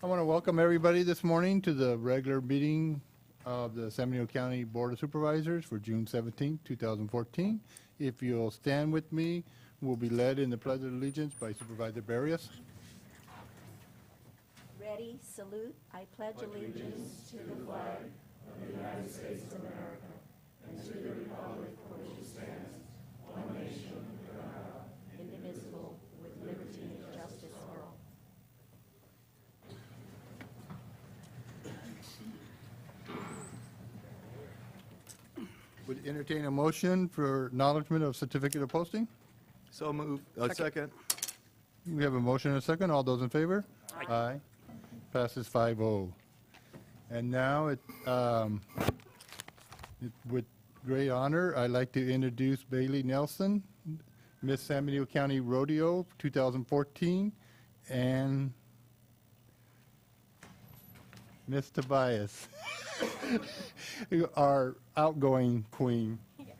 I want to welcome everybody this morning to the regular meeting of the San Benito County Board of Supervisors for June 17, 2014. If you'll stand with me, we'll be led in the Pledge of Allegiance by Supervisor Barrios. Ready, salute. I pledge allegiance to the flag of the United States of America and to the republic for which it stands, one nation, under God, indivisible, with liberty and justice for all. Would entertain a motion for acknowledgement of certificate of posting. So moved. Second. We have a motion and a second. All those in favor? Aye. Passes 5-0. And now, with great honor, I'd like to introduce Bailey Nelson, Miss San Benito County Rodeo 2014, and Miss Tobias, our outgoing queen. Yes.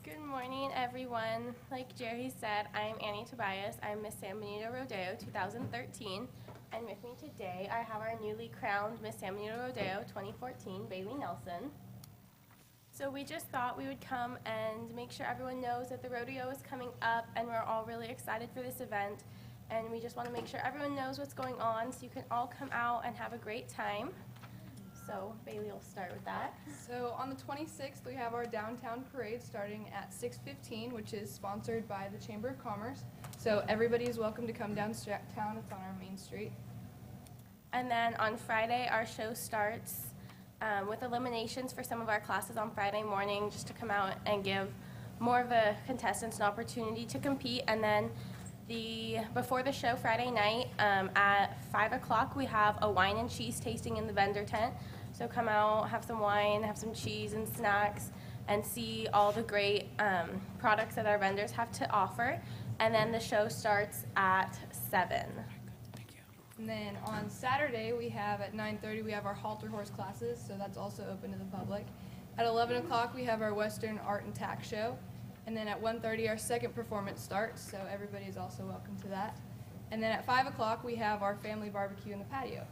Good morning, everyone. Like Jerry said, I'm Annie Tobias. I'm Miss San Benito Rodeo 2013. And with me today, I have our newly crowned Miss San Benito Rodeo 2014, Bailey Nelson. So we just thought we would come and make sure everyone knows that the rodeo is coming up, and we're all really excited for this event. And we just want to make sure everyone knows what's going on so you can all come out and have a great time. So Bailey will start with that. So on the 26th, we have our downtown parade starting at 6:15, which is sponsored by the Chamber of Commerce. So everybody is welcome to come downtown. It's on our main street. And then on Friday, our show starts with eliminations for some of our classes on Friday morning, just to come out and give more of the contestants an opportunity to compete. And then before the show Friday night at 5 o'clock, we have a wine and cheese tasting in the vendor tent. So come out, have some wine, have some cheese and snacks, and see all the great products that our vendors have to offer. And then the show starts at 7. And then on Saturday, we have at 9:30, we have our halter horse classes, so that's also open to the public. At 11 o'clock, we have our Western Art and Tack show. And then at 1:30, our second performance starts, so everybody is also welcome to that. And then at 5 o'clock, we have our family barbecue in the patio.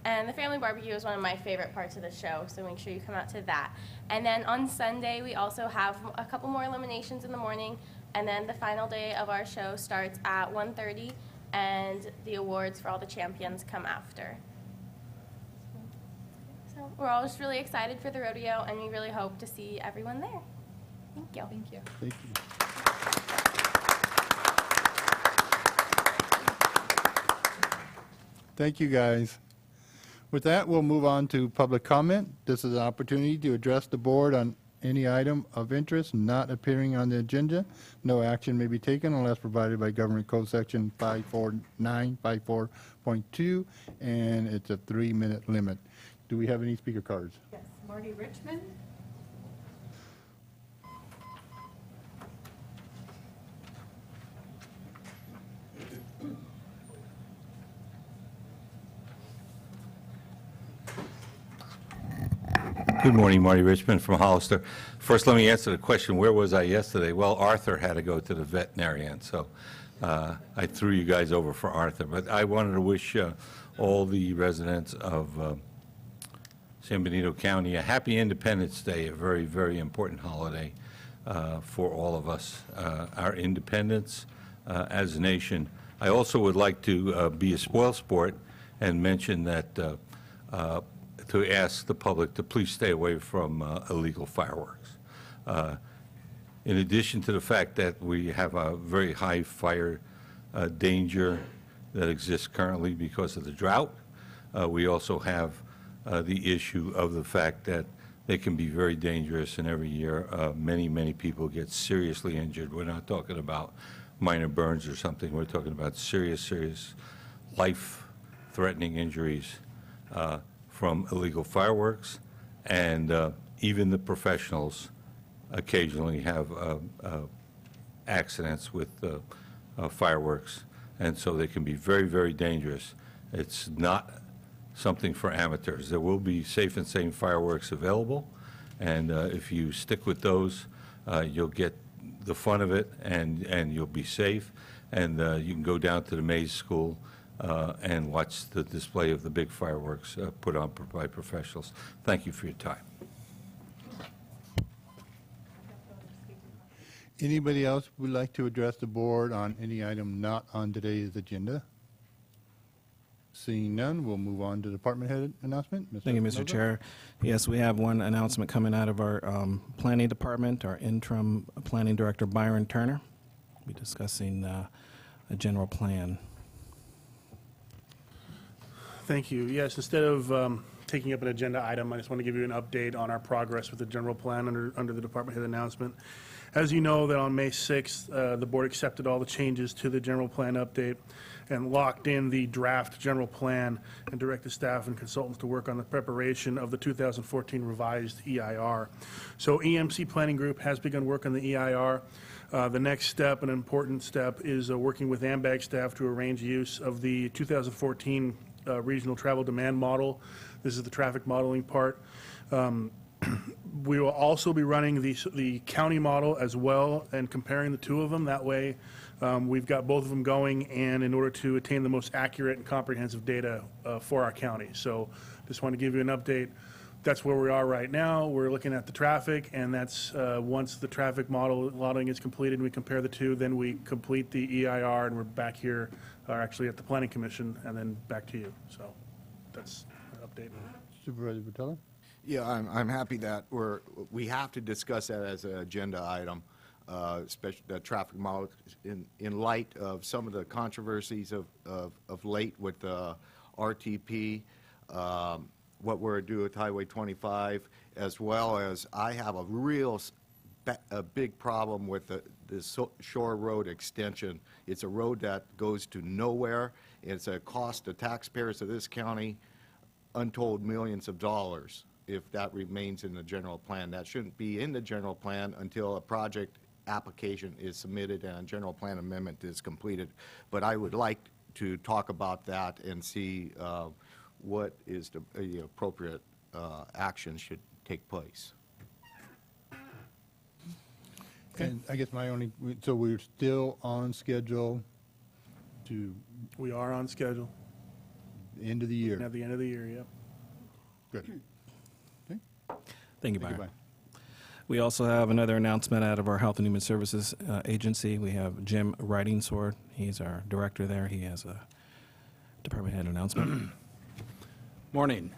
And the family barbecue is one of my favorite parts of the show, so make sure you come out to that. And then on Sunday, we also have a couple more eliminations in the morning, and then the final day of our show starts at 1:30, and the awards for all the champions come after. So we're all just really excited for the rodeo, and we really hope to see everyone there. Thank you. Thank you. Thank you. Thank you, guys. With that, we'll move on to public comment. This is an opportunity to address the board on any item of interest not appearing on the agenda. No action may be taken unless provided by Government Code Section 54954.2, and it's a 3-minute limit. Do we have any speaker cards? Yes, Marty Richmond. Good morning, Marty Richmond from Hollister. First, let me answer the question, where was I yesterday? Well, Arthur had to go to the veterinarian, so I threw you guys over for Arthur. But I wanted to wish all the residents of San Benito County a happy Independence Day, a very, very important holiday for all of us, our independence as a nation. I also would like to be a spoil sport and mention that to ask the public to please stay away from illegal fireworks. In addition to the fact that we have a very high fire danger that exists currently because of the drought, we also have the issue of the fact that they can be very dangerous, and every year many, many people get seriously injured. We're not talking about minor burns or something. We're talking about serious, serious life-threatening injuries from illegal fireworks, and even the professionals occasionally have accidents with fireworks, and so they can be very, very dangerous. It's not something for amateurs. There will be safe and sane fireworks available, and if you stick with those, you'll get the fun of it, and you'll be safe, and you can go down to the Mays School and watch the display of the big fireworks put on by professionals. Thank you for your time. Anybody else would like to address the board on any item not on today's agenda? Seeing none, we'll move on to department head announcement. Thank you, Mr. Mendoza? Chair. Yes, we have one announcement coming out of our planning department. Our interim planning director, Byron Turner, will be discussing a general plan. Thank you. Yes, instead of taking up an agenda item, I just want to give you an update on our progress with the general plan under the department head announcement. As you know, that on May 6th, the board accepted all the changes to the general plan update and locked in the draft general plan and directed staff and consultants to work on the preparation of the 2014 revised EIR. So EMC Planning Group has begun work on the EIR. The next step, an important step, is working with AMBAG staff to arrange use of the 2014 regional travel demand model. This is the traffic modeling part. We will also be running the county model as well and comparing the two of them. That way, we've got both of them going, and in order to attain the most accurate and comprehensive data for our county. So just want to give you an update. That's where we are right now. We're looking at the traffic, and that's once the traffic modeling is completed and we compare the two, then we complete the EIR, and we're back here, actually at the Planning Commission, and then back to you. So that's an update. Supervisor Vitale? Yeah, I'm happy that we have to discuss that as an agenda item, especially the traffic model, in light of some of the controversies of late with the RTP, what we're doing with Highway 25, as well as I have a big problem with the Shore Road extension. It's a road that goes to nowhere. It's a cost to taxpayers of this county, untold millions of dollars. If that remains in the general plan, that shouldn't be in the general plan until a project application is submitted and a general plan amendment is completed. But I would like to talk about that and see what is the appropriate action should take place. And I guess so we're still on schedule to We are on schedule the end of the year. at the end of the year, yep. Good. Okay. Thank you, Thank you, Byron. Byron. We also have another announcement out of our Health and Human Services agency. We have Jim Riding Sword. He's our director there. He has a department head announcement. Morning.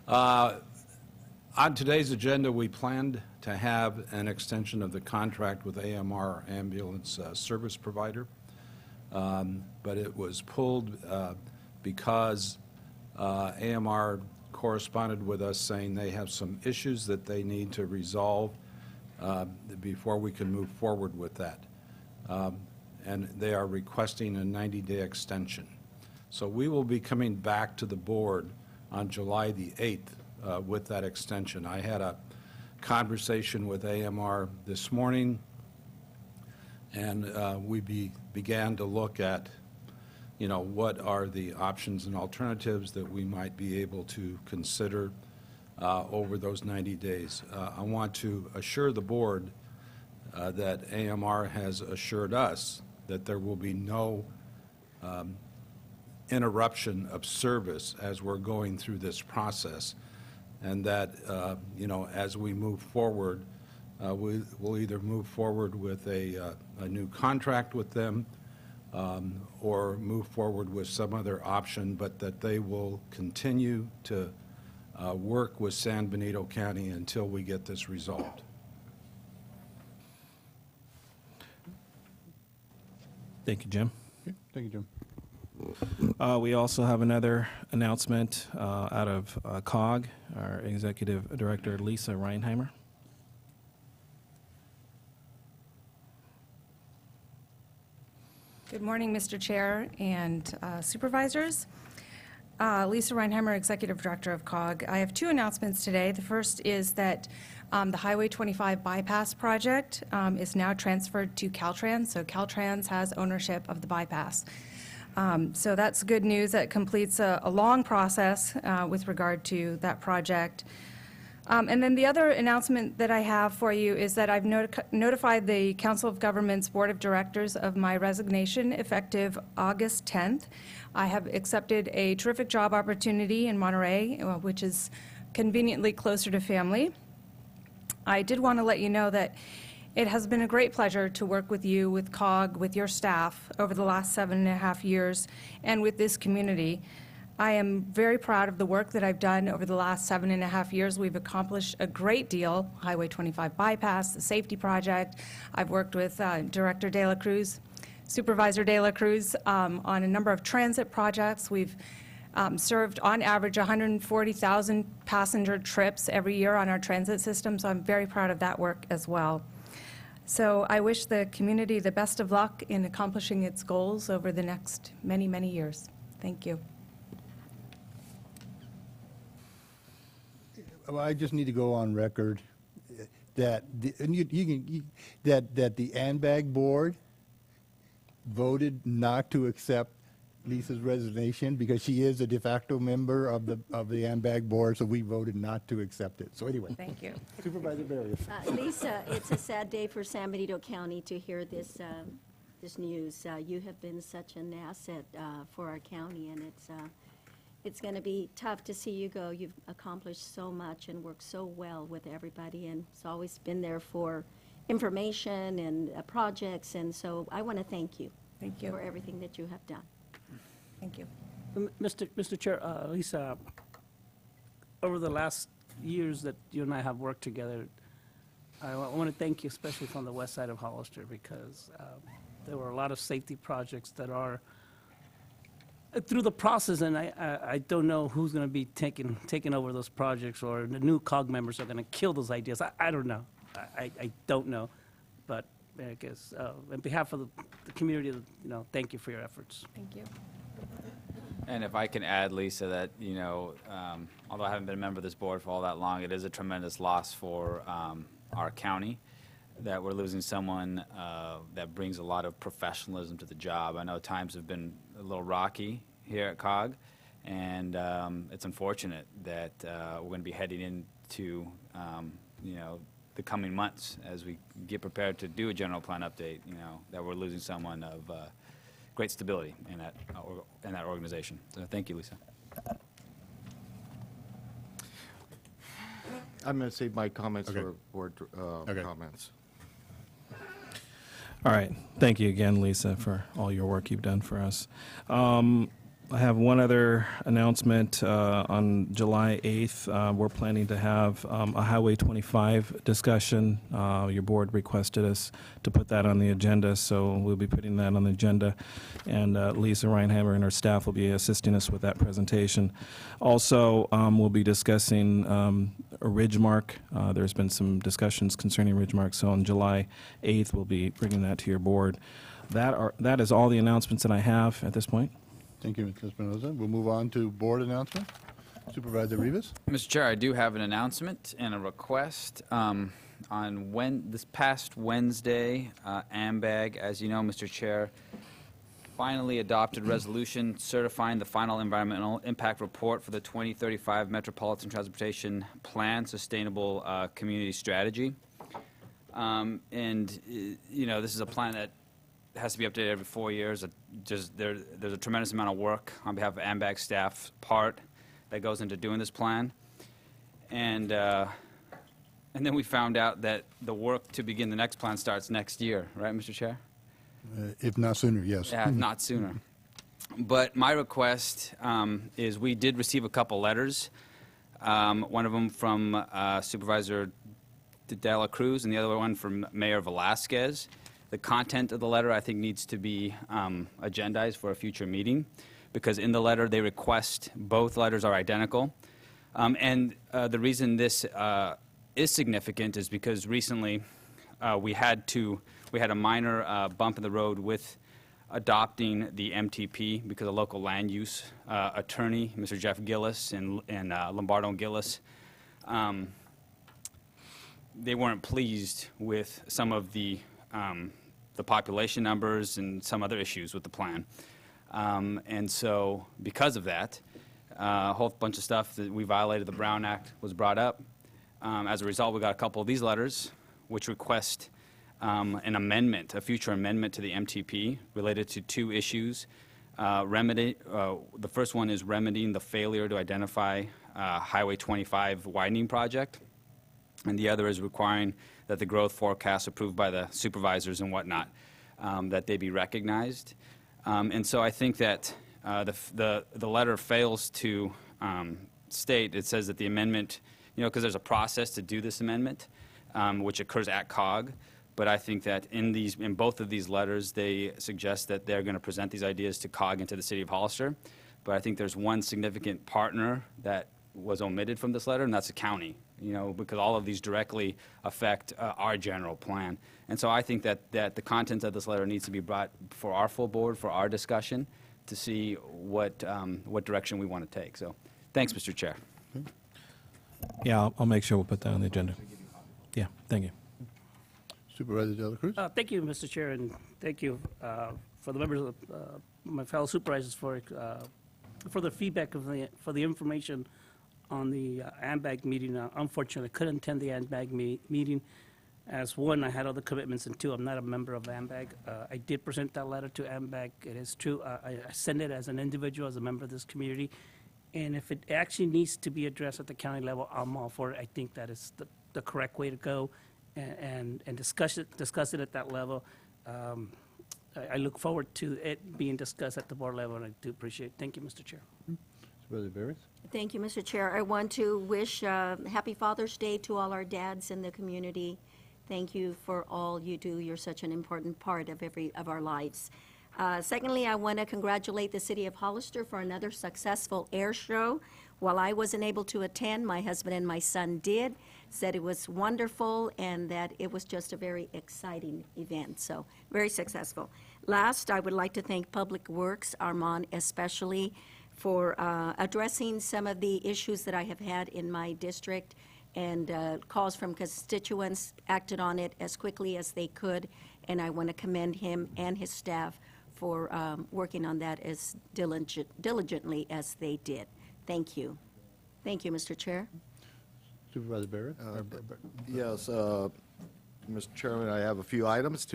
On today's agenda, we planned to have an extension of the contract with AMR Ambulance Service Provider, but it was pulled because AMR corresponded with us saying they have some issues that they need to resolve before we can move forward with that. And they are requesting a 90-day extension. So we will be coming back to the board on July the 8th with that extension. I had a conversation with AMR this morning, and we began to look at, what are the options and alternatives that we might be able to consider over those 90 days. I want to assure the board that AMR has assured us that there will be no interruption of service as we're going through this process, and that, as we move forward, we'll either move forward with a new contract with them or move forward with some other option, but that they will continue to work with San Benito County until we get this resolved. Thank you, Jim. Okay. Thank you, Jim. We also have another announcement out of COG, our Executive Director, Lisa Reinheimer. Good morning, Mr. Chair and supervisors. Lisa Reinheimer, Executive Director of COG. I have two announcements today. The first is that the Highway 25 bypass project is now transferred to Caltrans, so Caltrans has ownership of the bypass. So that's good news. That completes a long process with regard to that project. And then the other announcement that I have for you is that I've notified the Council of Governments Board of Directors of my resignation effective August 10th. I have accepted a terrific job opportunity in Monterey, which is conveniently closer to family. I did want to let you know that it has been a great pleasure to work with you, with COG, with your staff over the last 7.5 years, and with this community. I am very proud of the work that I've done over the last 7.5 years. We've accomplished a great deal, Highway 25 bypass, the safety project. I've worked with Director De La Cruz, Supervisor De La Cruz on a number of transit projects. We've served on average 140,000 passenger trips every year on our transit system, so I'm very proud of that work as well. So I wish the community the best of luck in accomplishing its goals over the next many, many years. Thank you. Well, I just need to go on record that the, and that the ANBAG board voted not to accept Lisa's resignation because she is a de facto member of the ANBAG board, so we voted not to accept it. So anyway. Thank you. Supervisor Barrios. Lisa, it's a sad day for San Benito County to hear this, this news. You have been such an asset for our county, and it's going to be tough to see you go. You've accomplished so much and worked so well with everybody, and it's always been there for information and projects, and so I want to thank you. Thank you. For everything that you have done. Thank you. Mr. Chair, Lisa, over the last years that you and I have worked together, I want to thank you, especially from the west side of Hollister, because there were a lot of safety projects that are through the process, and I don't know who's going to be taking over those projects, or the new COG members are going to kill those ideas. I don't know. I don't know, but I guess on behalf of the community, thank you for your efforts. Thank you. And if I can add, Lisa, that, although I haven't been a member of this board for all that long, it is a tremendous loss for our county that we're losing someone that brings a lot of professionalism to the job. I know times have been a little rocky here at COG, and it's unfortunate that we're going to be heading into, the coming months as we get prepared to do a general plan update, that we're losing someone of great stability in that organization. So thank you, Lisa. I'm going to save my comments Okay. for board Okay. comments. All right. Thank you again, Lisa, for all your work you've done for us. I have one other announcement. On July 8th, we're planning to have a Highway 25 discussion. Your board requested us to put that on the agenda, so we'll be putting that on the agenda. And Lisa Reinhammer and her staff will be assisting us with that presentation. Also, we'll be discussing a Ridgemark. There's been some discussions concerning Ridgemark, so on July 8th, we'll be bringing that to your board. That is all the announcements that I have at this point. Thank you, Mr. Espinoza. We'll move on to board announcement. Supervisor Rivas. Mr. Chair, I do have an announcement and a request. On this past Wednesday, AMBAG, as you know, Mr. Chair, finally adopted resolution certifying the final environmental impact report for the 2035 Metropolitan Transportation Plan Sustainable Community Strategy. This is a plan that has to be updated every 4 years. There's a tremendous amount of work on behalf of AMBAG staff part that goes into doing this plan. And then we found out that the work to begin the next plan starts next year, right, Mr. Chair? If not sooner, yes. Yeah, not sooner. But my request is we did receive a couple letters, one of them from Supervisor De La Cruz and the other one from Mayor Velasquez. The content of the letter, I think, needs to be agendized for a future meeting, because in the letter they request, both letters are identical. The reason this is significant is because recently we had a minor bump in the road with adopting the MTP because a local land use attorney, Mr. Jeff Gillis and Lombardo and Gillis, they weren't pleased with some of the population numbers and some other issues with the plan. And so because of that, a whole bunch of stuff that we violated the Brown Act was brought up. As a result, we got a couple of these letters, which request an amendment, a future amendment to the MTP related to two issues. The first one is remedying the failure to identify Highway 25 widening project, and the other is requiring that the growth forecasts approved by the supervisors and whatnot, that they be recognized. And so I think that the letter fails to state, it says that the amendment, because there's a process to do this amendment, which occurs at COG, but I think that in both of these letters, they suggest that they're going to present these ideas to COG and to the City of Hollister. But I think there's one significant partner that was omitted from this letter, and that's the county, because all of these directly affect our general plan. And so I think that the content of this letter needs to be brought for our full board, for our discussion, to see what direction we want to take. So thanks, Mr. Chair. Yeah, I'll make sure we'll put that on the agenda. Yeah, thank you. Supervisor De La Cruz? Thank you, Mr. Chair, and thank you for the members of my fellow supervisors for the feedback for the information on the AMBAG meeting. Unfortunately, I couldn't attend the AMBAG meeting. As one, I had other commitments, and two, I'm not a member of AMBAG. I did present that letter to AMBAG. It is true. I sent it as an individual, as a member of this community. And if it actually needs to be addressed at the county level, I'm all for it. I think that is the correct way to go and discuss it at that level. I look forward to it being discussed at the board level, and I do appreciate it. Thank you, Mr. Chair. Supervisor Barris? Thank you, Mr. Chair. I want to wish Happy Father's Day to all our dads in the community. Thank you for all you do. You're such an important part of our lives. Secondly, I want to congratulate the City of Hollister for another successful air show. While I wasn't able to attend, my husband and my son did, said it was wonderful and that it was just a very exciting event, so very successful. Last, I would like to thank Public Works, Armand especially, for addressing some of the issues that I have had in my district, and calls from constituents acted on it as quickly as they could, and I want to commend him and his staff for working on that as diligently as they did. Thank you. Thank you, Mr. Chair. Supervisor Barris? Yes, Mr. Chairman, I have a few items.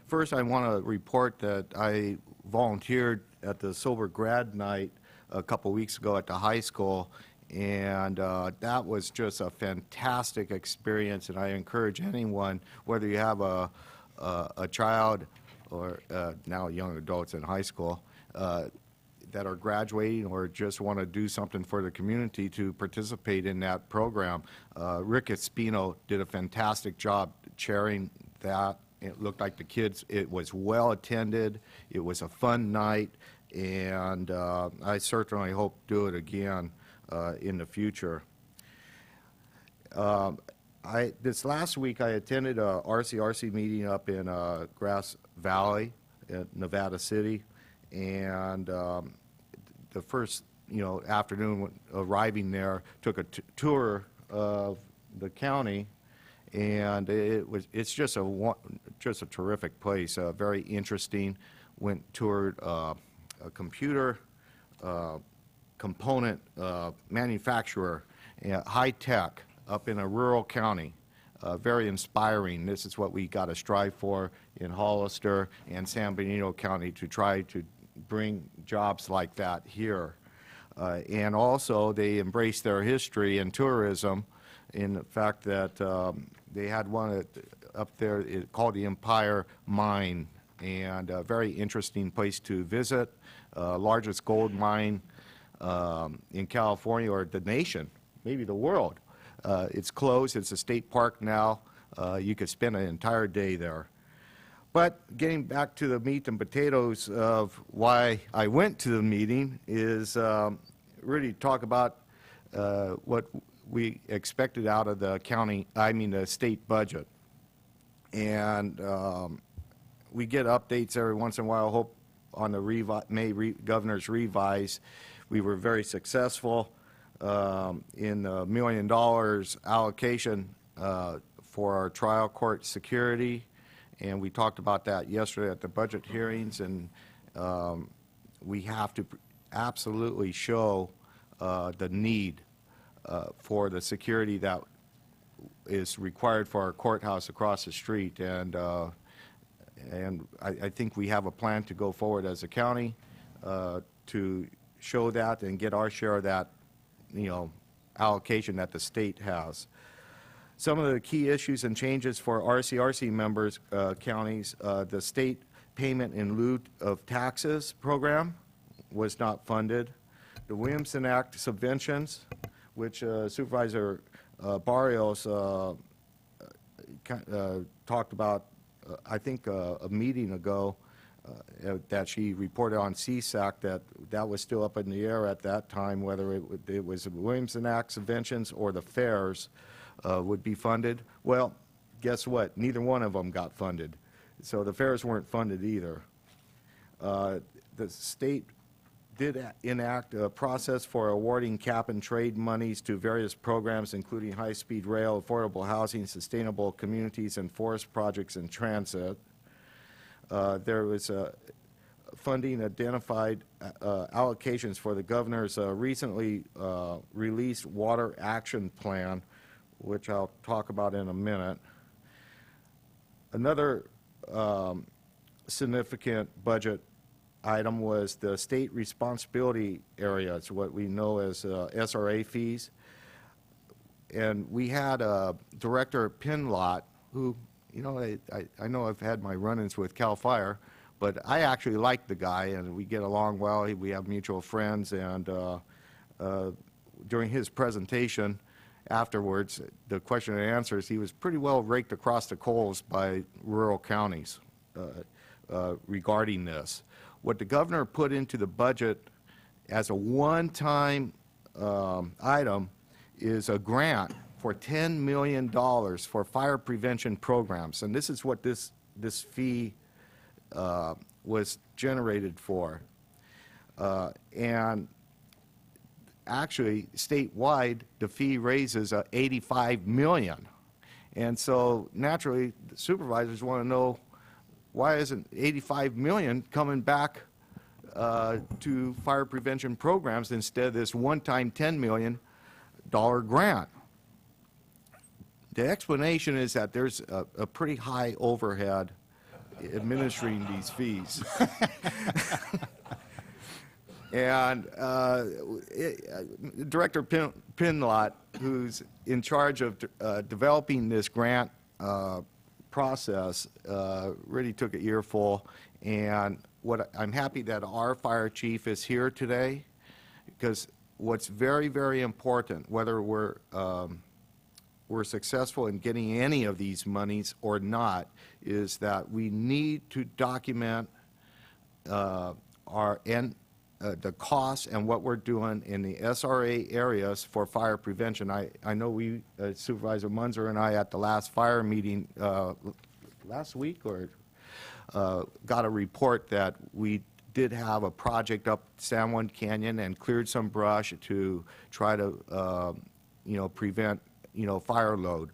First, I want to report that I volunteered at the Silver Grad Night a couple weeks ago at the high school, and that was just a fantastic experience, and I encourage anyone, whether you have a child or now young adults in high school, that are graduating or just want to do something for the community, to participate in that program. Rick Espino did a fantastic job chairing that. It looked like the kids, it was well attended, it was a fun night, and I certainly hope to do it again in the future. This last week I attended a RCRC meeting up in Grass Valley at Nevada City, and the first afternoon arriving there, took a tour of the county, and it's just a terrific place, very interesting. Toured a computer component manufacturer, high tech, up in a rural county. Very inspiring. This is what we got to strive for in Hollister and San Benito County, to try to bring jobs like that here. And also, they embrace their history and tourism in the fact that they had one up there called the Empire Mine, and a very interesting place to visit. Largest gold mine in California, or the nation, maybe the world. It's closed. It's a state park now. You could spend an entire day there. But getting back to the meat and potatoes of why I went to the meeting is really talk about what we expected out of the the state budget. And we get updates every once in a while. Hope on the governor's revise, we were very successful in the $1 million allocation for our trial court security, and we talked about that yesterday at the budget hearings, and we have to absolutely show the need for the security that is required for our courthouse across the street, and I think we have a plan to go forward as a county to show that and get our share of that, allocation that the state has. Some of the key issues and changes for RCRC members, counties, the state payment in lieu of taxes program was not funded. The Williamson Act subventions, which Supervisor Barrios talked about, I think, a meeting ago, that she reported on CSAC, that was still up in the air at that time, whether it was the Williamson Act subventions or the fairs would be funded. Well, guess what? Neither one of them got funded. So the fairs weren't funded either. The state did enact a process for awarding cap and trade monies to various programs, including high-speed rail, affordable housing, sustainable communities, and forest projects and transit. There was funding identified allocations for the governor's recently released water action plan, which I'll talk about in a minute. Another significant budget item was the state responsibility area. It's what we know as SRA fees. And we had Director Pinlot, who, I know I've had my run-ins with CAL FIRE, but I actually like the guy, and we get along well. We have mutual friends, and during his presentation afterwards, the question and answers, he was pretty well raked across the coals by rural counties regarding this. What the governor put into the budget as a one-time item is a grant for $10 million for fire prevention programs. And this is what this fee was generated for. And actually, statewide, the fee raises $85 million. And so naturally, the supervisors want to know, why isn't $85 million coming back to fire prevention programs instead of this one-time $10 million grant? The explanation is that there's a pretty high overhead administering these fees. And Director Pinlot, who's in charge of developing this grant process, really took an earful. And I'm happy that our fire chief is here today, because what's very, very important, whether we're successful in getting any of these monies or not, is that we need to document the costs and what we're doing in the SRA areas for fire prevention. I know we, Supervisor Munzer and I, at the last fire meeting last week, got a report that we did have a project up San Juan Canyon and cleared some brush to try to, prevent, fire load.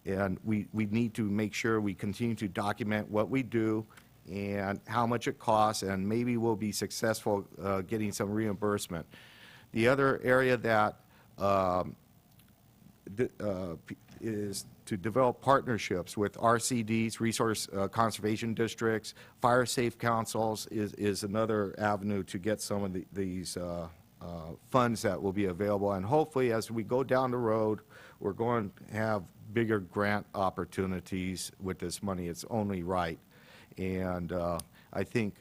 And we need to make sure we continue to document what we do and how much it costs, and maybe we'll be successful getting some reimbursement. The other area that is to develop partnerships with RCDs, resource conservation districts, fire safe councils is another avenue to get some of these funds that will be available. And hopefully, as we go down the road, we're going to have bigger grant opportunities with this money. It's only right. And I think,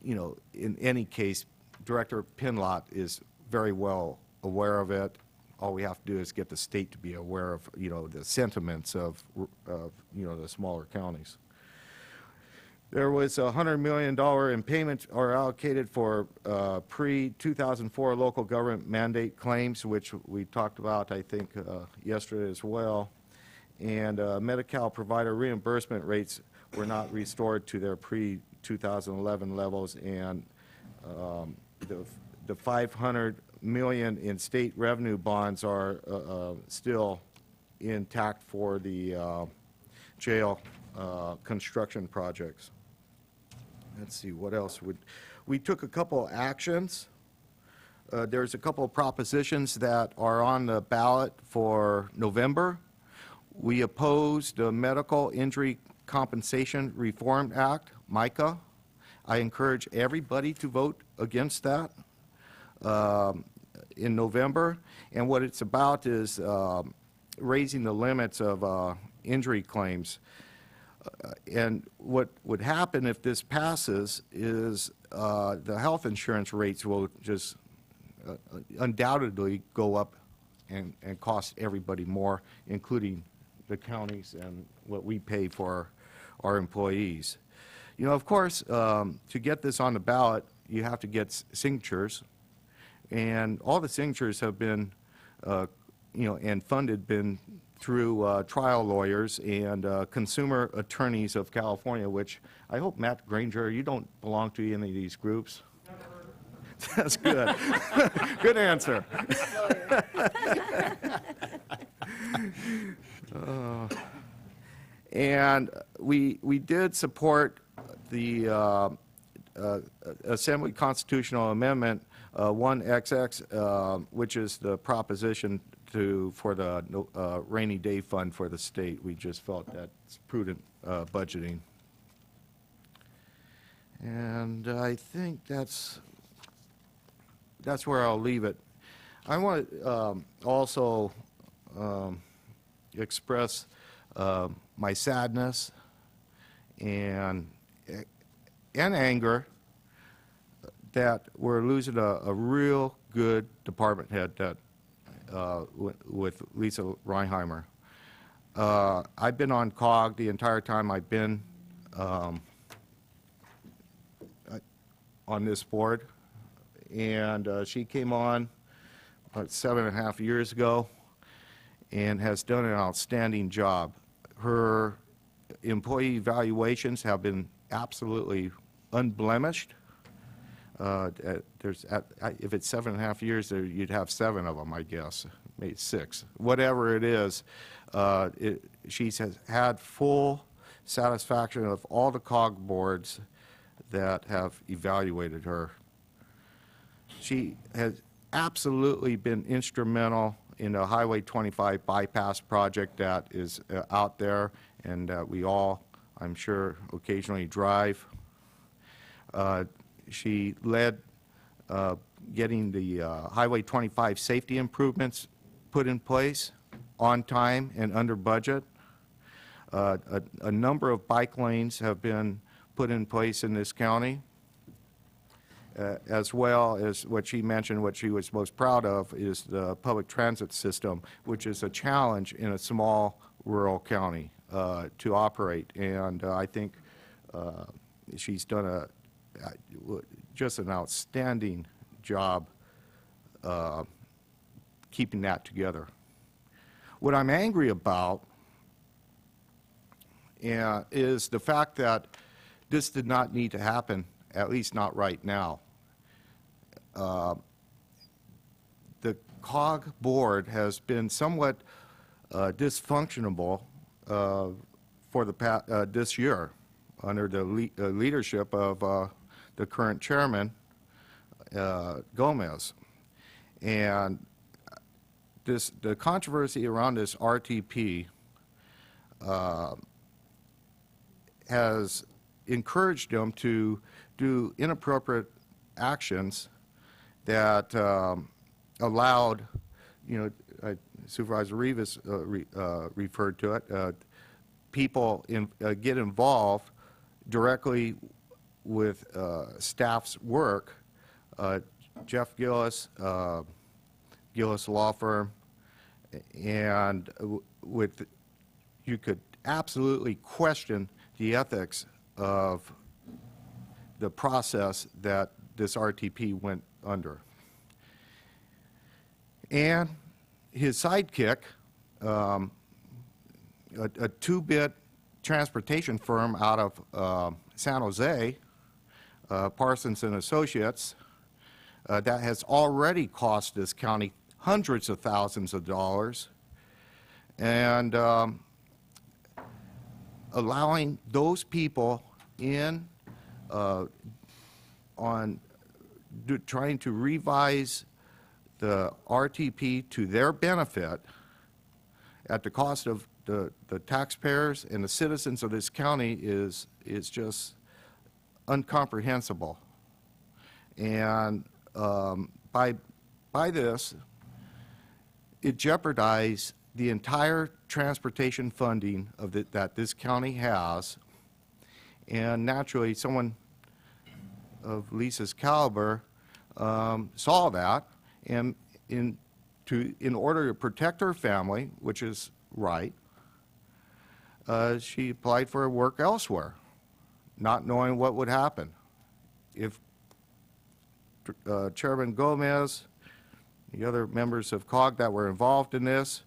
in any case, Director Pinlot is very well aware of it. All we have to do is get the state to be aware of, the sentiments of the smaller counties. There was $100 million in payments are allocated for pre-2004 local government mandate claims, which we talked about, I think, yesterday as well. And Medi-Cal provider reimbursement rates were not restored to their pre-2011 levels, and the $500 million in state revenue bonds are still intact for the jail construction projects. Let's see, what else we took a couple actions. there's a couple of propositions that are on the ballot for November. We oppose the Medical Injury Compensation Reform Act, MICA. I encourage everybody to vote against that in November. And what it's about is raising the limits of injury claims. And what would happen if this passes is the health insurance rates will just undoubtedly go up and cost everybody more, including the counties and what we pay for our employees. You know, of course, to get this on the ballot, you have to get signatures, and all the signatures have been, you know, and funded been through trial lawyers and consumer attorneys of California, which I hope, Matt Granger, you don't belong to any of these groups. That's good. Good answer. And we did support the Assembly Constitutional Amendment 1XX, which is the proposition for the rainy day fund for the state. We just felt that's prudent budgeting. And I think that's where I'll leave it. I want to also express my sadness and anger that we're losing a real good department head that with Lisa Reinheimer. I've been on COG the entire time I've been on this board, and she came on about 7.5 years ago and has done an outstanding job. Her employee evaluations have been absolutely unblemished. If it's 7.5 years, you'd have 7 of them, I guess, maybe 6. Whatever it is, she has had full satisfaction of all the COG boards that have evaluated her. She has absolutely been instrumental in the Highway 25 bypass project that is out there and that we all, I'm sure, occasionally drive. She led getting the Highway 25 safety improvements put in place on time and under budget. A number of bike lanes have been put in place in this county, as well as what she mentioned, what she was most proud of is the public transit system, which is a challenge in a small rural county to operate. And I think she's done just an outstanding job keeping that together. What I'm angry about is the fact that this did not need to happen, at least not right now. The COG board has been somewhat dysfunctional for this year under the leadership of the current chairman, Gomez. And the controversy around this RTP has encouraged them to do inappropriate actions that allowed, you know, Supervisor Rivas referred to it, people get involved directly with staff's work. Jeff Gillis, Gillis Law Firm, and you could absolutely question the ethics of the process that this RTP went under. And his sidekick, a two-bit transportation firm out of San Jose, Parsons and Associates, that has already cost this county hundreds of thousands of dollars, and allowing those people in on trying to revise the RTP to their benefit at the cost of the taxpayers and the citizens of this county is just incomprehensible. And by this, it jeopardized the entire transportation funding of that this county has. And naturally, someone of Lisa's caliber saw that, and in order to protect her family, which is right, she applied for work elsewhere, not knowing what would happen. If Chairman Gomez, the other members of COG that were involved in this,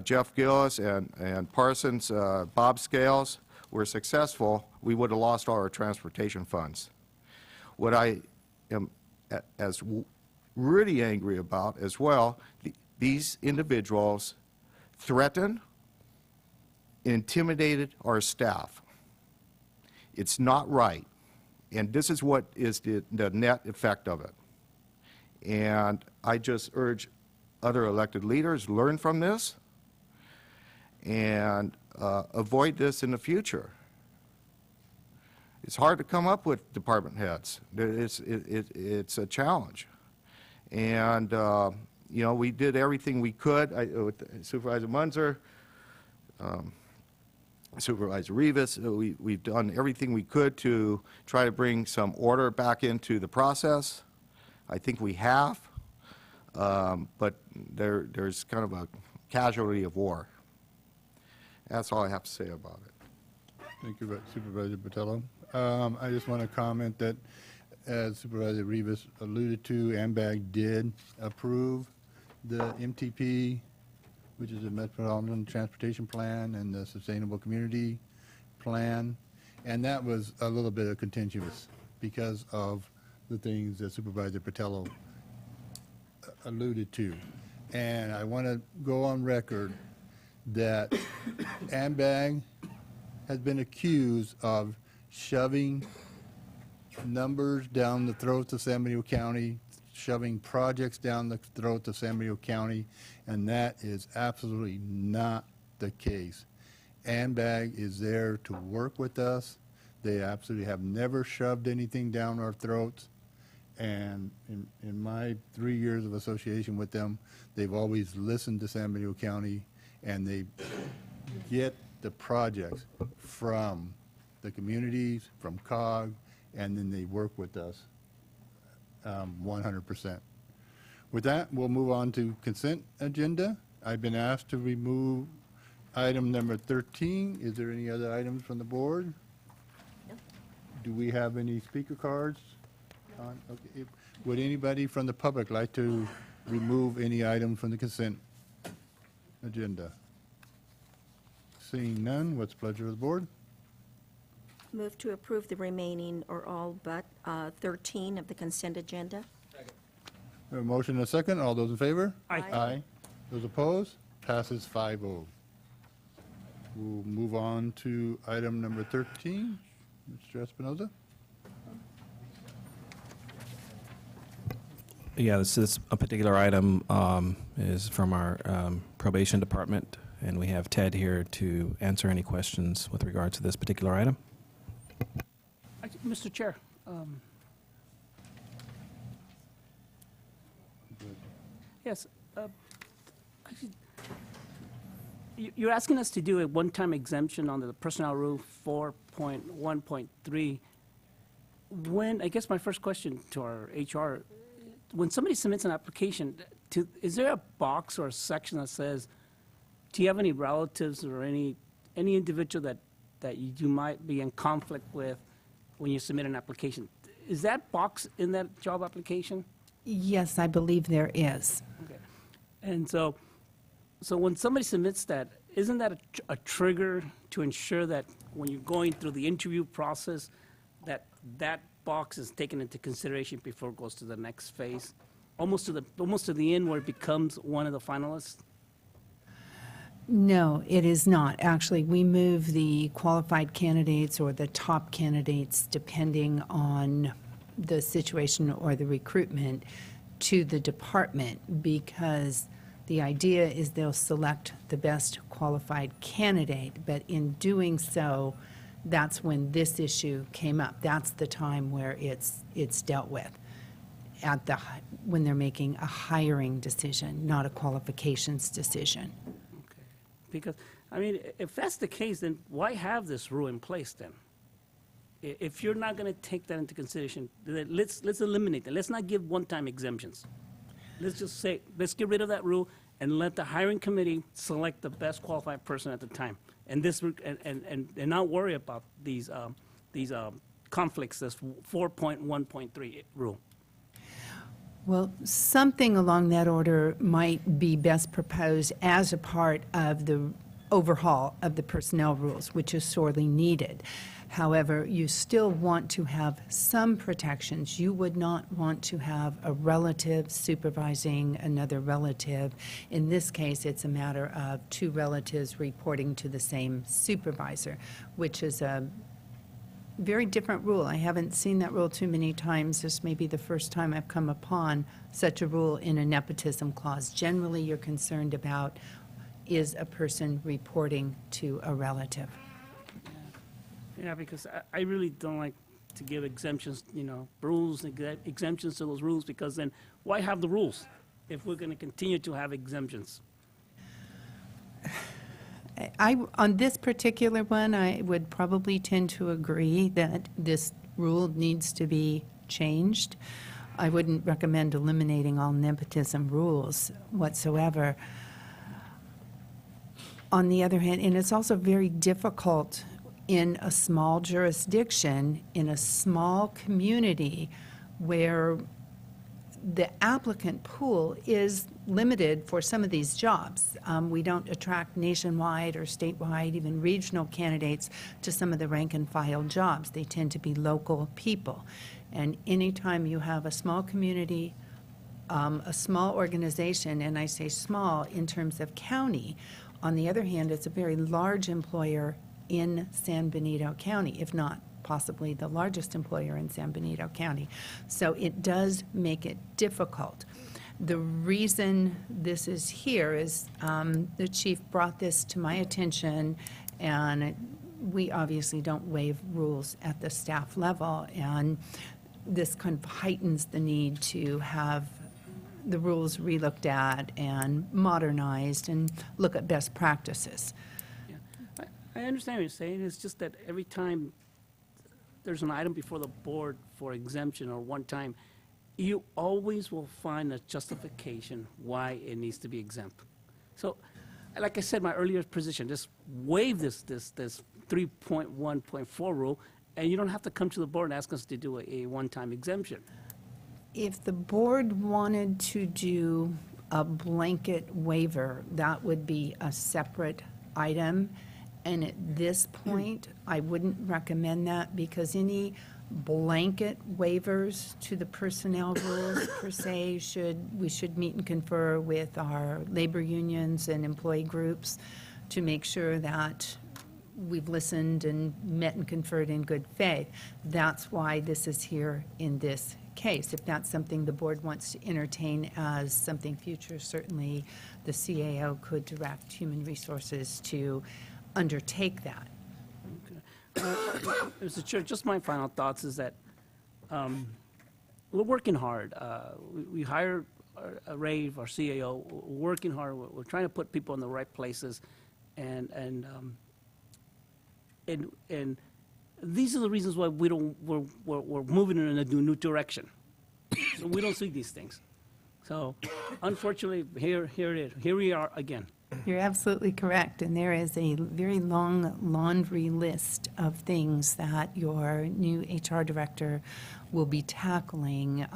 Jeff Gillis and Parsons, Bob Scales, were successful, we would have lost all our transportation funds. What I am really angry about as well, these individuals threatened, intimidated our staff. It's not right. And this is what is the net effect of it. And I just urge other elected leaders, learn from this and avoid this in the future. It's hard to come up with department heads. It's a challenge. And, you know, we did everything we could. With Supervisor Munzer, Supervisor Rivas, we've done everything we could to try to bring some order back into the process. I think we have, but there's kind of a casualty of war. That's all I have to say about it. Thank you, Supervisor Botello. I just want to comment that, as Supervisor Rivas alluded to, AMBAG did approve the MTP, which is the Metropolitan Transportation Plan, and the Sustainable Community Plan, and that was a little bit of contentious because of the things that Supervisor Botello alluded to. And I want to go on record that AMBAG has been accused of shoving numbers down the throats of San Benito County, shoving projects down the throats of San Benito County, and that is absolutely not the case. AMBAG is there to work with us. They absolutely have never shoved anything down our throats. And in my 3 years of association with them, they've always listened to San Benito County, and they get the projects from the communities, from COG, and then they work with us 100%. With that, we'll move on to consent agenda. I've been asked to remove item number 13. Is there any other items from the board? No. Do we have any speaker cards? Okay. Would anybody from the public like to remove any item from the consent agenda? Seeing none, what's the pleasure of the board? Move to approve the remaining or all but 13 of the consent agenda. We have a motion and a second. All those in favor? Aye. Aye. Those opposed? Passes 5-0. We'll move on to item number 13. Mr. Espinoza? Yeah, this a particular item is from our probation department, and we have Ted here to answer any questions with regard to this particular item. Mr. Chair, yes, actually, you're asking us to do a one-time exemption on the personnel rule 4.1.3. When, I guess my first question to our HR, when somebody submits an application, is there a box or a section that says, do you have any relatives or any individual that you might be in conflict with when you submit an application? Is that box in that job application? Yes, I believe there is. Okay. And so when somebody submits that, isn't that a trigger to ensure that when you're going through the interview process, that box is taken into consideration before it goes to the next phase, almost to the end where it becomes one of the finalists? No, it is not. Actually, we move the qualified candidates or the top candidates, depending on the situation or the recruitment, to the department, because the idea is they'll select the best qualified candidate, but in doing so, that's when this issue came up. That's the time where it's dealt with, when they're making a hiring decision, not a qualifications decision. Because, I mean, if that's the case, then why have this rule in place then? If you're not going to take that into consideration, then let's eliminate that. Let's not give one-time exemptions. Let's just say, let's get rid of that rule and let the hiring committee select the best qualified person at the time. And not worry about these conflicts, this 4.1.3 rule. Well, something along that order might be best proposed as a part of the overhaul of the personnel rules, which is sorely needed. However, you still want to have some protections. You would not want to have a relative supervising another relative. In this case, it's a matter of two relatives reporting to the same supervisor, which is a very different rule. I haven't seen that rule too many times. This may be the first time I've come upon such a rule in a nepotism clause. Generally, you're concerned about, is a person reporting to a relative? Yeah, because I really don't like to give exemptions, rules, exemptions to those rules, because then why have the rules if we're going to continue to have exemptions? On this particular one, I would probably tend to agree that this rule needs to be changed. I wouldn't recommend eliminating all nepotism rules whatsoever. On the other hand, and it's also very difficult in a small jurisdiction, in a small community, where the applicant pool is limited for some of these jobs. We don't attract nationwide or statewide, even regional candidates to some of the rank and file jobs. They tend to be local people. And anytime you have a small community, a small organization, and I say small in terms of county, on the other hand, it's a very large employer in San Benito County, if not possibly the largest employer in San Benito County. So it does make it difficult. The reason this is here is the chief brought this to my attention, and we obviously don't waive rules at the staff level, and this kind of heightens the need to have the rules relooked at and modernized and look at best practices. Yeah. I understand what you're saying. It's just that every time there's an item before the board for exemption or one time, you always will find a justification why it needs to be exempt. So, like I said, my earlier position, just waive this 3.1.4 rule, and you don't have to come to the board and ask us to do a one-time exemption. If the board wanted to do a blanket waiver, that would be a separate item. And at this point, I wouldn't recommend that, because any blanket waivers to the personnel rules per se we should meet and confer with our labor unions and employee groups to make sure that we've listened and met and conferred in good faith. That's why this is here in this case. If that's something the board wants to entertain as something future, certainly the CAO could direct Human Resources to undertake that. Mr. Chair, just my final thoughts is that we're working hard. We hired a rave, our CAO, we're working hard. We're trying to put people in the right places, and these are the reasons why we're moving in a new direction. So we don't see these things. So unfortunately, here it is. Here we are again. You're absolutely correct, and there is a very long laundry list of things that your new HR director will be tackling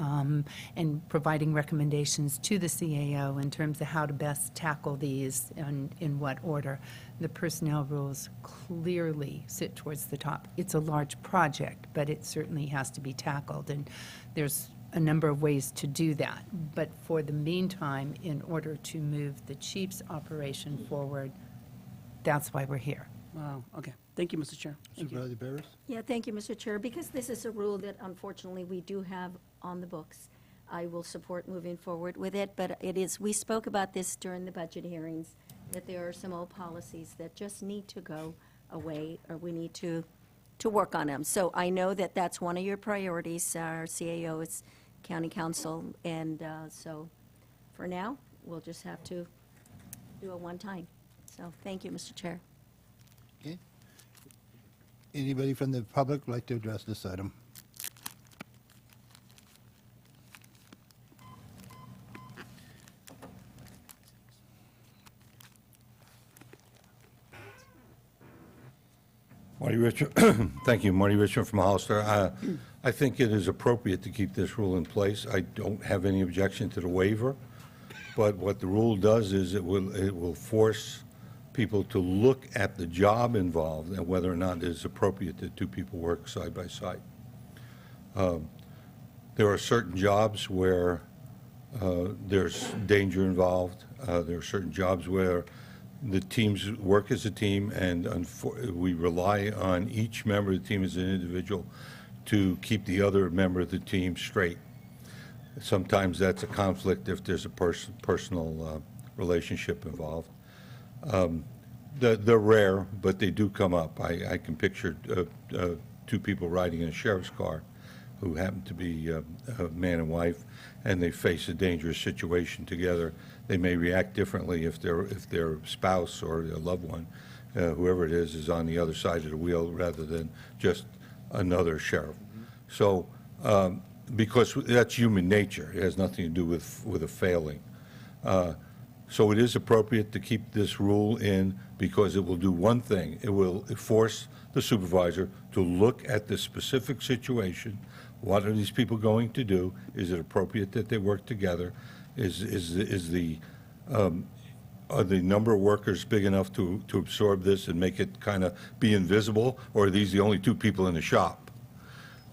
and providing recommendations to the CAO in terms of how to best tackle these and in what order. The personnel rules clearly sit towards the top. It's a large project, but it certainly has to be tackled, and there's a number of ways to do that. But for the meantime, in order to move the chief's operation forward, that's why we're here. Wow, okay. Thank you, Mr. Chair. Thank you. Supervisor Barris? Yeah, thank you, Mr. Chair. Because this is a rule that unfortunately we do have on the books, I will support moving forward with it, but it is, we spoke about this during the budget hearings, that there are some old policies that just need to go away, or we need to work on them. So I know that that's one of your priorities. Our CAO is county council, and so for now, we'll just have to do a one-time. So thank you, Mr. Chair. Okay. Anybody from the public like to address this item? Marty Richard, thank you, Marty Richard from Hollister. I think it is appropriate to keep this rule in place. I don't have any objection to the waiver, but what the rule does is it will force people to look at the job involved and whether or not it is appropriate that two people work side by side. There are certain jobs where there's danger involved. There are certain jobs where the teams work as a team, and we rely on each member of the team as an individual to keep the other member of the team straight. Sometimes that's a conflict if there's a personal relationship involved. They're rare, but they do come up. I can picture two people riding in a sheriff's car who happen to be a man and wife, and they face a dangerous situation together. They may react differently if their spouse or their loved one, whoever it is on the other side of the wheel rather than just another sheriff. So, because that's human nature, it has nothing to do with a failing. So it is appropriate to keep this rule in because it will do one thing. It will force the supervisor to look at the specific situation. What are these people going to do? Is it appropriate that they work together? Are the number of workers big enough to absorb this and make it kind of be invisible, or are these the only two people in the shop?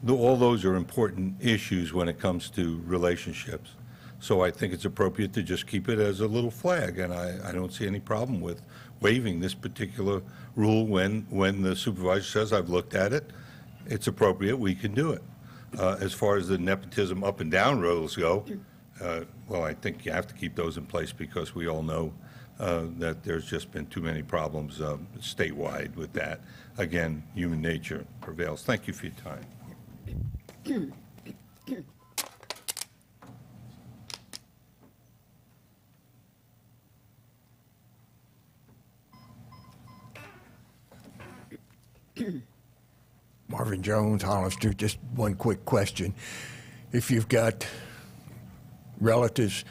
All those are important issues when it comes to relationships. So I think it's appropriate to just keep it as a little flag, and I don't see any problem with waiving this particular rule when the supervisor says, I've looked at it, it's appropriate, we can do it. As far as the nepotism up and down rules go, well, I think you have to keep those in place because we all know that there's just been too many problems statewide with that. Again, human nature prevails. Thank you for your time. Marvin Jones, Hollister, just one quick question. If you've got relatives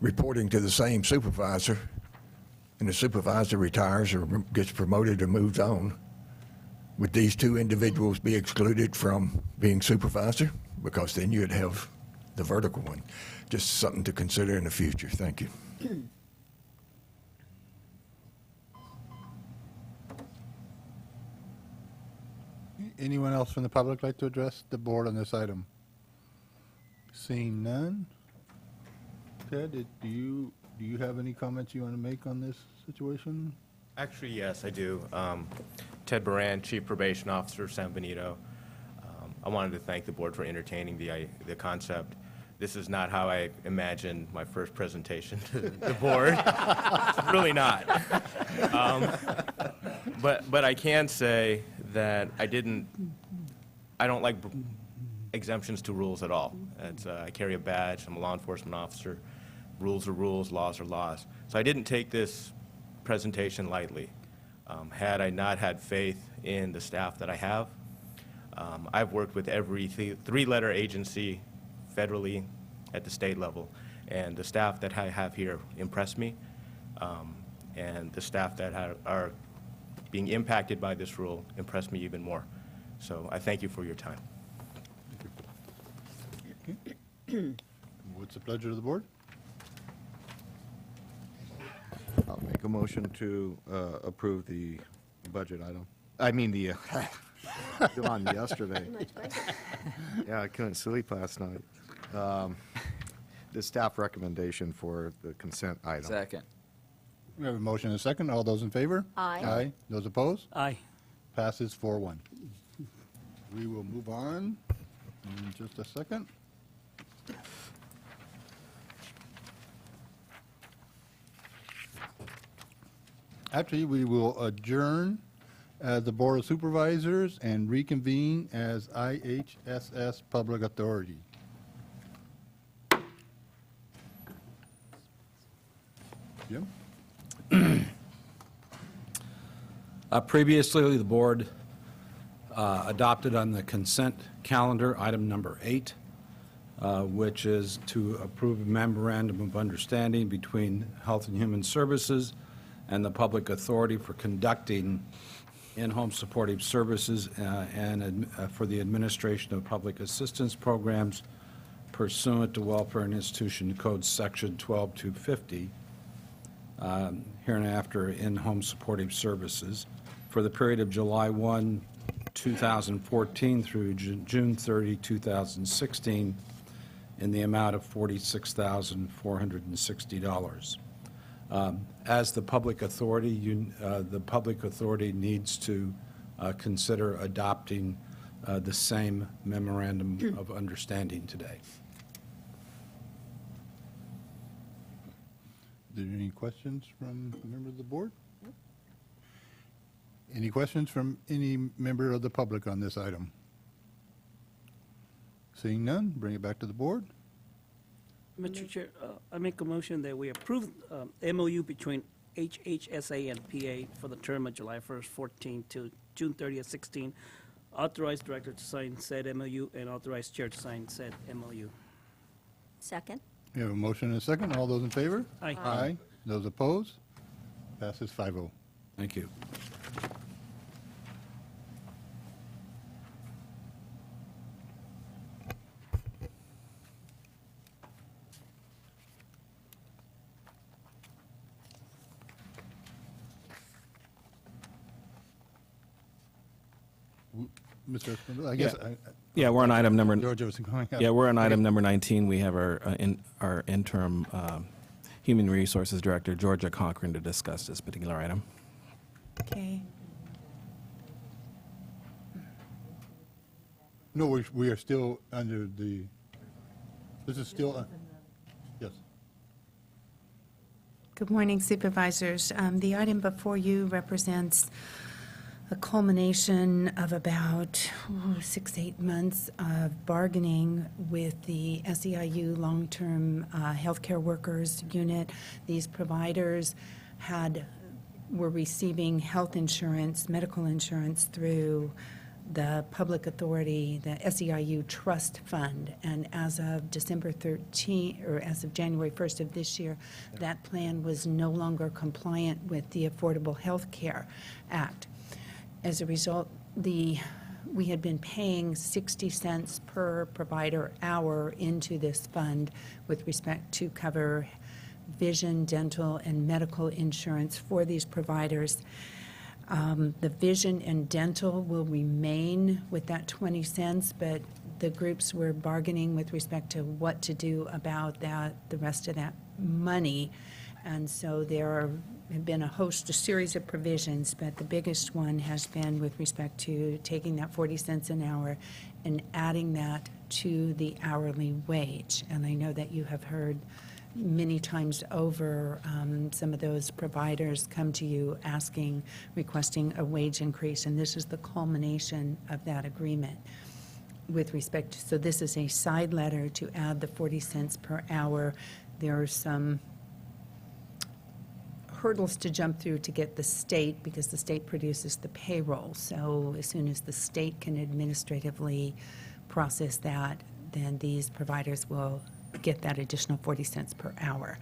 reporting to the same supervisor and the supervisor retires or gets promoted or moves on, would these two individuals be excluded from being supervisor? Because then you'd have the vertical one. Just something to consider in the future. Thank you. Anyone else from the public like to address the board on this item? Seeing none. Ted, do you have any comments you want to make on this situation? Actually, yes, I do. Ted Baran, Chief Probation Officer, San Benito. I wanted to thank the board for entertaining the concept. This is not how I imagined my first presentation to the board. It's really not. But I can say that I don't like exemptions to rules at all. I carry a badge, I'm a law enforcement officer. Rules are rules, laws are laws. So I didn't take this presentation lightly. Had I not had faith in the staff that I have, I've worked with every three-letter agency federally at the state level, and the staff that I have here impressed me, and the staff that are being impacted by this rule impressed me even more. So I thank you for your time. What's the pleasure of the board? I'll make a motion to approve the budget item. I mean, the, on yesterday. Yeah, I couldn't sleep last night. The staff recommendation for the consent item. Second. We have a motion and a second. All those in favor? Aye. Aye. Those opposed? Aye. Passes 4-1. We will move on in just a second. Actually, we will adjourn as the Board of Supervisors and reconvene as IHSS Public Authority. Jim? Previously, the board adopted on the consent calendar item number 8, which is to approve a memorandum of understanding between Health and Human Services and the Public Authority for conducting in-home supportive services and for the administration of public assistance programs pursuant to Welfare and Institution Code Section 12250, hereinafter in-home supportive services, for the period of July 1, 2014 through June 30, 2016, in the amount of $46,460. As the public authority, the public authority needs to consider adopting the same memorandum of understanding today. Are there any questions from members of the board? Any questions from any member of the public on this item? Seeing none, bring it back to the board. Mr. Chair, I make a motion that we approve MOU between HHSA and PA for the term of July 1st, 14 to June 30th, 16. Authorize director to sign said MOU and authorize chair to sign said MOU. Second? We have a motion and a second. All those in favor? Aye. Aye. Those opposed? Passes 5-0. Thank you. Mr. Espinola, I guess, Yeah, we're on item number. Georgia was going. Yeah, we're on item number 19. We have our interim Human Resources Director, Georgia Cochran, to discuss this particular item. Okay. No, we are still under the, this is still, yes. Good morning, Supervisors. The item before you represents a culmination of about 6-8 months of bargaining with the SEIU Long-Term Healthcare Workers Unit. These providers were receiving health insurance, medical insurance through the public authority, the SEIU Trust Fund, and as of December 13, or as of January 1st of this year, that plan was no longer compliant with the Affordable Health Care Act. As a result, we had been paying 60 cents per provider hour into this fund with respect to cover vision, dental, and medical insurance for these providers. The vision and dental will remain with that 20 cents, but the groups were bargaining with respect to what to do about that, the rest of that money. And so there have been a series of provisions, but the biggest one has been with respect to taking that 40 cents an hour and adding that to the hourly wage. And I know that you have heard many times over some of those providers come to you requesting a wage increase, and this is the culmination of that agreement with respect to, so this is a side letter to add the 40 cents per hour. There are some hurdles to jump through to get the state, because the state produces the payroll. So as soon as the state can administratively process that, then these providers will get that additional 40 cents per hour.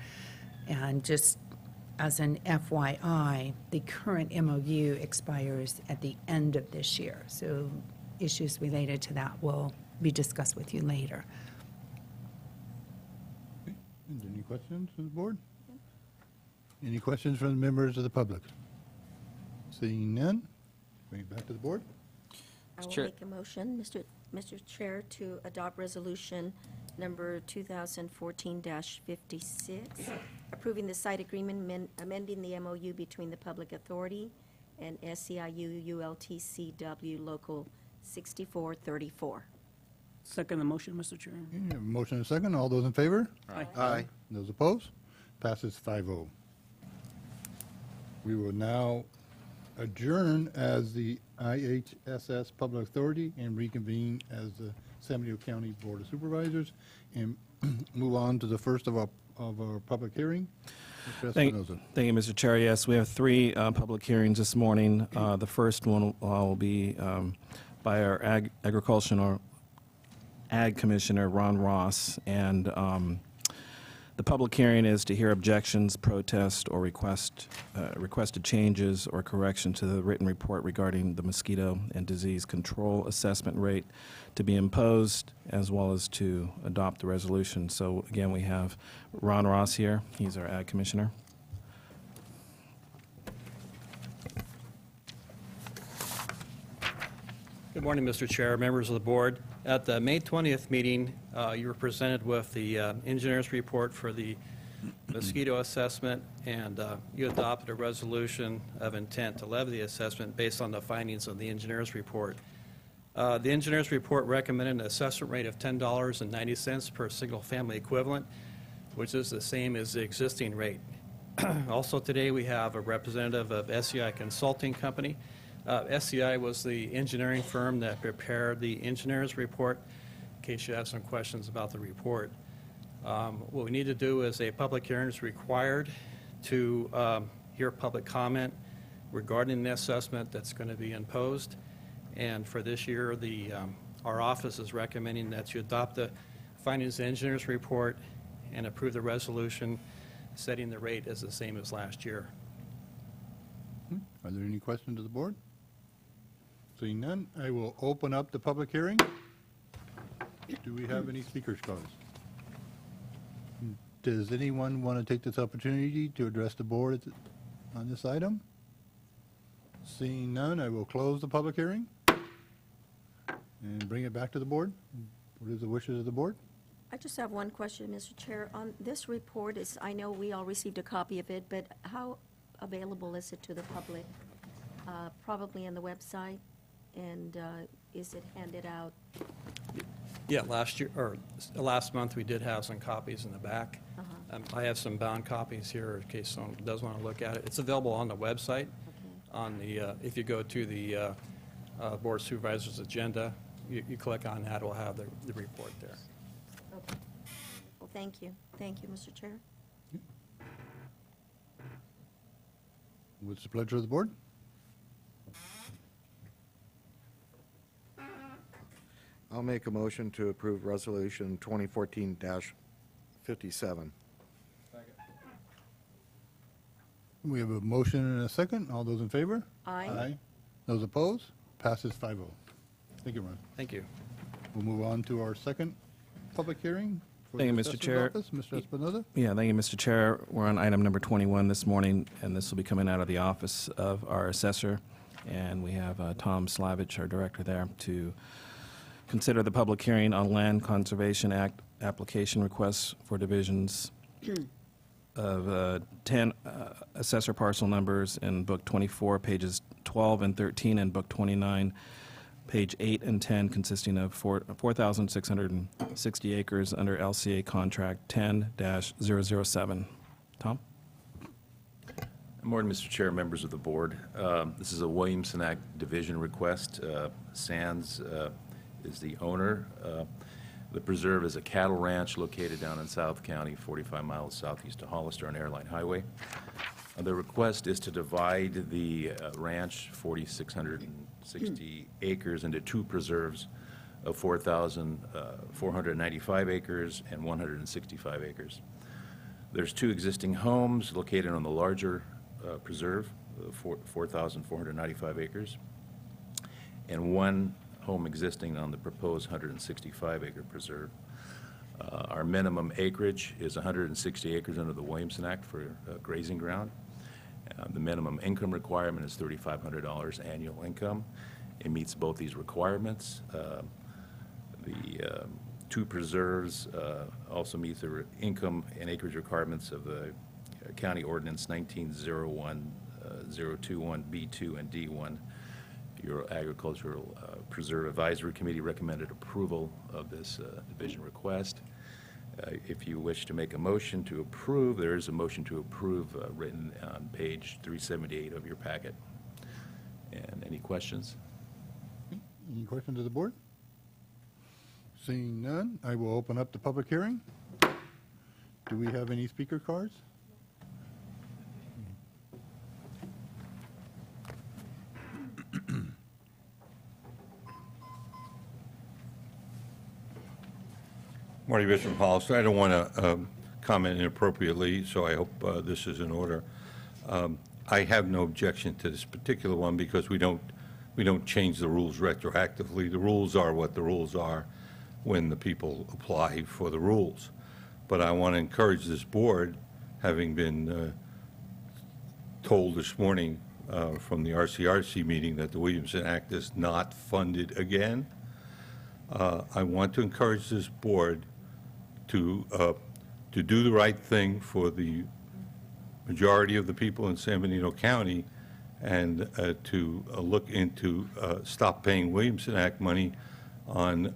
And just as an FYI, the current MOU expires at the end of this year. So issues related to that will be discussed with you later. Is there any questions from the board? Any questions from the members of the public? Seeing none, bring it back to the board. I will Chair. make a motion, Mr. Chair, to adopt resolution number 2014-56, approving the site agreement amending the MOU between the Public Authority and SEIU ULTCW Local 6434. Second the motion, Mr. Chair. Okay, you have a motion and a second. All those in favor? Aye. Aye. Those opposed? Passes 5-0. We will now adjourn as the IHSS Public Authority and reconvene as the San Benito County Board of Supervisors and move on to the first of our public hearing. Mr. Thank Espinoza. you, Mr. Chair. Yes, we have three public hearings this morning. The first one will be by our Agricultural Ag Commissioner, Ron Ross, and the public hearing is to hear objections, protest, or requested changes or correction to the written report regarding the mosquito and disease control assessment rate to be imposed, as well as to adopt the resolution. So again, we have Ron Ross here. He's our Ag Commissioner. Good morning, Mr. Chair, members of the board. At the May 20th meeting, you were presented with the engineer's report for the mosquito assessment, and you adopted a resolution of intent to levy the assessment based on the findings of the engineer's report. The engineer's report recommended an assessment rate of $10.90 per single-family equivalent, which is the same as the existing rate. Also today, we have a representative of SEI Consulting Company. SEI was the engineering firm that prepared the engineer's report, in case you have some questions about the report. What we need to do is a public hearing is required to hear public comment regarding the assessment that's going to be imposed. And for this year, our office is recommending that you adopt the findings of the engineer's report and approve the resolution setting the rate as the same as last year. Are there any questions to the board? Seeing none, I will open up the public hearing. Do we have any speakers cards? Does anyone want to take this opportunity to address the board on this item? Seeing none, I will close the public hearing and bring it back to the board. What is the wishes of the board? I just have one question, Mr. Chair. On this report, I know we all received a copy of it, but how available is it to the public? Probably on the website, and is it handed out? Yeah, last month we did have some copies in the back. I have some bound copies here in case someone does want to look at it. It's available on the website. On the if you go to the Board of Supervisors agenda, you click on that, we'll have the report there. Okay. Well, thank you. Thank you, Mr. Chair. What's the pleasure of the board? I'll make a motion to approve Resolution 2014-57. We have a motion and a second. All those in favor? Aye. Those opposed? Passes 5-0. Thank you, Ron. Thank you. We'll move on to our second public hearing. for Thank you, the Mr. Assessor's Chair. Office. Mr. Espinoza? Yeah, thank you, Mr. Chair. We're on item number 21 this morning, and this will be coming out of the office of our assessor. And we have Tom Slavich, our director there, to consider the public hearing on Land Conservation Act application requests for divisions of 10 assessor parcel numbers in Book 24, pages 12 and 13, and Book 29, page 8 and 10, consisting of 4,660 acres under LCA Contract 10-007. Tom? Good morning, Mr. Chair, members of the board. This is a Williamson Act division request. Sands is the owner. The preserve is a cattle ranch located down in South County, 45 miles southeast of Hollister on Airline Highway. The request is to divide the ranch, 4,660 acres, into two preserves of 4,495 acres and 165 acres. There's two existing homes located on the larger preserve, 4,495 acres, and one home existing on the proposed 165-acre preserve. Our minimum acreage is 160 acres under the Williamson Act for grazing ground. The minimum income requirement is $3,500 annual income. It meets both these requirements. The two preserves also meet the income and acreage requirements of the County Ordinance 1901-021B2 and D1. Your Agricultural Preserve Advisory Committee recommended approval of this division request. If you wish to make a motion to approve, there is a motion to approve written on page 378 of your packet. And any questions? Any questions of the board? Seeing none, I will open up the public hearing. Do we have any speaker cards? Marty Bishop from Hollister. I don't want to comment inappropriately, so I hope this is in order. I have no objection to this particular one because we don't change the rules retroactively. The rules are what the rules are when the people apply for the rules. But I want to encourage this board, having been told this morning from the RCRC meeting that the Williamson Act is not funded again. I want to encourage this board to do the right thing for the majority of the people in San Benito County and to look into stop paying Williamson Act money on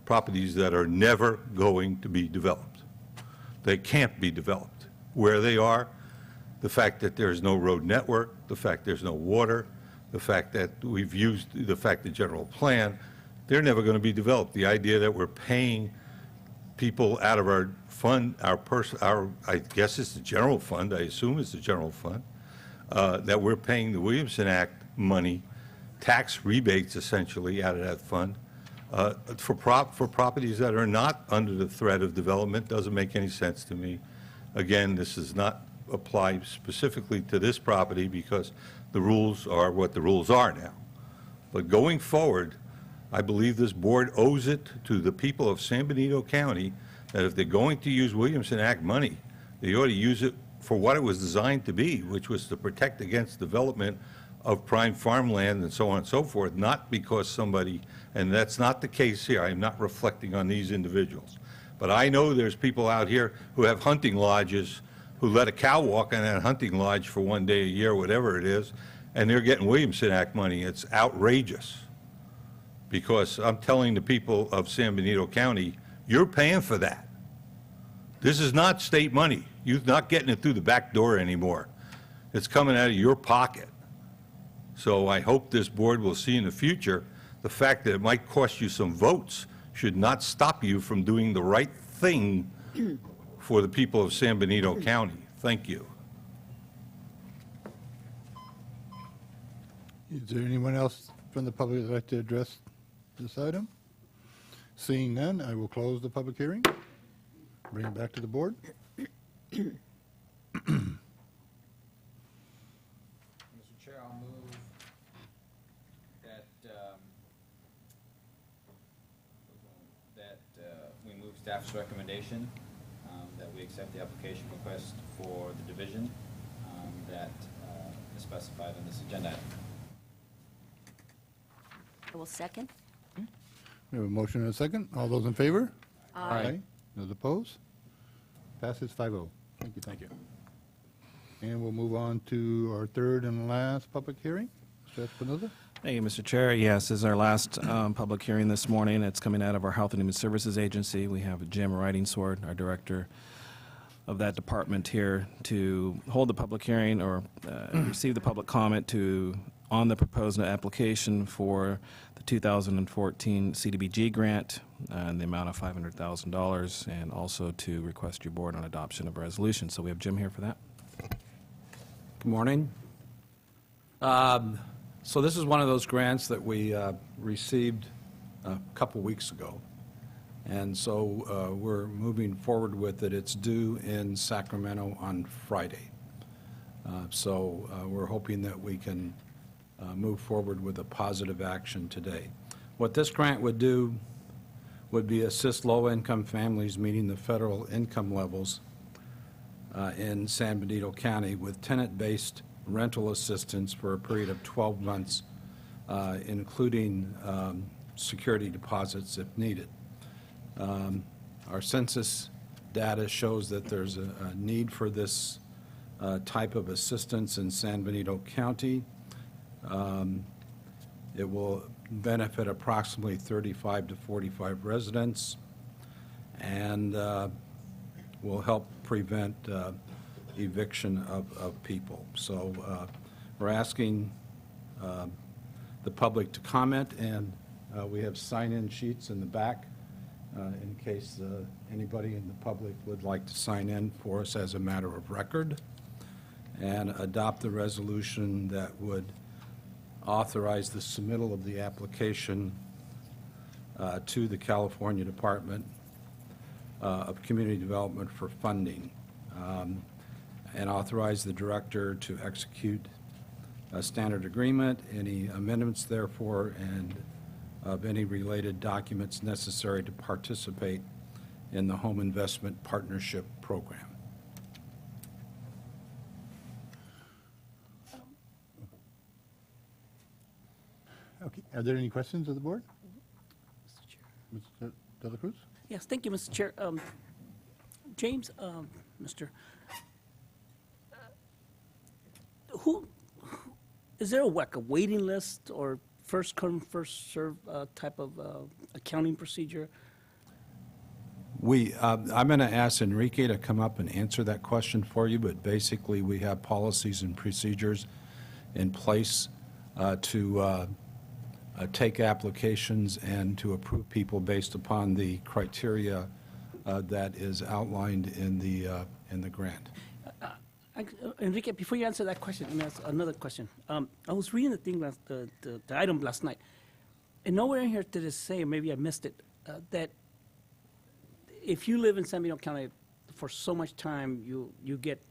properties that are never going to be developed. They can't be developed. Where they are, the fact that there's no road network, the fact there's no water, the fact that we've used the fact the general plan, they're never going to be developed. The idea that we're paying people out of our fund, our I guess it's the general fund, I assume it's the general fund, that we're paying the Williamson Act money, tax rebates essentially out of that fund, for properties that are not under the threat of development doesn't make any sense to me. Again, this does not apply specifically to this property because the rules are what the rules are now. But going forward, I believe this board owes it to the people of San Benito County that if they're going to use Williamson Act money, they ought to use it for what it was designed to be, which was to protect against development of prime farmland and so on and so forth, not because somebody, and that's not the case here, I'm not reflecting on these individuals. But I know there's people out here who have hunting lodges who let a cow walk on that hunting lodge for one day a year, whatever it is, and they're getting Williamson Act money. It's outrageous. Because I'm telling the people of San Benito County, you're paying for that. This is not state money. You're not getting it through the back door anymore. It's coming out of your pocket. So I hope this board will see in the future the fact that it might cost you some votes should not stop you from doing the right thing for the people of San Benito County. Thank you. Is there anyone else from the public that would like to address this item? Seeing none, I will close the public hearing. Bring it back to the board. Mr. Chair, I'll move that we move staff's recommendation that we accept the application request for the division that is specified in this agenda item. I will second. We have a motion and a second. All those in favor? Aye. Those opposed? Passes 5-0. Thank you. Thank you. And we'll move on to our third and last public hearing. Mr. Espinoza? Thank you, Mr. Chair. Yes, this is our last public hearing this morning. It's coming out of our Health and Human Services Agency. We have Jim Riding Sword, our director of that department here, to hold the public hearing or receive the public comment on the proposed application for the 2014 CDBG grant in the amount of $500,000, and also to request your board on adoption of a resolution. So we have Jim here for that. Good morning. So this is one of those grants that we received a couple weeks ago. And so we're moving forward with it. It's due in Sacramento on Friday. So we're hoping that we can move forward with a positive action today. What this grant would do would be assist low-income families meeting the federal income levels in San Benito County with tenant-based rental assistance for a period of 12 months, including security deposits if needed. Our census data shows that there's a need for this type of assistance in San Benito County. It will benefit approximately 35 to 45 residents, and will help prevent eviction of people. So we're asking the public to comment, and we have sign-in sheets in the back in case anybody in the public would like to sign in for us as a matter of record, and adopt the resolution that would authorize the submittal of the application to the California Department of Community Development for funding, and authorize the director to execute a standard agreement, any amendments therefore, and of any related documents necessary to participate in the Home Investment Partnership Program. Okay, are there any questions of the board? Mr. De La Cruz? Yes, thank you, Mr. Chair. James, Mr. Is there a waiting list or first come, first serve type of accounting procedure? I'm going to ask Enrique to come up and answer that question for you, but basically we have policies and procedures in place to take applications and to approve people based upon the criteria that is outlined in the grant. Enrique, before you answer that question, let me ask another question. I was reading the thing the item last night, and nowhere in here did it say, or maybe I missed it, that if you live in San Bernardino County for so much time, you get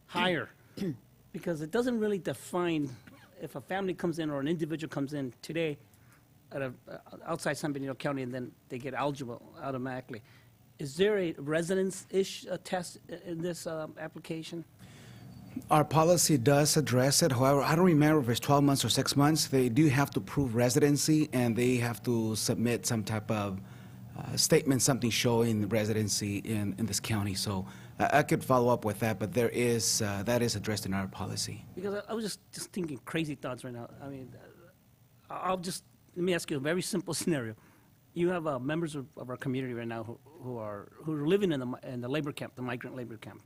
higher, because it doesn't really define if a family comes in or an individual comes in today at outside San Bernardino County and then they get eligible automatically. Is there a residence-ish test in this application? Our policy does address it. However, I don't remember if it's 12 months or 6 months. They do have to prove residency, and they have to submit some type of statement, something showing residency in this county. So I could follow up with that, but there is that is addressed in our policy. Because I was just thinking crazy thoughts right now. I mean, let me ask you a very simple scenario. You have members of our community right now who are living in the labor camp, the migrant labor camp,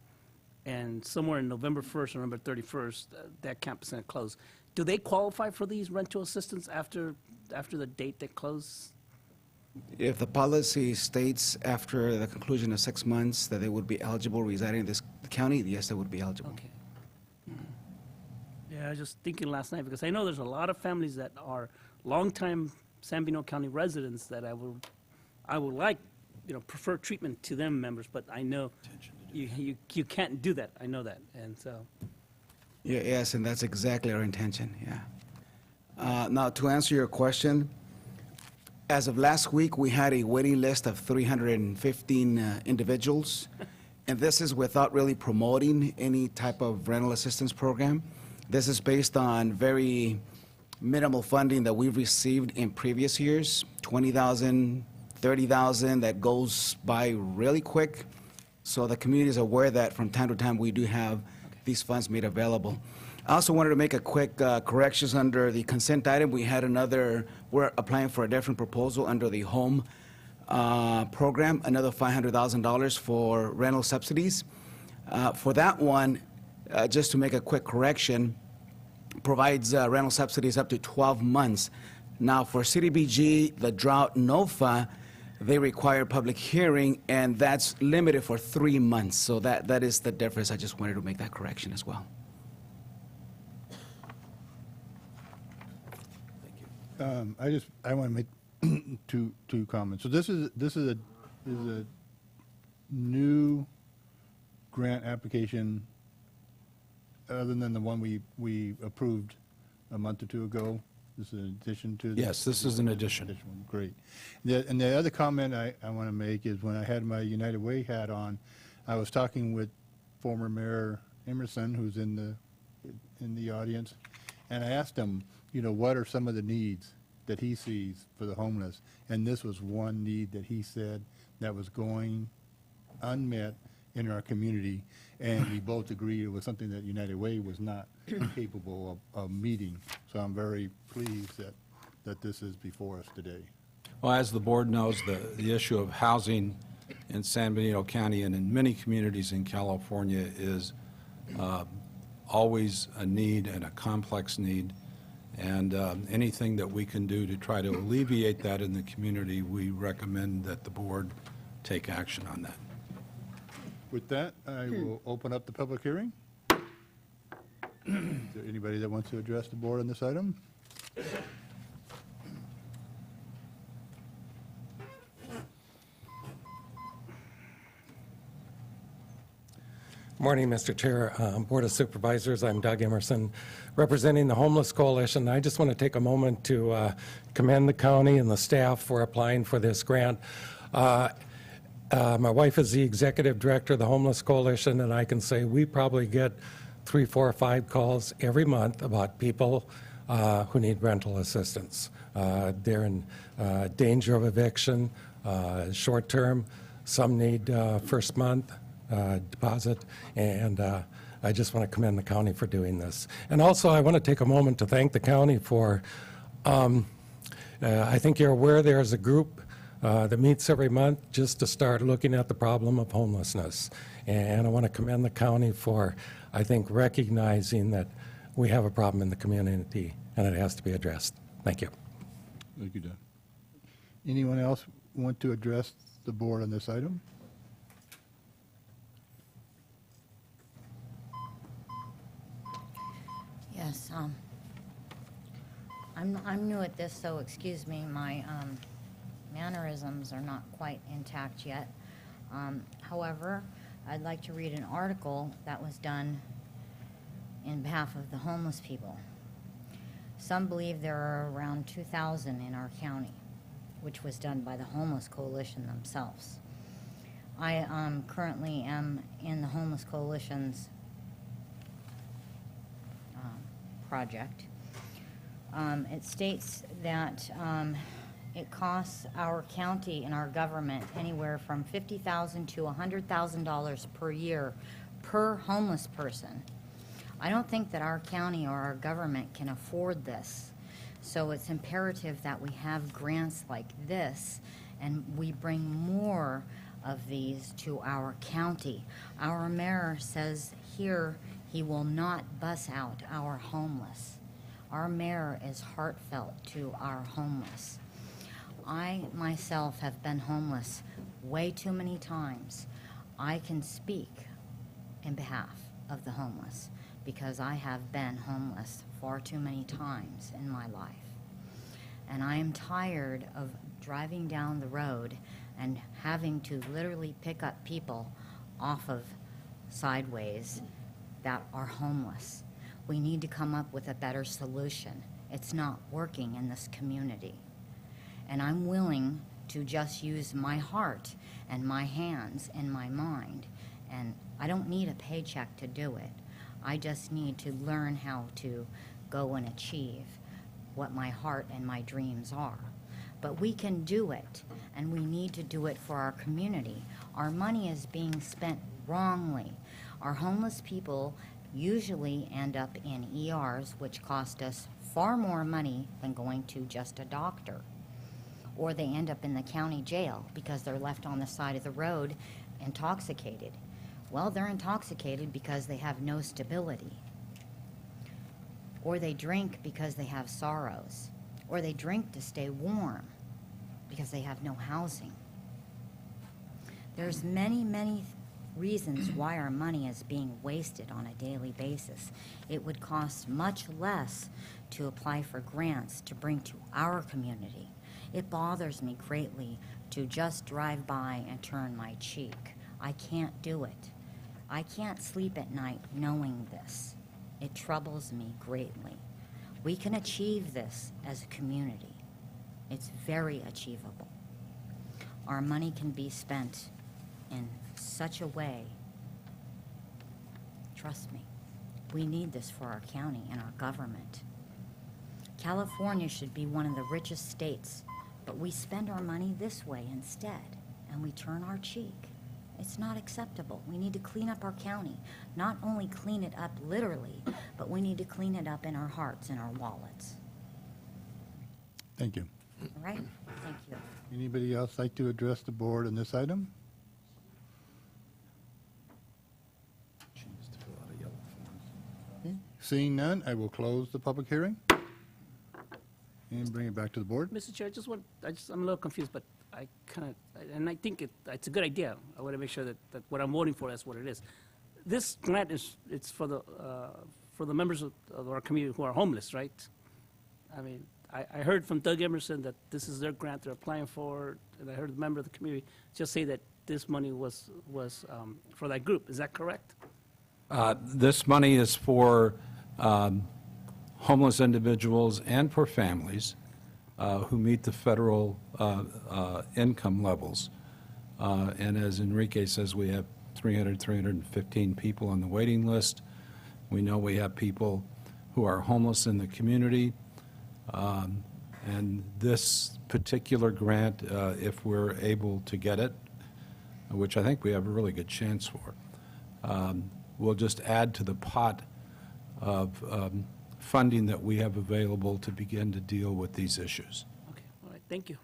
and somewhere in November 1st or November 31st, that camp is going to close. Do they qualify for these rental assistance after the date they close? If the policy states after the conclusion of 6 months that they would be eligible residing in this county, yes, they would be eligible. Okay. Yeah, I was just thinking last night, because I know there's a lot of families that are longtime San Bernardino County residents that I would like, prefer treatment to them members, but I know you can't do that. I know that, and so. Yeah, yes, and that's exactly our intention, yeah. Now, to answer your question, as of last week, we had a waiting list of 315 individuals, and this is without really promoting any type of rental assistance program. This is based on very minimal funding that we've received in previous years, $20,000, $30,000, that goes by really quick. So the community is aware that from time to time we do have these funds made available. I also wanted to make a quick corrections under the consent item. We're applying for a different proposal under the home program, another $500,000 for rental subsidies. For that one, just to make a quick correction, provides rental subsidies up to 12 months. Now, for CDBG, the drought NOFA, they require public hearing, and that's limited for 3 months. So that is the difference. I just wanted to make that correction as well. I want to make two comments. So this is a new grant application other than the one we approved a month or two ago. This is an addition to the. Yes, this is an addition. Great. And the other comment I want to make is when I had my United Way hat on, I was talking with former Mayor Emerson, who's in the audience, and I asked him, what are some of the needs that he sees for the homeless? And this was one need that he said that was going unmet in our community, and we both agreed it was something that United Way was not capable of meeting. So I'm very pleased that this is before us today. Well, as the board knows, the issue of housing in San Benito County and in many communities in California is always a need and a complex need. And anything that we can do to try to alleviate that in the community, we recommend that the board take action on that. With that, I will open up the public hearing. Is there anybody that wants to address the board on this item? Morning, Mr. Chair, Board of Supervisors. I'm Doug Emerson, representing the Homeless Coalition. I just want to take a moment to commend the county and the staff for applying for this grant. My wife is the executive director of the Homeless Coalition, and I can say we probably get 3, 4, 5 calls every month about people who need rental assistance. They're in danger of eviction, short term. Some need first month deposit, and I just want to commend the county for doing this. And also, I want to take a moment to thank the county for, I think you're aware there's a group that meets every month just to start looking at the problem of homelessness. And I want to commend the county for, I think, recognizing that we have a problem in the community and it has to be addressed. Thank you. Thank you, Doug. Anyone else want to address the board on this item? Yes, I'm new at this, so excuse me, my mannerisms are not quite intact yet. However, I'd like to read an article that was done in behalf of the homeless people. Some believe there are around 2,000 in our county, which was done by the Homeless Coalition themselves. I currently am in the Homeless Coalition's project. It states that it costs our county and our government anywhere from $50,000 to $100,000 per year per homeless person. I don't think that our county or our government can afford this. So it's imperative that we have grants like this and we bring more of these to our county. Our mayor says here he will not bus out our homeless. Our mayor is heartfelt to our homeless. I myself have been homeless way too many times. I can speak in behalf of the homeless because I have been homeless far too many times in my life. And I am tired of driving down the road and having to literally pick up people off of sideways that are homeless. We need to come up with a better solution. It's not working in this community. And I'm willing to just use my heart and my hands and my mind. And I don't need a paycheck to do it. I just need to learn how to go and achieve what my heart and my dreams are. But we can do it, and we need to do it for our community. Our money is being spent wrongly. Our homeless people usually end up in ERs, which cost us far more money than going to just a doctor. Or they end up in the county jail because they're left on the side of the road intoxicated. Well, they're intoxicated because they have no stability. Or they drink because they have sorrows. Or they drink to stay warm because they have no housing. There's many, many reasons why our money is being wasted on a daily basis. It would cost much less to apply for grants to bring to our community. It bothers me greatly to just drive by and turn my cheek. I can't do it. I can't sleep at night knowing this. It troubles me greatly. We can achieve this as a community. It's very achievable. Our money can be spent in such a way. Trust me, we need this for our county and our government. California should be one of the richest states, but we spend our money this way instead, and we turn our cheek. It's not acceptable. We need to clean up our county. Not only clean it up literally, but we need to clean it up in our hearts and our wallets. Thank you. All right, thank you. Anybody else like to address the board on this item? Okay, seeing none, I will close the public hearing and bring it back to the board. Mr. Chair, I'm a little confused, but I think it's a good idea. I want to make sure that what I'm voting for is what it is. This grant it's for the members of our community who are homeless, right? I mean, I heard from Doug Emerson that this is their grant they're applying for, and I heard a member of the community just say that this money was for that group. Is that correct? This money is for homeless individuals and for families who meet the federal income levels. And as Enrique says, we have 315 people on the waiting list. We know we have people who are homeless in the community. And this particular grant, if we're able to get it, which I think we have a really good chance for, will just add to the pot of funding that we have available to begin to deal with these issues. Okay, all right, thank you.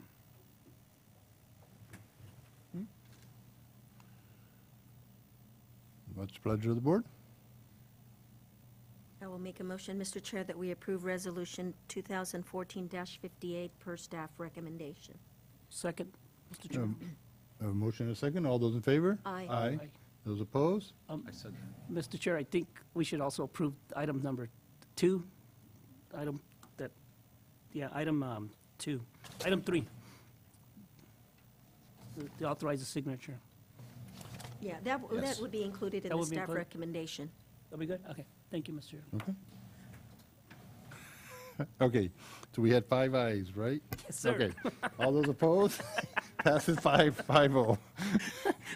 What's the pleasure of the board? I will make a motion, Mr. Chair, that we approve Resolution 2014-58 per staff recommendation. Second, Mr. Chair. A motion and a second. All those in favor? Aye. Aye. Those opposed? I said that. Mr. Chair, I think we should also approve item number 2, item 2, item 3. The authorized signature. Yeah, that Yes. would be included in That the would be staff included? recommendation. That'll be good? Okay, thank you, Mr. Chair. Okay. Okay, so we had 5 ayes, right? Yes, sir. Okay. All those opposed? Passes 5-0.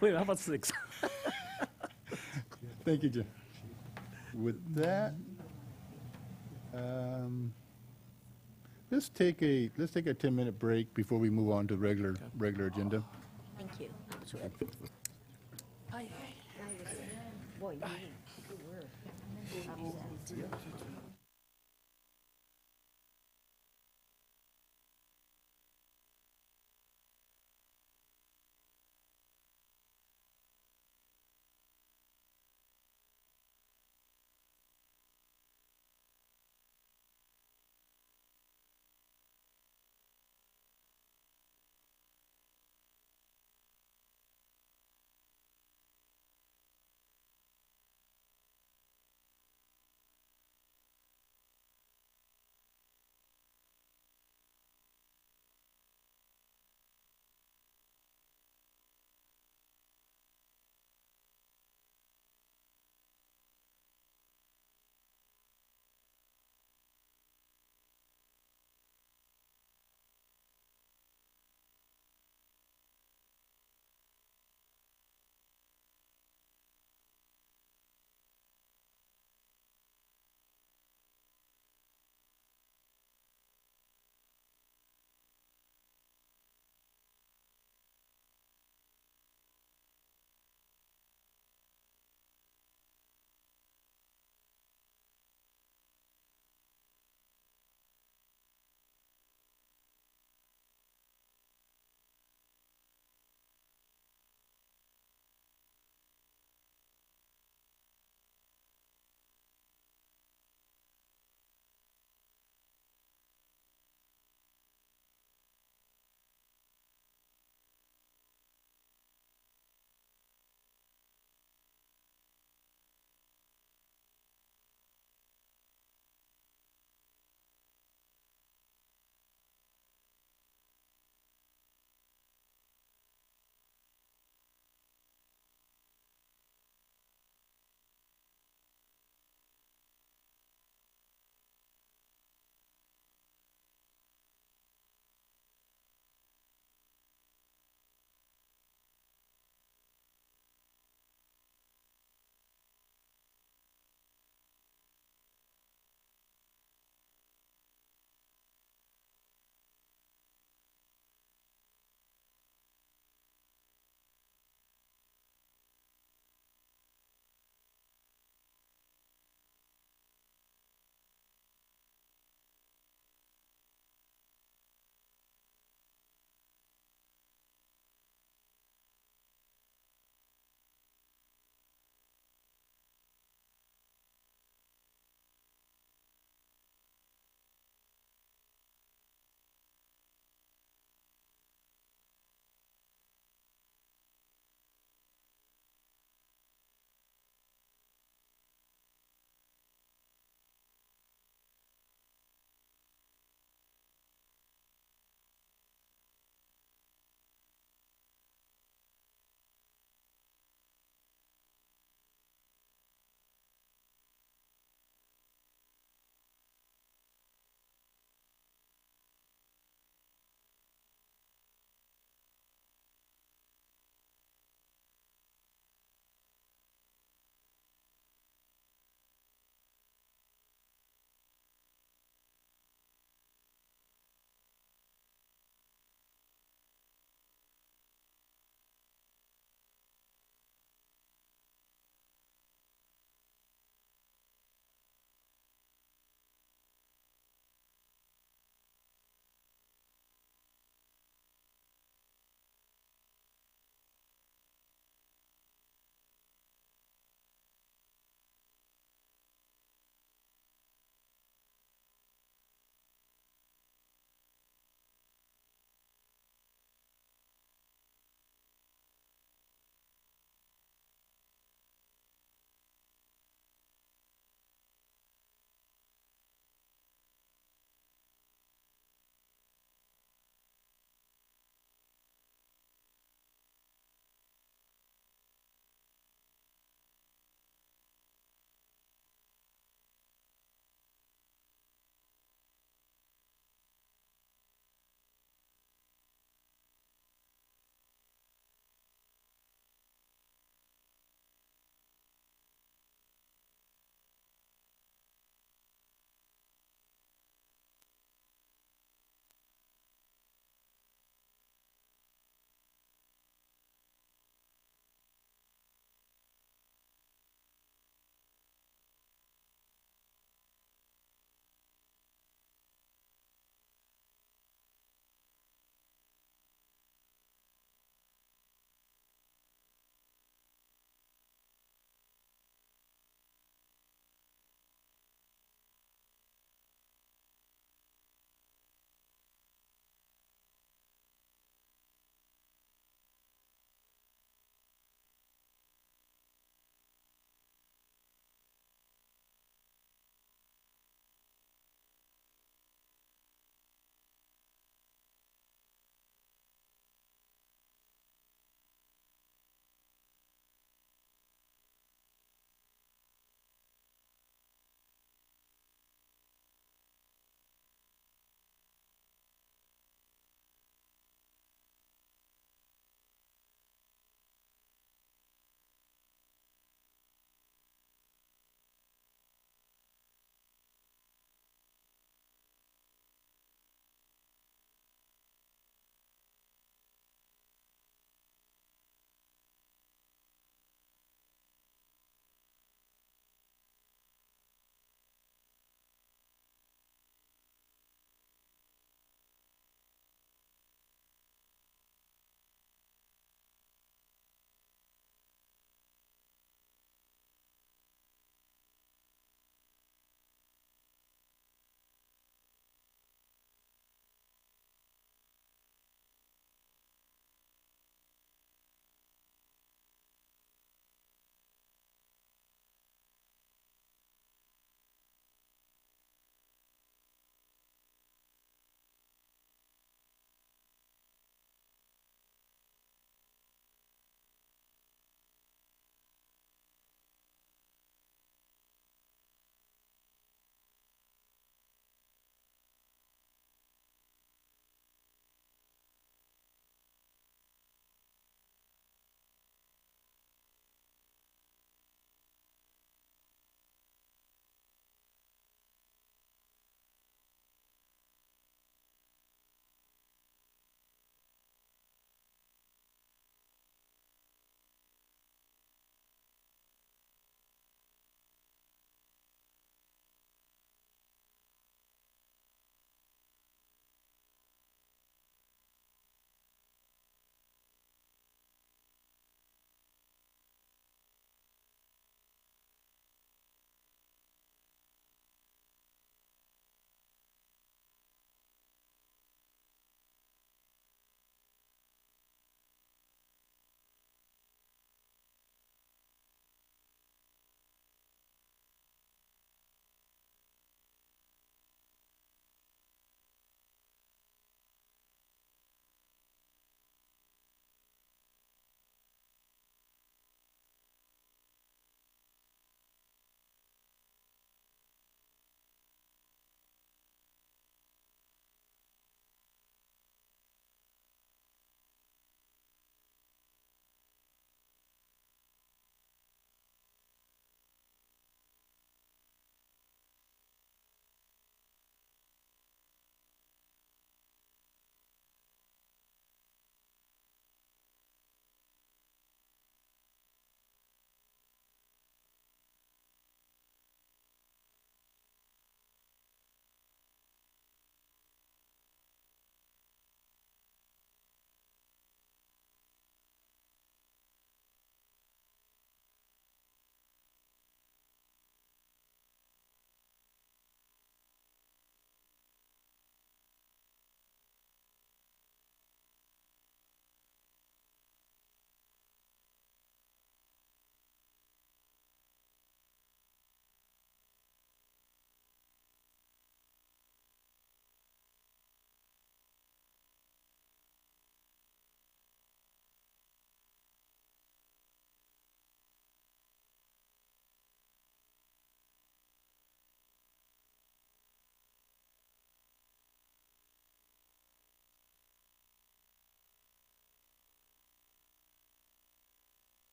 Wait, how about 6? Thank you, Jim. With that, let's take a 10-minute break before we move on to regular agenda. Thank you. Boy, you were upset.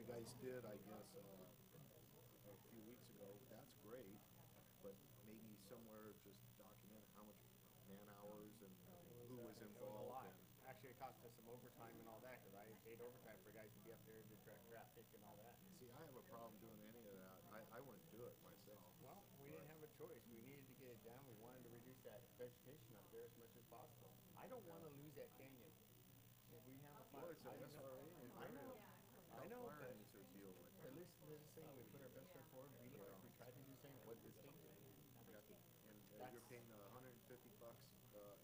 guys did, I guess, a few weeks ago, that's great, but maybe somewhere just document how much man-hours and who was involved. And Actually, it cost us some overtime and all that, because I paid overtime for guys to be up there to direct traffic and all that. see, I have a problem doing any of that. I wouldn't do it myself. Well, we didn't have a choice. We needed to get it done. We wanted to reduce that vegetation up there as much as possible. I don't want to lose that canyon. If we have a Well, fire, it's a SRA. I know, Fire but needs to deal with it. at least this thing, we put our best foot forward. We look like we tried to do the same. What the state did. And you're paying $150.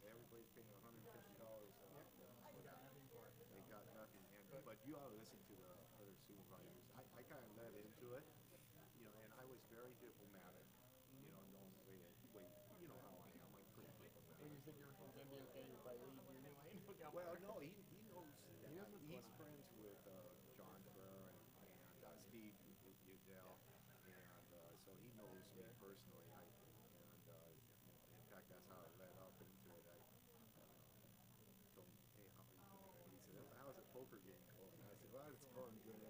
Everybody's paying $150. They got nothing. But you ought to listen to the other supervisors. I kind of led into it, and I was very diplomatic. Knowing the way you know how I am. I'm pretty diplomatic. When you said you were from MBOK, you're probably you knew I know down Well, there. no, he knows. He's friends with John Ferrer and Steve Udell, and so he knows me personally. In fact, that's how I led up into it. I told him, "Hey, how are you doing?" He said, "How's the poker game going?" I said, "Well, it's going good."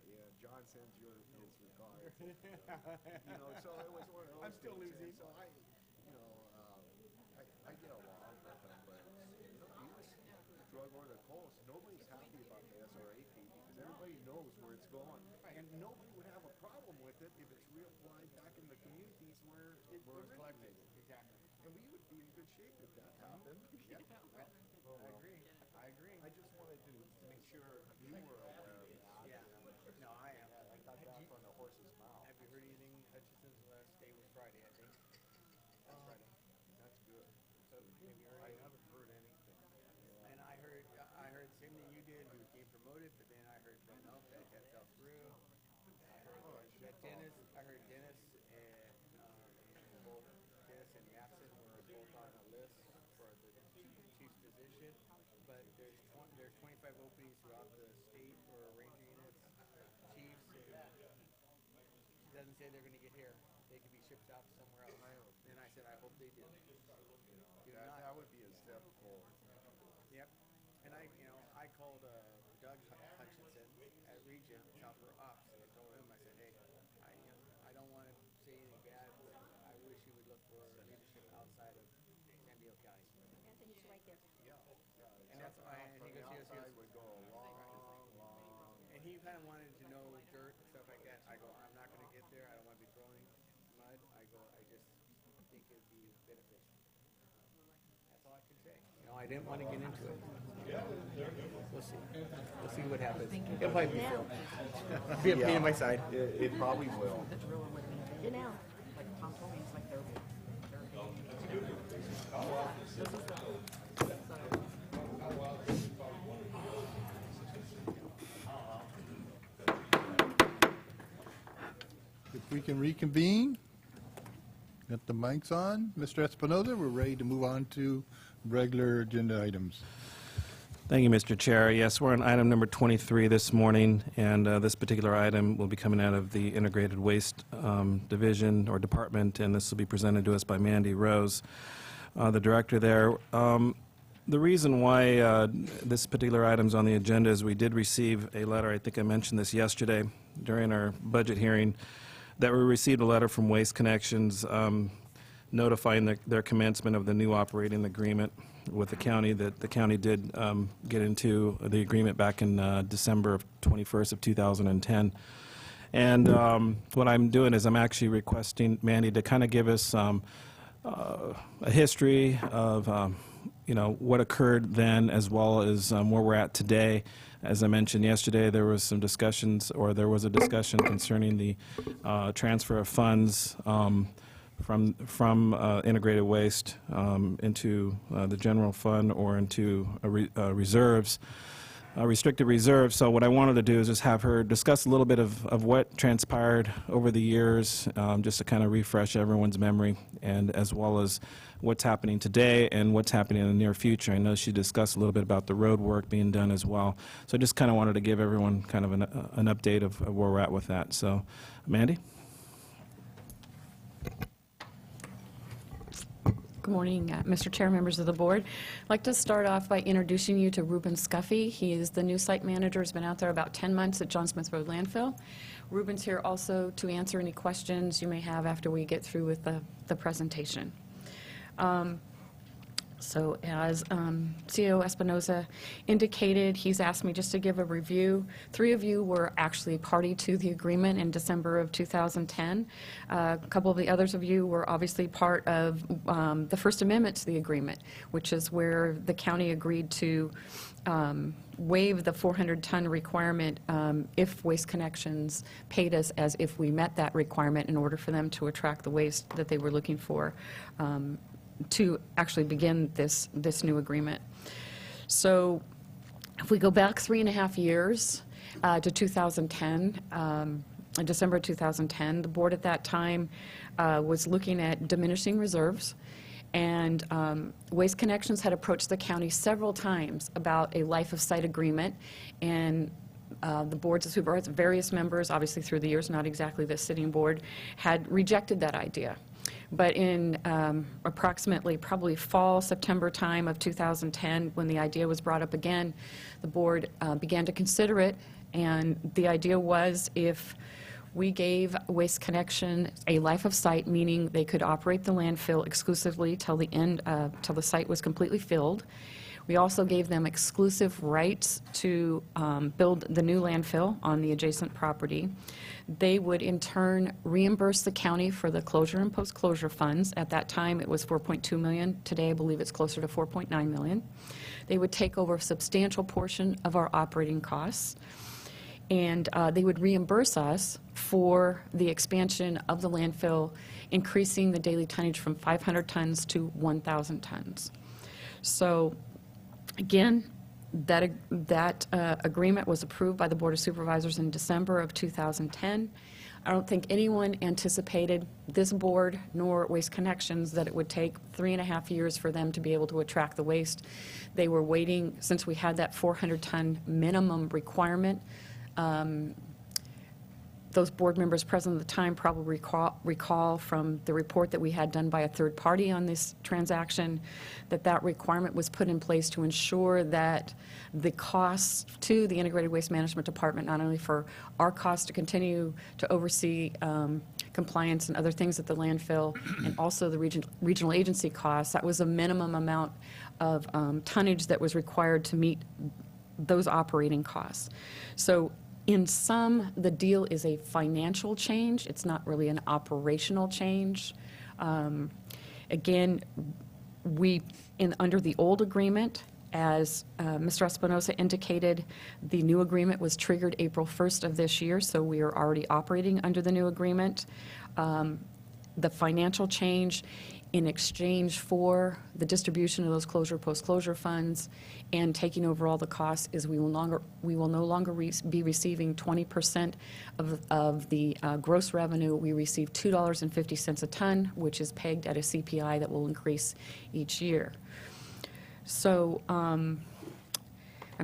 Yeah, John sends his regards. So it was one of those. I'm still things. losing. And so I get along with them, but you just drug over the coals. Nobody's happy about the SRAP because everybody knows where it's going, and nobody would have a problem with it if it's reapplied back in the communities where it originated. Exactly. And we would be in good shape if that happened. Yeah, I agree. I just wanted to make sure you were aware of that. Yeah. No, I am. I got that from the horse's mouth. Have you heard anything? Hutchinson's last day was Friday, I think. Last Friday. That's good. So have you heard I anything? haven't heard anything. And I heard the same thing you did. He was getting promoted, but then I heard that no, that fell through. I heard Dennis and both Dennis and Yapson were both on a list for the chief's position. But there's 25 openings throughout the state for ranger units, chiefs. It doesn't say they're going to get here. They could be shipped out somewhere else. And I said, I hope they do. That would be a step forward. Yep. And I called Doug Hutchinson at Region South for Ops, and I told him, I said, hey, I don't want to say anything bad, but I wish you would look for leadership outside of San Diego County. Anthony's right there. Yeah. And that's why, and he goes, outside would go a long. And he kind of wanted to know dirt and stuff like that. I go, I'm not going to get there. I don't want to be throwing mud. I just think it would be beneficial. That's all I can say. I didn't want to get into it. We'll see. We'll see what happens. It'll probably be filled. Be a pain in my side. It probably will. Janelle, like Tom told me, it's like they're If we can reconvene, got the mics on. Mr. Espinoza, we're ready to move on to regular agenda items. Thank you, Mr. Chair. Yes, we're on item number 23 this morning, and this particular item will be coming out of the Integrated Waste Division or Department, and this will be presented to us by Mandy Rose, the director there. The reason why this particular item's on the agenda is we did receive a letter, I think I mentioned this yesterday during our budget hearing, that we received a letter from Waste Connections notifying their commencement of the new operating agreement with the county, that the county did get into the agreement back in December of 21st of 2010. And what I'm doing is I'm actually requesting Mandy to kind of give us a history of what occurred then, as well as where we're at today. As I mentioned yesterday, there was some discussions, or there was a discussion concerning the transfer of funds from integrated waste into the general fund or into reserves, restricted reserves. So what I wanted to do is just have her discuss a little bit of what transpired over the years, just to kind of refresh everyone's memory, and as well as what's happening today and what's happening in the near future. I know she discussed a little bit about the road work being done as well. So I just kind of wanted to give everyone kind of an update of where we're at with that. So, Mandy? Good morning, Mr. Chair, members of the board. I'd like to start off by introducing you to Ruben Scuffy. He is the new site manager, has been out there about 10 months at John Smith Road Landfill. Ruben's here also to answer any questions you may have after we get through with the presentation. So as CEO Espinoza indicated, he's asked me just to give a review. 3 of you were actually party to the agreement in December of 2010. A couple of the others of you were obviously part of the First Amendment to the agreement, which is where the county agreed to waive the 400-ton requirement if Waste Connections paid us as if we met that requirement in order for them to attract the waste that they were looking for to actually begin this new agreement. So if we go back 3.5 years to 2010, in December 2010, the board at that time was looking at diminishing reserves, and Waste Connections had approached the county several times about a life of site agreement, and the boards of supervisors, various members, obviously through the years, not exactly the sitting board, had rejected that idea. But in approximately probably fall, September time of 2010, when the idea was brought up again, the board began to consider it, and the idea was if we gave Waste Connection a life of site, meaning they could operate the landfill exclusively till the end, till the site was completely filled. We also gave them exclusive rights to build the new landfill on the adjacent property. They would in turn reimburse the county for the closure and post-closure funds. At that time, it was $4.2 million. Today, I believe it's closer to $4.9 million. They would take over a substantial portion of our operating costs, and they would reimburse us for the expansion of the landfill, increasing the daily tonnage from 500 tons to 1,000 tons. So again, that agreement was approved by the Board of Supervisors in December of 2010. I don't think anyone anticipated, this board nor Waste Connections, that it would take 3.5 years for them to be able to attract the waste. They were waiting, since we had that 400-ton minimum requirement. Those board members present at the time probably recall from the report that we had done by a third party on this transaction that requirement was put in place to ensure that the costs to the Integrated Waste Management Department, not only for our costs to continue to oversee compliance and other things at the landfill, and also the regional agency costs, that was a minimum amount of tonnage that was required to meet those operating costs. So in sum, the deal is a financial change. It's not really an operational change. Again, under the old agreement, as Mr. Espinoza indicated, the new agreement was triggered April 1st of this year, so we are already operating under the new agreement. The financial change in exchange for the distribution of those closure, post-closure funds and taking over all the costs is we will no longer be receiving 20% of the gross revenue. We receive $2.50 a ton, which is pegged at a CPI that will increase each year. So I'm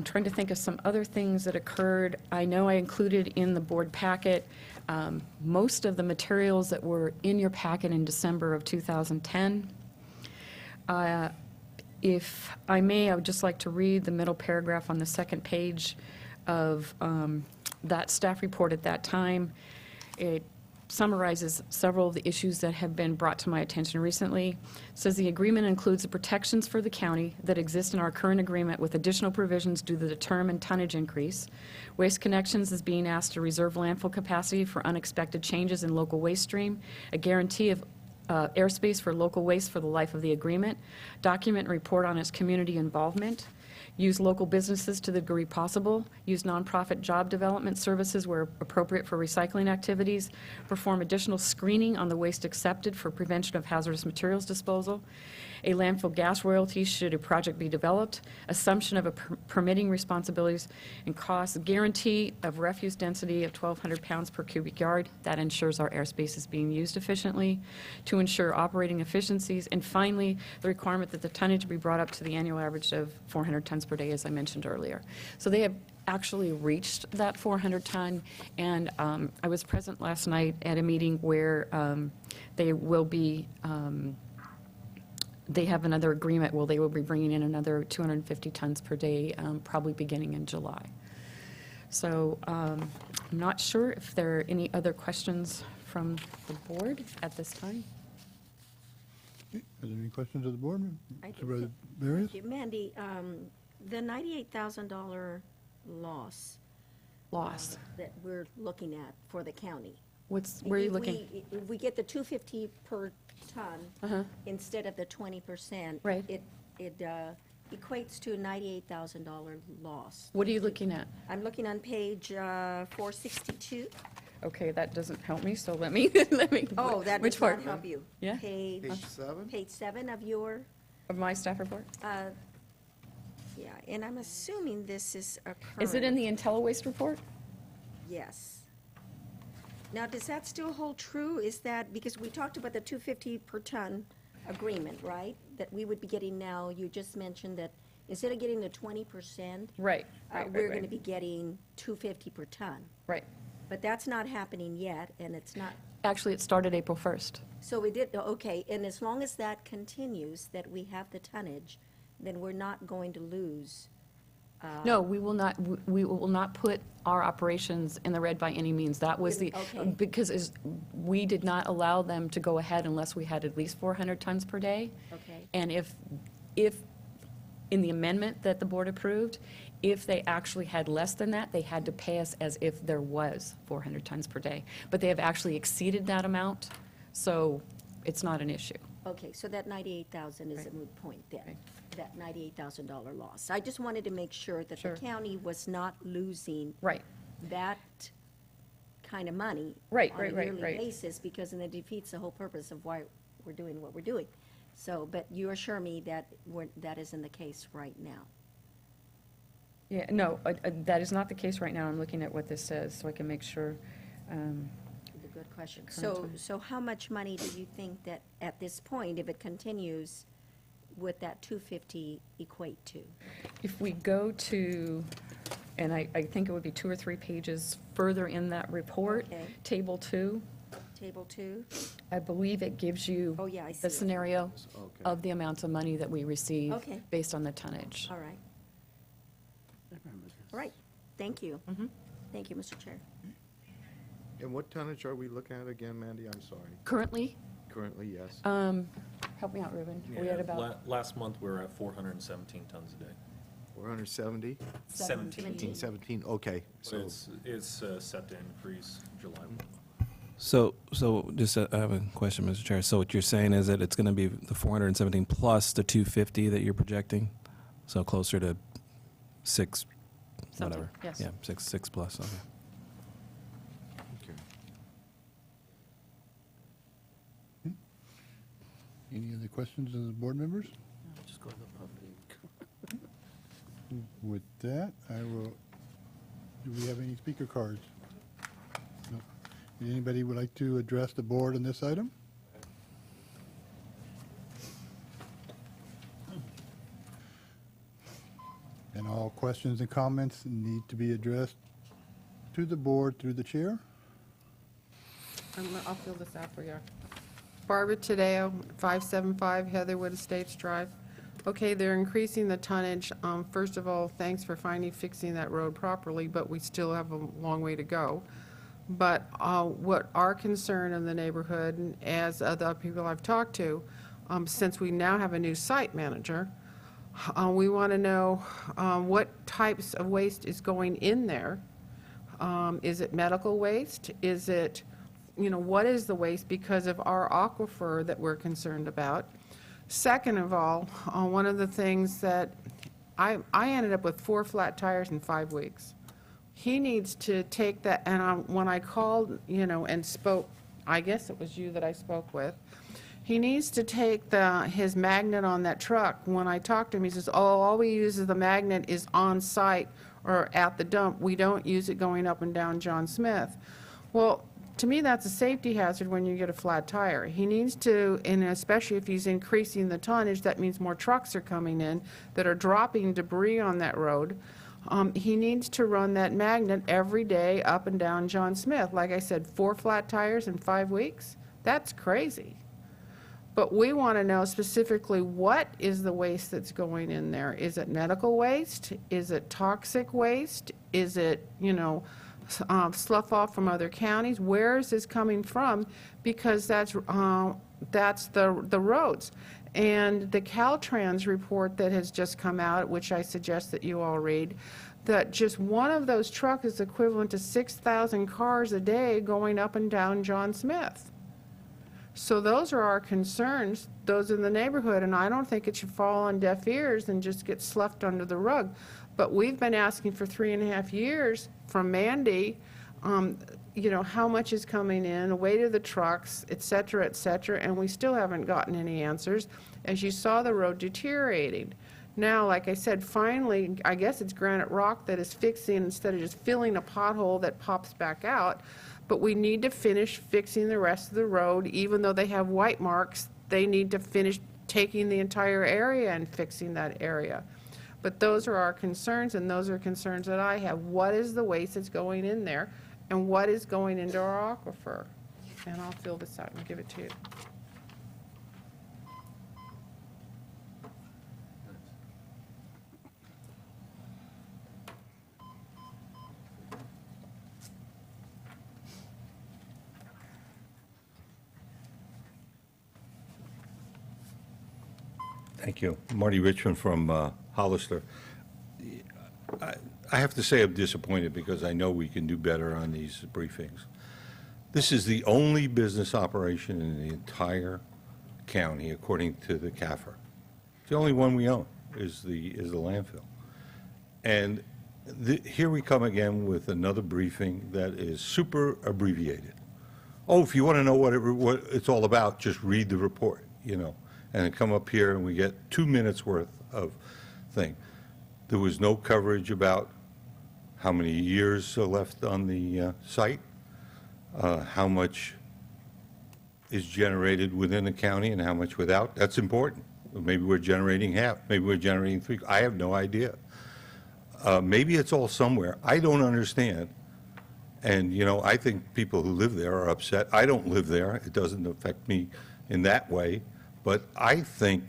trying to think of some other things that occurred. I know I included in the board packet most of the materials that were in your packet in December of 2010. If I may, I would just like to read the middle paragraph on the second page of that staff report at that time. It summarizes several of the issues that have been brought to my attention recently. It says the agreement includes the protections for the county that exist in our current agreement with additional provisions due to the term and tonnage increase. Waste Connections is being asked to reserve landfill capacity for unexpected changes in local waste stream, a guarantee of airspace for local waste for the life of the agreement, document and report on its community involvement, use local businesses to the degree possible, use nonprofit job development services where appropriate for recycling activities, perform additional screening on the waste accepted for prevention of hazardous materials disposal, a landfill gas royalty should a project be developed, assumption of a permitting responsibilities and costs, guarantee of refuse density of 1,200 pounds per cubic yard. That ensures our airspace is being used efficiently, to ensure operating efficiencies, and finally, the requirement that the tonnage be brought up to the annual average of 400 tons per day, as I mentioned earlier. So they have actually reached that 400 ton, and I was present last night at a meeting where they will be they have another agreement where they will be bringing in another 250 tons per day, probably beginning in July. So I'm not sure if there are any other questions from the board at this time. Are there any questions of the board? I do. Supervisor Barrios? Thank you. Mandy, the $98,000 loss. That we're looking at for the county. Where are you looking? If we get the 250 per ton instead of the 20%. Right. It equates to a $98,000 loss. What are you looking at? I'm looking on page 462. Okay, that doesn't help me, so let me, Oh, that which does part? not help you. Yeah? Page 7? Page 7 of your, Of my staff report? yeah, and I'm assuming this is a current. Is it in the IntelliWaste report? Yes. Now, does that still hold true? Is that, because we talked about the 250 per ton agreement, right? That we would be getting now, you just mentioned that instead of getting the 20%. Right. We're going to be getting 250 per ton. Right. But that's not happening yet, and it's not. Actually, it started April 1st. So we did, okay, and as long as that continues, that we have the tonnage, then we're not going to lose. No, we will not put our operations in the red by any means. That was the, Okay. because we did not allow them to go ahead unless we had at least 400 tons per day. Okay. And if in the amendment that the board approved, if they actually had less than that, they had to pay us as if there was 400 tons per day. But they have actually exceeded that amount, so it's not an issue. Okay, so that 98,000 is a moot point then, that $98,000 loss. I just wanted to make sure that the county was not losing that kind of money on a yearly basis, because then it defeats the whole purpose of why we're doing what we're doing. So, but you assure me that that isn't the case right now. Yeah, no, that is not the case right now. I'm looking at what this says, so I can make sure. The good question. So how much money do you think that at this point, if it continues, would that 250 equate to? If we go to, and I think it would be 2 or 3 pages further in that report, Table 2. Table 2? I believe it gives you the scenario of the amounts of money that we receive based on the tonnage. All right. All right, thank you. Thank you, Mr. Chair. And what tonnage are we looking at again, Mandy? I'm sorry. Currently? Currently, yes. Help me out, Ruben. We had about last month, we were at 417 tons a day. 470? 17, okay. So it's set to increase July 1. So just, I have a question, Mr. Chair. So what you're saying is that it's going to be the 417 plus the 250 that you're projecting? So closer to 6, whatever. Yes. Yeah, 6 plus, okay. Any other questions of the board members? Just go to the public. With that, do we have any speaker cards? No. Anybody would like to address the board on this item? And all questions and comments need to be addressed to the board through the chair. I'll fill this out for you. Barbara Tadeo, 575 Heatherwood Estates Drive. Okay, they're increasing the tonnage. First of all, thanks for finally fixing that road properly, but we still have a long way to go. But what our concern in the neighborhood, as other people I've talked to, since we now have a new site manager, we want to know what types of waste is going in there. Is it medical waste? Is it, what is the waste because of our aquifer that we're concerned about? Second of all, one of the things that I ended up with 4 flat tires in 5 weeks. He needs to take that, and when I called, and spoke, I guess it was you that I spoke with, he needs to take his magnet on that truck. When I talked to him, he says, all we use is the magnet is on site or at the dump. We don't use it going up and down John Smith. Well, to me, that's a safety hazard when you get a flat tire. He needs to, and especially if he's increasing the tonnage, that means more trucks are coming in that are dropping debris on that road. He needs to run that magnet every day up and down John Smith. Like I said, 4 flat tires in 5 weeks? That's crazy. But we want to know specifically what is the waste that's going in there. Is it medical waste? Is it toxic waste? Is it, slough off from other counties? Where is this coming from? Because that's the roads. And the Caltrans report that has just come out, which I suggest that you all read, that just one of those trucks is equivalent to 6,000 cars a day going up and down John Smith. So those are our concerns, those in the neighborhood, and I don't think it should fall on deaf ears and just get sloughed under the rug. But we've been asking for 3.5 years from Mandy, how much is coming in, the weight of the trucks, et cetera, and we still haven't gotten any answers. As you saw, the road deteriorating. Now, like I said, finally, I guess it's Granite Rock that is fixing instead of just filling a pothole that pops back out. But we need to finish fixing the rest of the road. Even though they have white marks, they need to finish taking the entire area and fixing that area. But those are our concerns, and those are concerns that I have. What is the waste that's going in there, and what is going into our aquifer? And I'll fill this out and give it to you. Thank you. Marty Richmond from Hollister. I have to say I'm disappointed because I know we can do better on these briefings. This is the only business operation in the entire county, according to the CAFR. It's the only one we own is the landfill. And here we come again with another briefing that is super abbreviated. Oh, if you want to know what it's all about, just read the report, and then come up here and we get 2 minutes worth of thing. There was no coverage about how many years are left on the site, how much is generated within the county and how much without. That's important. Maybe we're generating half, maybe we're generating 3. I have no idea. Maybe it's all somewhere. I don't understand. And, I think people who live there are upset. I don't live there. It doesn't affect me in that way. But I think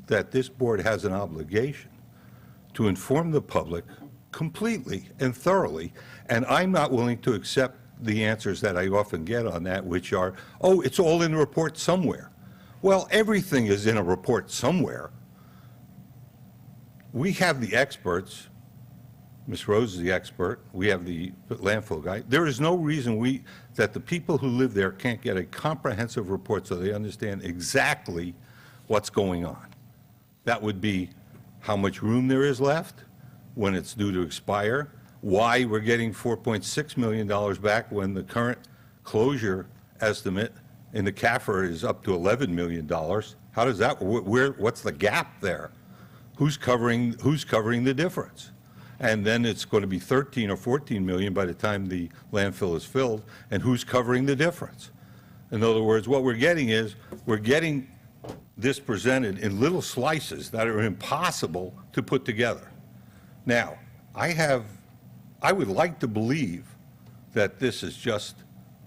that this board has an obligation to inform the public completely and thoroughly, and I'm not willing to accept the answers that I often get on that, which are, oh, it's all in the report somewhere. Well, everything is in a report somewhere. We have the experts. Ms. Rose is the expert. We have the landfill guy. There is no reason that the people who live there can't get a comprehensive report so they understand exactly what's going on. That would be how much room there is left, when it's due to expire, why we're getting $4.6 million back when the current closure estimate in the CAFR is up to $11 million. How does that, what's the gap there? Who's covering the difference? And then it's going to be 13 or 14 million by the time the landfill is filled, and who's covering the difference? In other words, what we're getting this presented in little slices that are impossible to put together. Now, I would like to believe that this is just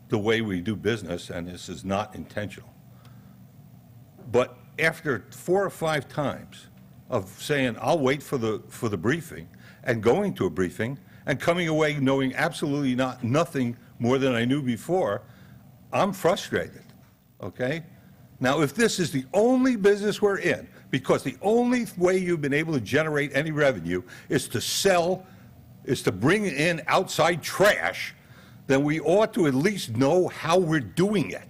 the way we do business and this is not intentional. But after 4 or 5 times of saying, I'll wait for the briefing, and going to a briefing and coming away knowing absolutely nothing more than I knew before, I'm frustrated, okay? Now, if this is the only business we're in, because the only way you've been able to generate any revenue is to bring in outside trash, then we ought to at least know how we're doing it,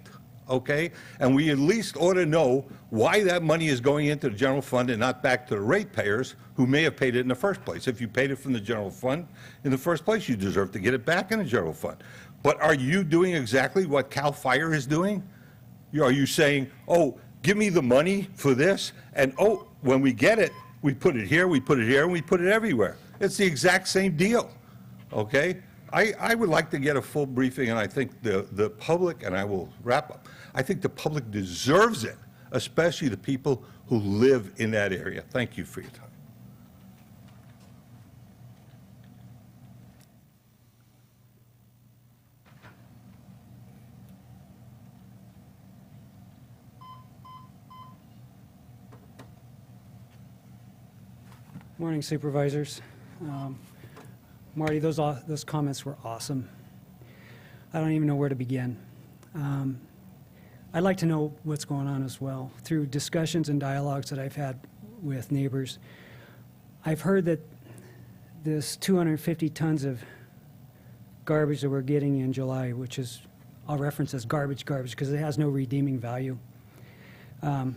okay? And we at least ought to know why that money is going into the general fund and not back to the ratepayers who may have paid it in the first place. If you paid it from the general fund in the first place, you deserve to get it back in the general fund. But are you doing exactly what CAL FIRE is doing? Are you saying, oh, give me the money for this, and oh, when we get it, we put it here, we put it here, and we put it everywhere. It's the exact same deal, okay? I would like to get a full briefing, and I think the public, and I will wrap up, I think the public deserves it, especially the people who live in that area. Thank you for your time. Morning, Supervisors. Marty, those comments were awesome. I don't even know where to begin. I'd like to know what's going on as well. Through discussions and dialogues that I've had with neighbors, I've heard that this 250 tons of garbage that we're getting in July, which is, I'll reference as garbage because it has no redeeming value. They're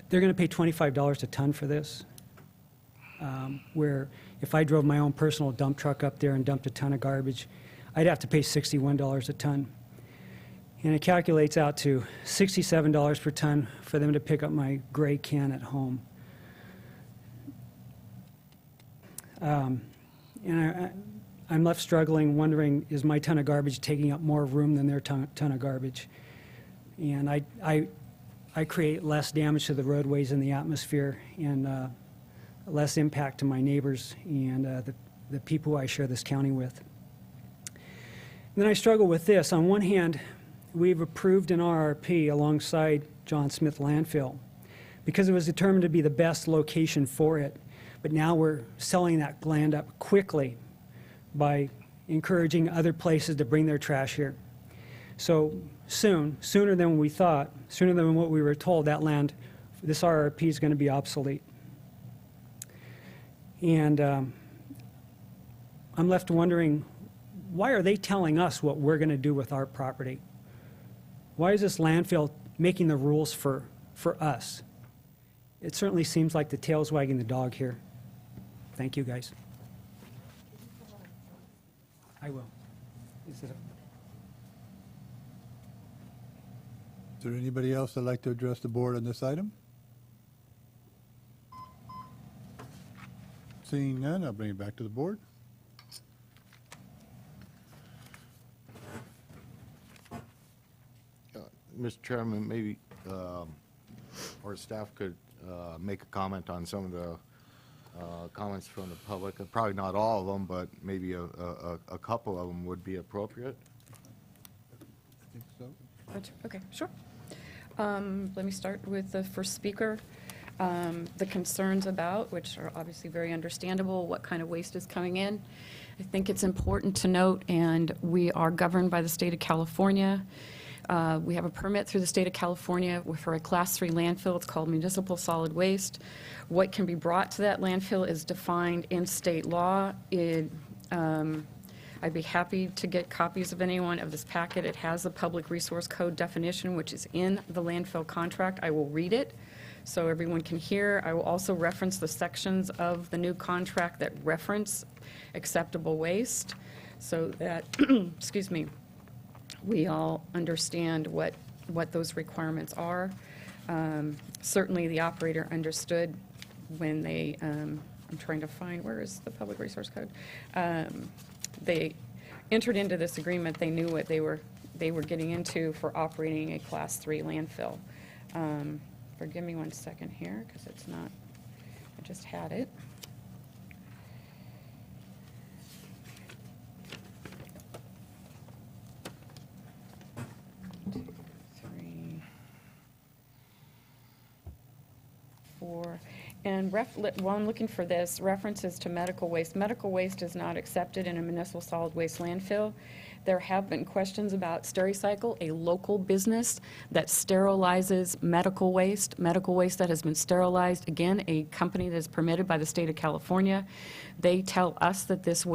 going to pay $25 a ton for this, where if I drove my own personal dump truck up there and dumped a ton of garbage, I'd have to pay $61 a ton. And it calculates out to $67 per ton for them to pick up my gray can at home. And I'm left struggling, wondering, is my ton of garbage taking up more room than their ton of garbage? And I create less damage to the roadways and the atmosphere, and less impact to my neighbors and the people who I share this county with. And then I struggle with this. On one hand, we've approved an RRP alongside John Smith Landfill because it was determined to be the best location for it. But now we're selling that land up quickly by encouraging other places to bring their trash here. So sooner than we thought, sooner than what we were told, that land, this RRP is going to be obsolete. And I'm left wondering, why are they telling us what we're going to do with our property? Why is this landfill making the rules for us? It certainly seems like the tail's wagging the dog here. Thank you, guys. I will. Is there anybody else that'd like to address the board on this item? Seeing none, I'll bring it back to the board. Mr. Chairman, maybe our staff could make a comment on some of the comments from the public. Probably not all of them, but maybe a couple of them would be appropriate. I think so. Okay, sure. Let me start with the first speaker. The concerns about, which are obviously very understandable, what kind of waste is coming in. I think it's important to note, and we are governed by the state of California. We have a permit through the state of California for a Class 3 landfill. It's called municipal solid waste. What can be brought to that landfill is defined in state law. I'd be happy to get copies of anyone of this packet. It has the Public Resource Code definition, which is in the landfill contract. I will read it so everyone can hear. I will also reference the sections of the new contract that reference acceptable waste so that, excuse me, we all understand what those requirements are. Certainly, the operator understood when they, I'm trying to find, where is the Public Resource Code? They entered into this agreement, they knew what they were getting into for operating a Class 3 landfill. Forgive me one second here, because it's not, I just had it. And while I'm looking for this, references to medical waste. Medical waste is not accepted in a municipal solid waste landfill. There have been questions about Stericycle, a local business that sterilizes medical waste that has been sterilized. Again, a company that is permitted by the state of California. They tell us that this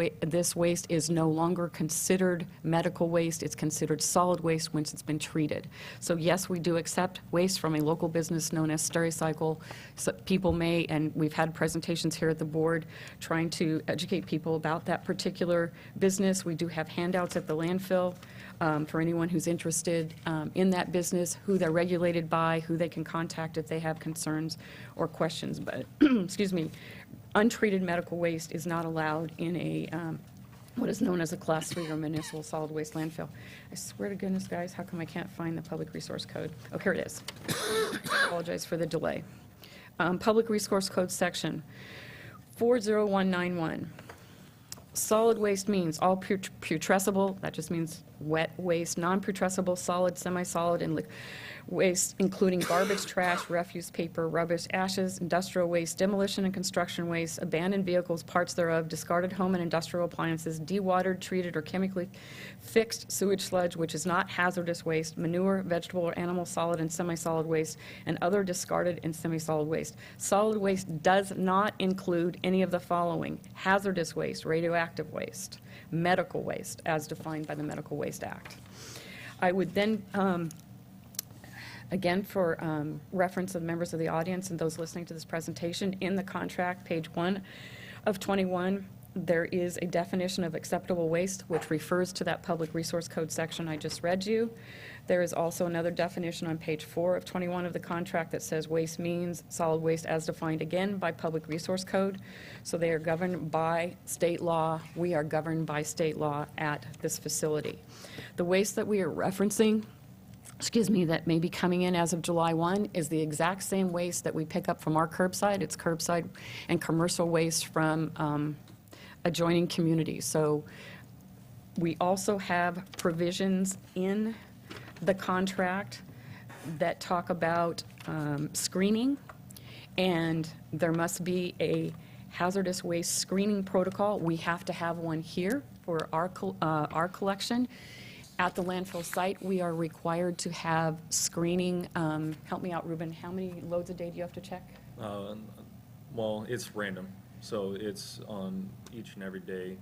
waste is no longer considered medical waste. It's considered solid waste once it's been treated. So yes, we do accept waste from a local business known as Stericycle. So people may, and we've had presentations here at the board trying to educate people about that particular business. We do have handouts at the landfill for anyone who's interested in that business, who they're regulated by, who they can contact if they have concerns or questions. But, excuse me, untreated medical waste is not allowed in a what is known as a Class 3 or municipal solid waste landfill. I swear to goodness, guys, how come I can't find the Public Resource Code? Oh, here it is. I apologize for the delay. Public Resource Code section 40191. Solid waste means all putrescible, that just means wet waste, non-putrescible, solid, semi-solid, and waste, including garbage, trash, refuse, paper, rubbish, ashes, industrial waste, demolition and construction waste, abandoned vehicles, parts thereof, discarded home and industrial appliances, dewatered, treated, or chemically fixed sewage sludge, which is not hazardous waste, manure, vegetable or animal solid and semi-solid waste, and other discarded and semi-solid waste. Solid waste does not include any of the following: hazardous waste, radioactive waste, medical waste, as defined by the Medical Waste Act. I would then, again, for reference of members of the audience and those listening to this presentation, in the contract, page 1 of 21, there is a definition of acceptable waste, which refers to that Public Resource Code section I just read you. There is also another definition on page 4 of 21 of the contract that says waste means solid waste as defined, again, by Public Resource Code. So they are governed by state law. We are governed by state law at this facility. The waste that we are referencing, that may be coming in as of July 1, is the exact same waste that we pick up from our curbside. It's curbside and commercial waste from adjoining communities. So we also have provisions in the contract that talk about screening, and there must be a hazardous waste screening protocol. We have to have one here for our collection. At the landfill site, we are required to have screening. Help me out, Ruben. How many loads a day do you have to check? Well, it's random, so it's on each and every day.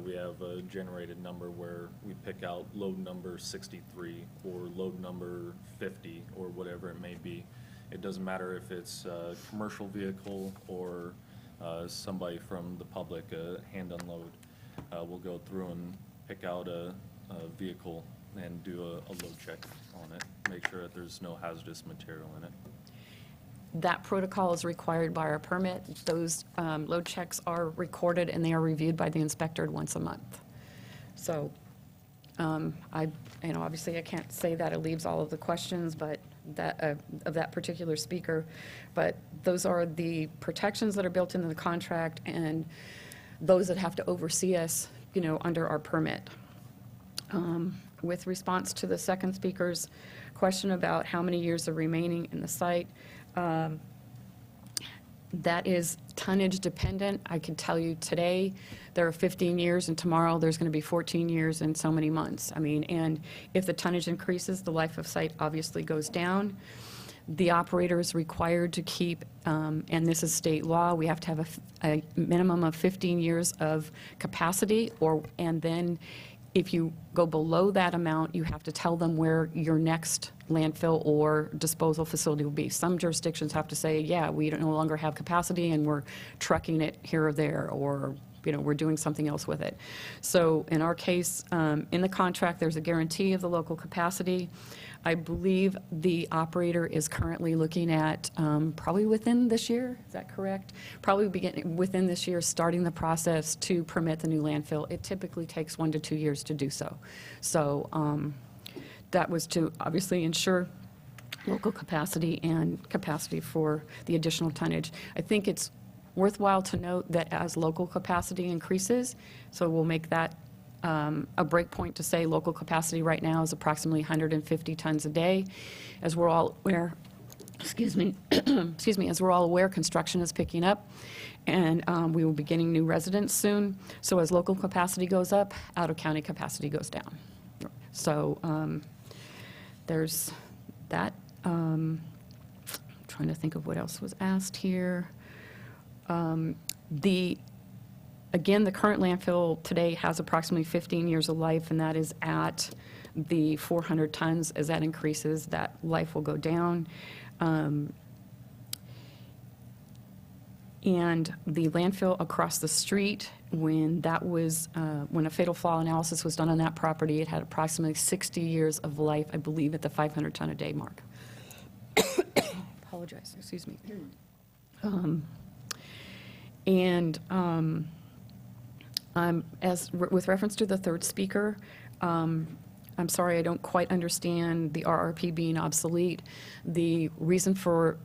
We have a generated number where we pick out load number 63 or load number 50 or whatever it may be. It doesn't matter if it's a commercial vehicle or somebody from the public, a hand unload. We'll go through and pick out a vehicle and do a load check on it, make sure that there's no hazardous material in it. That protocol is required by our permit. Those load checks are recorded and they are reviewed by the inspector once a month. So obviously I can't say that it leaves all of the questions, but of that particular speaker, but those are the protections that are built into the contract and those that have to oversee us, under our permit. With response to the second speaker's question about how many years are remaining in the site, that is tonnage dependent. I can tell you today there are 15 years and tomorrow there's going to be 14 years and so many months. And if the tonnage increases, the life of site obviously goes down. The operator is required to keep, and this is state law, we have to have a minimum of 15 years of capacity, and then if you go below that amount, you have to tell them where your next landfill or disposal facility will be. Some jurisdictions have to say, yeah, we no longer have capacity and we're trucking it here or there, or we're doing something else with it. So in our case, in the contract, there's a guarantee of the local capacity. I believe the operator is currently looking at probably within this year, is that correct? Probably within this year, starting the process to permit the new landfill. It typically takes 1 to 2 years to do so. So that was to obviously ensure local capacity and capacity for the additional tonnage. I think it's worthwhile to note that as local capacity increases, so we'll make that a break point to say local capacity right now is approximately 150 tons a day. As we're all aware, as we're all aware, construction is picking up, and we will be getting new residents soon. So as local capacity goes up, out-of-county capacity goes down. So there's that. Trying to think of what else was asked here. Again, the current landfill today has approximately 15 years of life, and that is at the 400 tons. As that increases, that life will go down. And the landfill across the street, when a fatal flaw analysis was done on that property, it had approximately 60 years of life, I believe, at the 500 ton a day mark. Apologize, excuse me. With reference to the third speaker, I'm sorry, I don't quite understand the RRP being obsolete. The reason for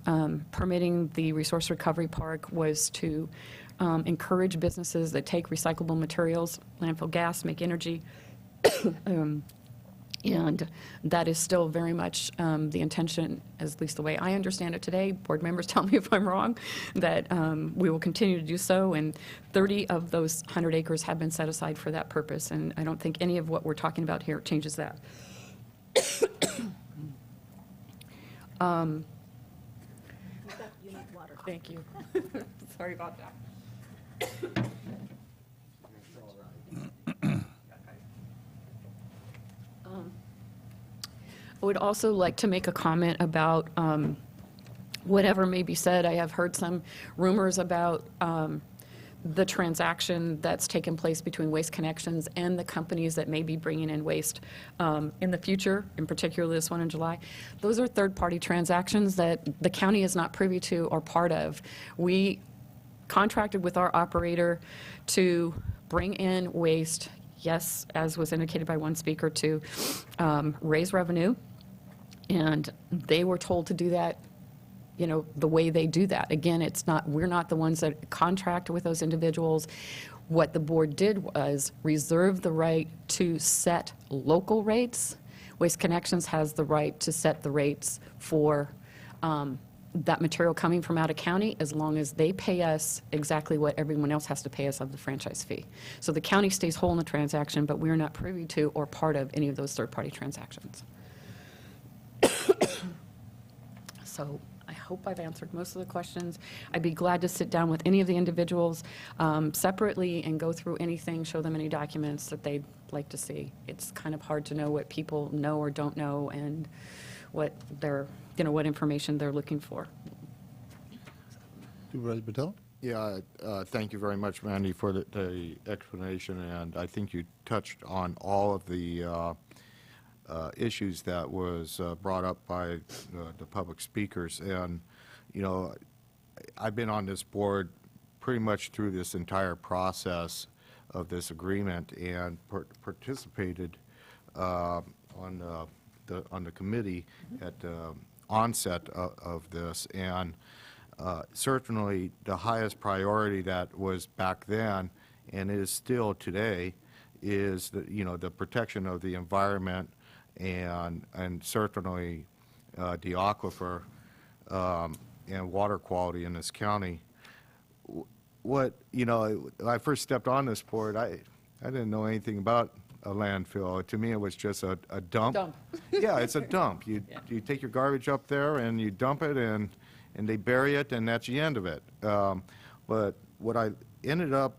permitting the Resource Recovery Park was to encourage businesses that take recyclable materials, landfill gas, make energy, And that is still very much the intention, at least the way I understand it today. Board members tell me if I'm wrong, that we will continue to do so. And 30 of those 100 acres have been set aside for that purpose. And I don't think any of what we're talking about here changes that. You need water. Thank you. Sorry about that. I would also like to make a comment about whatever may be said. I have heard some rumors about the transaction that's taken place between Waste Connections and the companies that may be bringing in waste in the future, in particular this one in July. Those are third-party transactions that the county is not privy to or part of. We contracted with our operator to bring in waste, yes, as was indicated by one speaker, to raise revenue. And they were told to do that, you know, the way they do that. Again, it's not, we're not the ones that contract with those individuals. What the board did was reserve the right to set local rates. Waste Connections has the right to set the rates for that material coming from out of county, as long as they pay us exactly what everyone else has to pay us of the franchise fee. So the county stays whole in the transaction, but we're not privy to or part of any of those third-party transactions. So I hope I've answered most of the questions. I'd be glad to sit down with any of the individuals separately and go through anything, show them any documents that they'd like to see. It's kind of hard to know what people know or don't know and what they're, you know, what information they're looking for. Supervisor Patel? Yeah, thank you very much, Mandy, for the explanation, and I think you touched on all of the issues that was brought up by the public speakers. And, you know, I've been on this board pretty much through this entire process of this agreement and participated on the committee at the onset of this. And certainly the highest priority that was back then and is still today is the, you know, the protection of the environment and certainly the aquifer and water quality in this county. What, you know, when I first stepped on this board, I didn't know anything about a landfill. To me, it was just a dump. Yeah, it's a dump. You take your garbage up there and you dump it and they bury it and that's the end of it. But what I ended up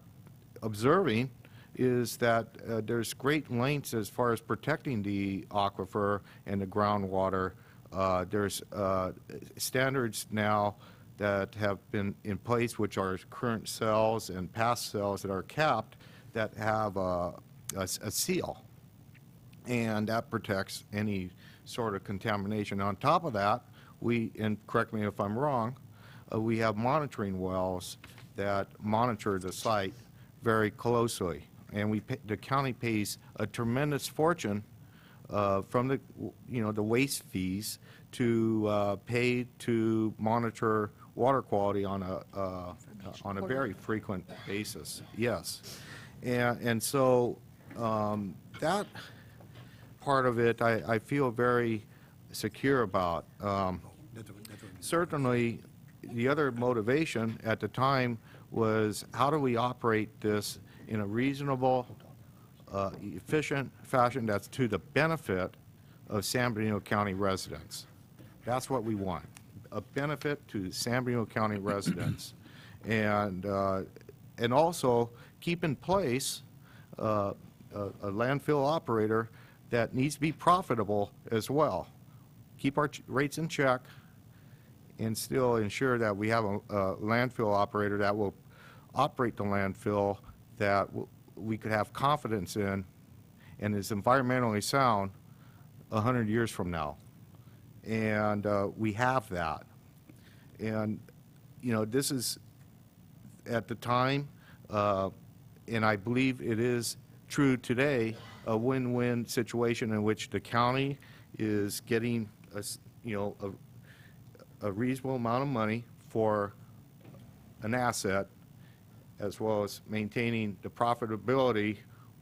observing is that there's great lengths as far as protecting the aquifer and the groundwater. There's standards now that have been in place, which are current cells and past cells that are capped, that have a seal, and that protects any sort of contamination. On top of that, and correct me if I'm wrong, we have monitoring wells that monitor the site very closely. And the county pays a tremendous fortune from the, you know, the waste fees to pay to monitor water quality on a very frequent basis. Yes, and so that part of it I feel very secure about. Certainly, the other motivation at the time was how do we operate this in a reasonable, efficient fashion that's to the benefit of San Bernardino County residents. That's what we want, a benefit to San Bernardino County residents. And also keep in place a landfill operator that needs to be profitable as well. Keep our rates in check and still ensure that we have a landfill operator that will operate the landfill that we could have confidence in and is environmentally sound 100 years from now. And we have that. And, you know, this is, at the time, and I believe it is true today, a win-win situation in which the county is getting a reasonable amount of money for an asset, as well as maintaining the profitability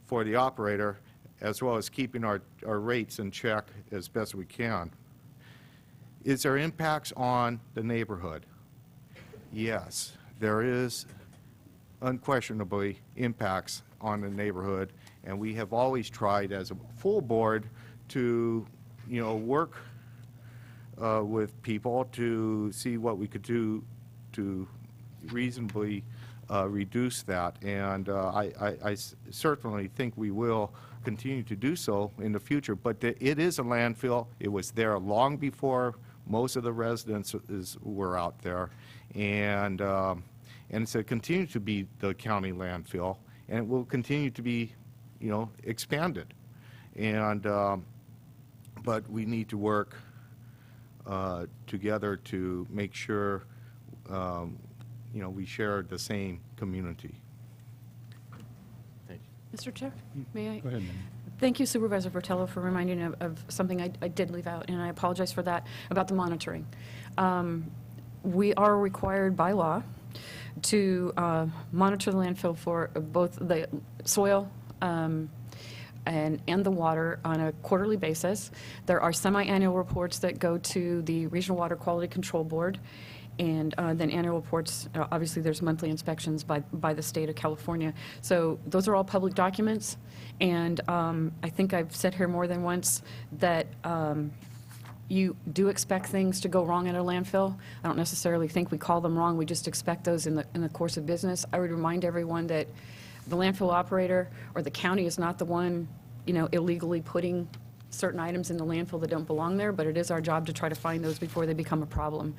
for the operator as well as keeping our rates in check as best we can. Is there impacts on the neighborhood? Yes, there is unquestionably impacts on the neighborhood, and we have always tried as a full board to, work with people to see what we could do to reasonably reduce that. And I certainly think we will continue to do so in the future. But it is a landfill. It was there long before most of the residents were out there. And it's a continue to be the county landfill, and it will continue to be, expanded. And but we need to work together to make sure, we share the same community. Thank you. Mr. Chair, may I? Go ahead, ma'am. Thank you, Supervisor Vertello, for reminding me of something I did leave out, and I apologize for that, about the monitoring. We are required by law to monitor the landfill for both the soil and the water on a quarterly basis. There are semi-annual reports that go to the Regional Water Quality Control Board, and then annual reports. Obviously, there's monthly inspections by the state of California. So those are all public documents, and I think I've said here more than once that you do expect things to go wrong at a landfill. I don't necessarily think we call them wrong. We just expect those in the course of business. I would remind everyone that the landfill operator or the county is not the one, illegally putting certain items in the landfill that don't belong there, but it is our job to try to find those before they become a problem.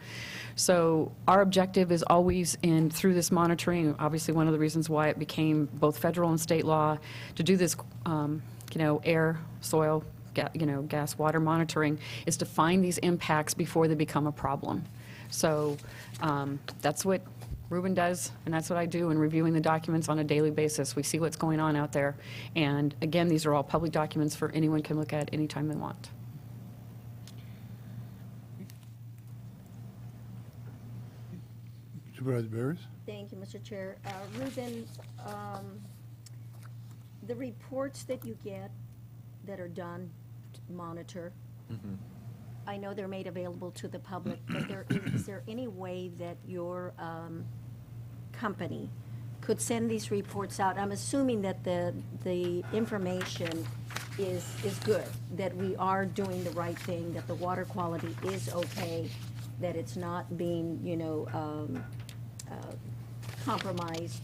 So our objective is always through this monitoring, obviously one of the reasons why it became both federal and state law to do this, air, soil, gas, water monitoring, is to find these impacts before they become a problem. So that's what Ruben does, and that's what I do in reviewing the documents on a daily basis. We see what's going on out there. And again, these are all public documents for anyone can look at anytime they want. Supervisor Barris? Thank you, Mr. Chair. Ruben, the reports that you get that are done to monitor, I know they're made available to the public, but is there any way that your company could send these reports out? I'm assuming that the information is good, that we are doing the right thing, that the water quality is okay, that it's not being, compromised.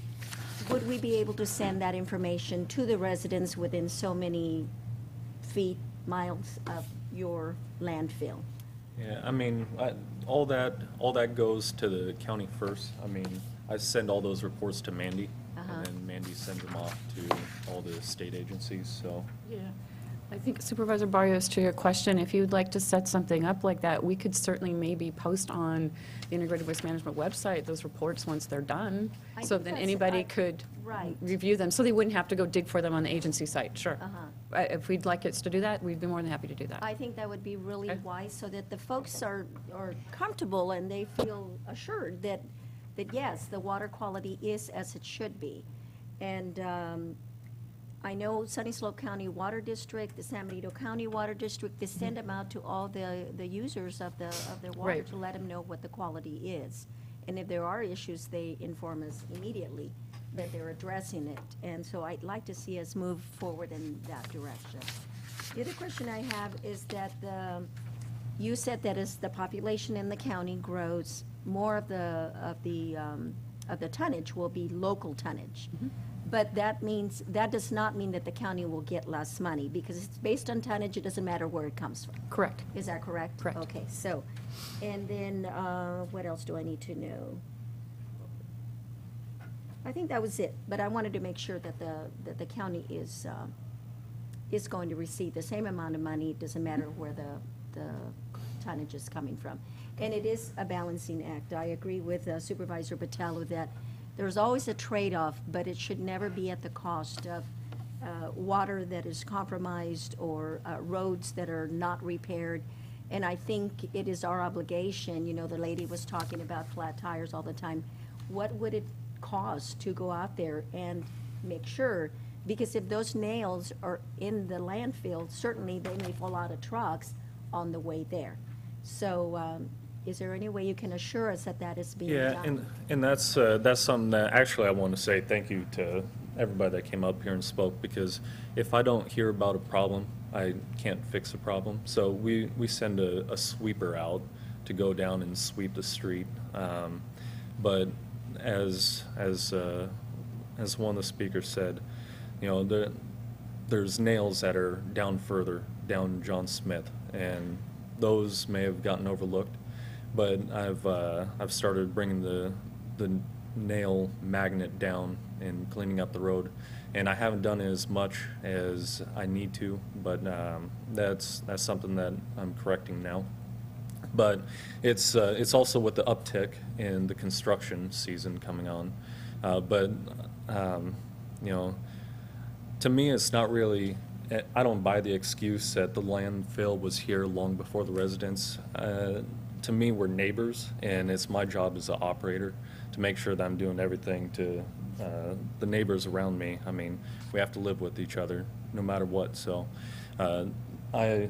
Would we be able to send that information to the residents within so many feet, miles of your landfill? Yeah, I mean, all that goes to the county first. I mean, I send all those reports to Mandy, and then Mandy sends them off to all the state agencies, so. Yeah. I think Supervisor Barrios, to your question, if you'd like to set something up like that, we could certainly maybe post on the Integrated Waste Management website those reports once they're done, so then anybody could review them, so they wouldn't have to go dig for them on the agency site. Sure. If we'd like us to do that, we'd be more than happy to do that. I think that would be really wise, so that the folks are comfortable and they feel assured that yes, the water quality is as it should be. And I know Sunny Slope County Water District, the San Benito County Water District, they send them out to all the users of their water Right. to let them know what the quality is. And if there are issues, they inform us immediately that they're addressing it. And so I'd like to see us move forward in that direction. The other question I have is that you said that as the population in the county grows, more of the tonnage will be local tonnage. But that does not mean that the county will get less money, because it's based on tonnage, it doesn't matter where it comes from. Correct. Is that correct? Correct. Okay, so, and then, what else do I need to know? I think that was it, but I wanted to make sure that the county is going to receive the same amount of money, it doesn't matter where the tonnage is coming from. And it is a balancing act. I agree with Supervisor Botello that there's always a trade-off, but it should never be at the cost of water that is compromised or roads that are not repaired. And I think it is our obligation, the lady was talking about flat tires all the time. What would it cost to go out there and make sure Because if those nails are in the landfill, certainly they may fall out of trucks on the way there. So is there any way you can assure us that that is being Yeah, done? and that's something that actually I want to say thank you to everybody that came up here and spoke, because if I don't hear about a problem, I can't fix a problem. So we send a sweeper out to go down and sweep the street. But as one of the speakers said, you know, there's nails that are down further, down John Smith, and those may have gotten overlooked. But I've started bringing the nail magnet down and cleaning up the road, and I haven't done as much as I need to, but that's something that I'm correcting now. But it's also with the uptick in the construction season coming on. You know, to me, it's not really, I don't buy the excuse that the landfill was here long before the residents. To me, we're neighbors, and it's my job as an operator to make sure that I'm doing everything to the neighbors around me. I mean, we have to live with each other no matter what. So I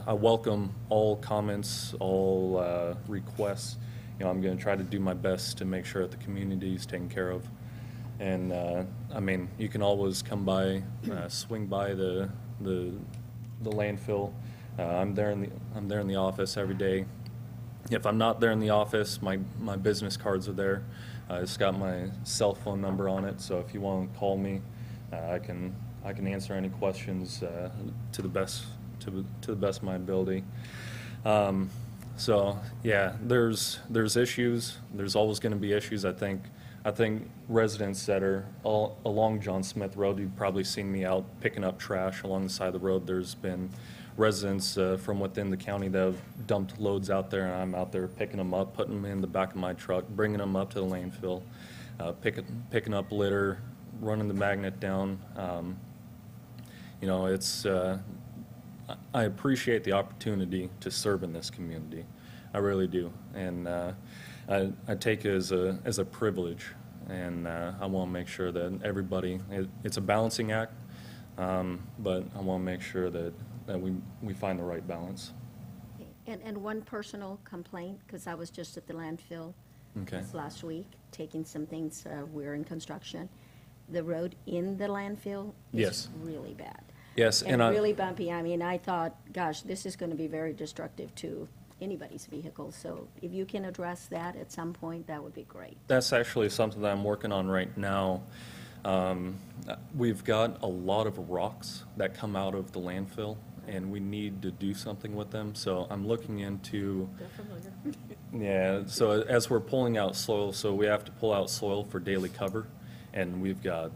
welcome all comments, all requests. You know, I'm going to try to do my best to make sure that the community is taken care of. And I mean, you can always come by, swing by the landfill. I'm there in the office every day. If I'm not there in the office, my business cards are there. It's got my cell phone number on it, so if you want to call me, I can answer any questions to the best of my ability. So yeah, there's issues. There's always going to be issues. I think residents that are all along John Smith Road, you've probably seen me out picking up trash along the side of the road. There's been residents from within the county that have dumped loads out there, and I'm out there picking them up, putting them in the back of my truck, bringing them up to the landfill, picking up litter, running the magnet down. You know, it's I appreciate the opportunity to serve in this community. I really do, and I take it as a privilege, and I want to make sure that everybody. It's a balancing act, but I want to make sure that we find the right balance. And one personal complaint, because I was just at the landfill this last week, taking some things, we're in construction. The road in the landfill is really bad. Yes, and really bumpy. I mean, I thought, gosh, this is going to be very destructive to anybody's vehicle. So if you can address that at some point, that would be great. That's actually something that I'm working on right now. We've got a lot of rocks that come out of the landfill, and we need to do something with them. So I'm looking into. They're familiar. Yeah. So as we're pulling out soil, so we have to pull out soil for daily cover, and we've got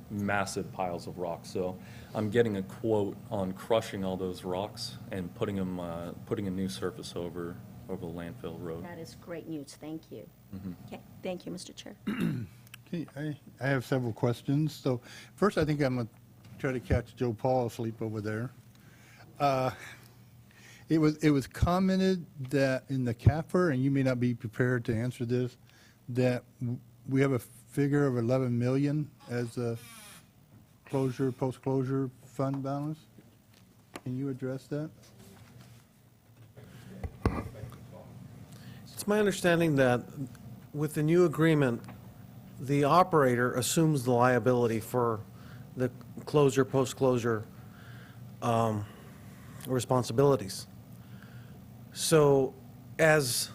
massive piles of rocks. So I'm getting a quote on crushing all those rocks and putting a new surface over the landfill road. That is great news. Thank you. Okay. Thank you, Mr. Chair. Okay, I have several questions. So first, I think I'm going to try to catch Joe Paul asleep over there. It was commented that in the CAFR, and you may not be prepared to answer this, that we have a figure of 11 million as a post-closure fund balance. Can you address that? It's my understanding that with the new agreement, the operator assumes the liability for the closure, post-closure responsibilities. So as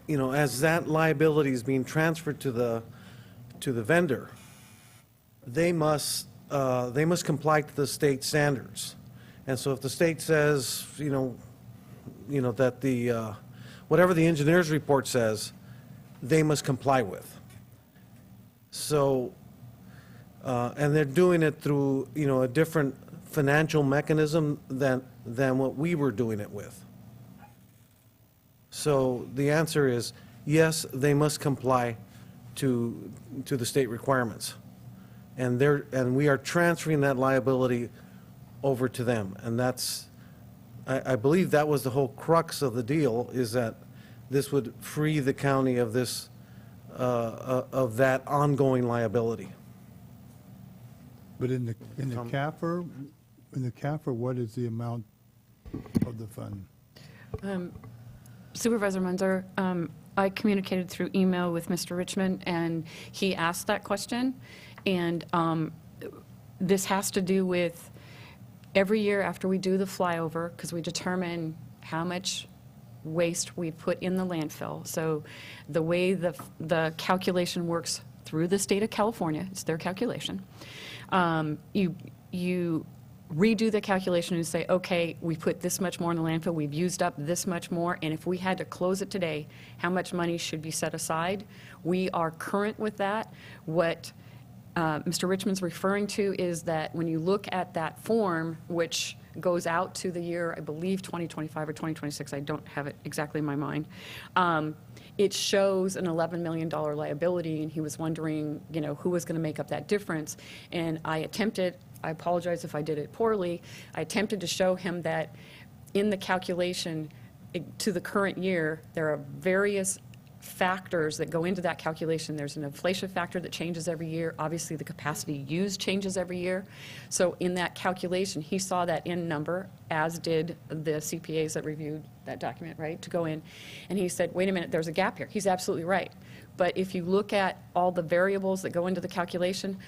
you know, as that liability is being transferred to the vendor, they must comply to the state standards. And so if the state says, you know that the whatever the engineer's report says, they must comply with. So and they're doing it through, you know, a different financial mechanism than what we were doing it with. So the answer is yes, they must comply to the state requirements. And we are transferring that liability over to them. And that's, I believe that was the whole crux of the deal, is that this would free the county of this, of that ongoing liability. But in the CAFR, what is the amount of the fund? Supervisor Munzer, I communicated through email with Mr. Richmond, and he asked that question. And this has to do with every year after we do the flyover, because we determine how much waste we put in the landfill. So the way the calculation works through the state of California, it's their calculation, you redo the calculation and say, okay, we put this much more in the landfill, we've used up this much more, and if we had to close it today, how much money should be set aside? We are current with that. What Mr. Richmond's referring to is that when you look at that form, which goes out to the year, I believe, 2025 or 2026, I don't have it exactly in my mind, it shows an $11 million liability, and he was wondering, who was going to make up that difference. And I apologize if I did it poorly, I attempted to show him that in the calculation to the current year, there are various factors that go into that calculation. There's an inflation factor that changes every year. Obviously, the capacity used changes every year. So in that calculation, he saw that in number, as did the CPAs that reviewed that document, right, to go in. And he said, wait a minute, there's a gap here. He's absolutely right. But if you look at all the variables that go into the calculation,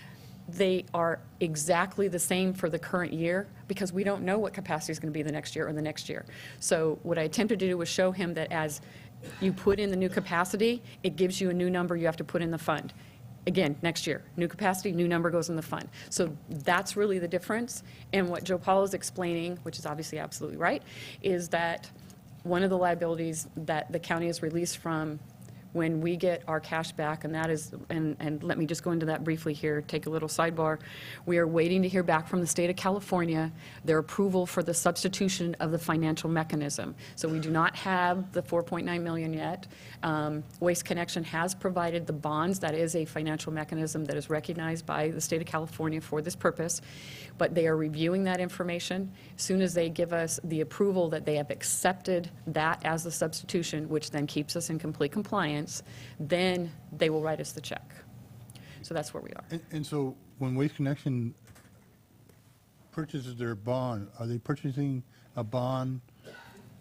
they are exactly the same for the current year because we don't know what capacity is going to be the next year or the next year. So what I attempted to do was show him that as you put in the new capacity, it gives you a new number you have to put in the fund. Again, next year, new capacity, new number goes in the fund. So that's really the difference. And what Joe Paul is explaining, which is obviously absolutely right, is that one of the liabilities that the county is released from when we get our cash back, and that is, and let me just go into that briefly here, take a little sidebar. We are waiting to hear back from the state of California, their approval for the substitution of the financial mechanism. So we do not have the $4.9 million yet. Waste Connection has provided the bonds. That is a financial mechanism that is recognized by the state of California for this purpose. But they are reviewing that information. As soon as they give us the approval that they have accepted that as the substitution, which then keeps us in complete compliance, then they will write us the check. So that's where we are. And so when Waste Connection purchases their bond, are they purchasing a bond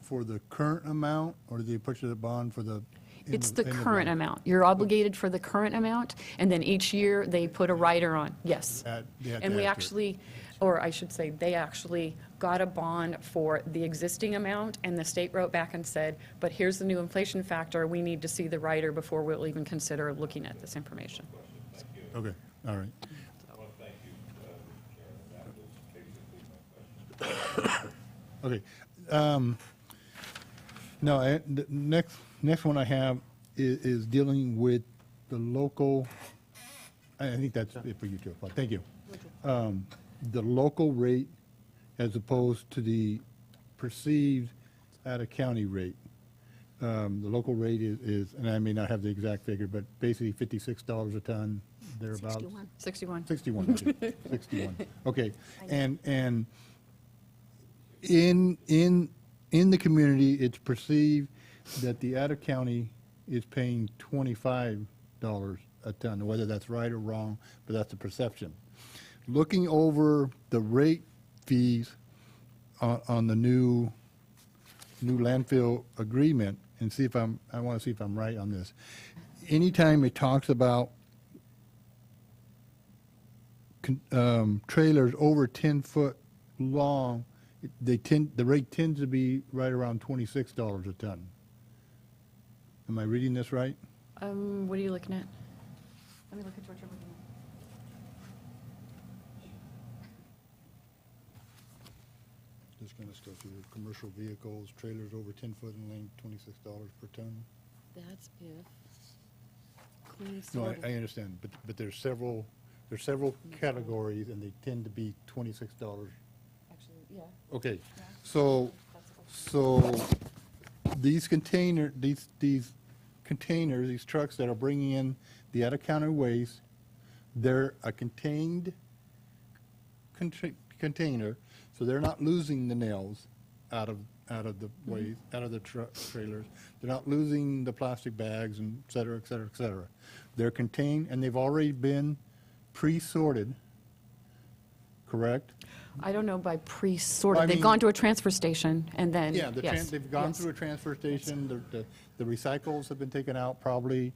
for the current amount, or do they purchase a bond for the? It's the current amount. You're obligated for the current amount, and then each year they put a rider on. Yes. And we actually, or I should say, they actually got a bond for the existing amount, and the state wrote back and said, but here's the new inflation factor. We need to see the rider before we'll even consider looking at this information. Okay, all right. Okay. No, the next one I have is dealing with the local, I think that's it for you, Joe. Thank you. The local rate as opposed to the perceived out-of-county rate. The local rate is, and I may not have the exact figure, but basically $56 a ton, thereabouts. 61. 61, okay. 61. Okay, and in the community, it's perceived that the out-of-county is paying $25 a ton, whether that's right or wrong, but that's the perception. Looking over the rate fees on the new landfill agreement, and see if I want to see if I'm right on this. Anytime it talks about trailers over 10 foot long, the rate tends to be right around $26 a ton. Am I reading this right? What are you looking at? Let me look at what you're looking at. Just going to go through commercial vehicles, trailers over 10 foot in length, $26 per ton. That's if clean No, sorted. I understand, but there's several categories, and they tend to be $26. Actually, yeah. Okay, so these containers, these trucks that are bringing in the out-of-county waste, they're a contained container, so they're not losing the nails out of the waste, out of the trailers. They're not losing the plastic bags, and et cetera, et cetera, et cetera. They're contained, and they've already been pre-sorted correct? I don't know by pre-sorted. Well, I They've mean- gone to a transfer station and then, Yeah, yes. they've gone yes. through a transfer station, the recycles have been taken out, probably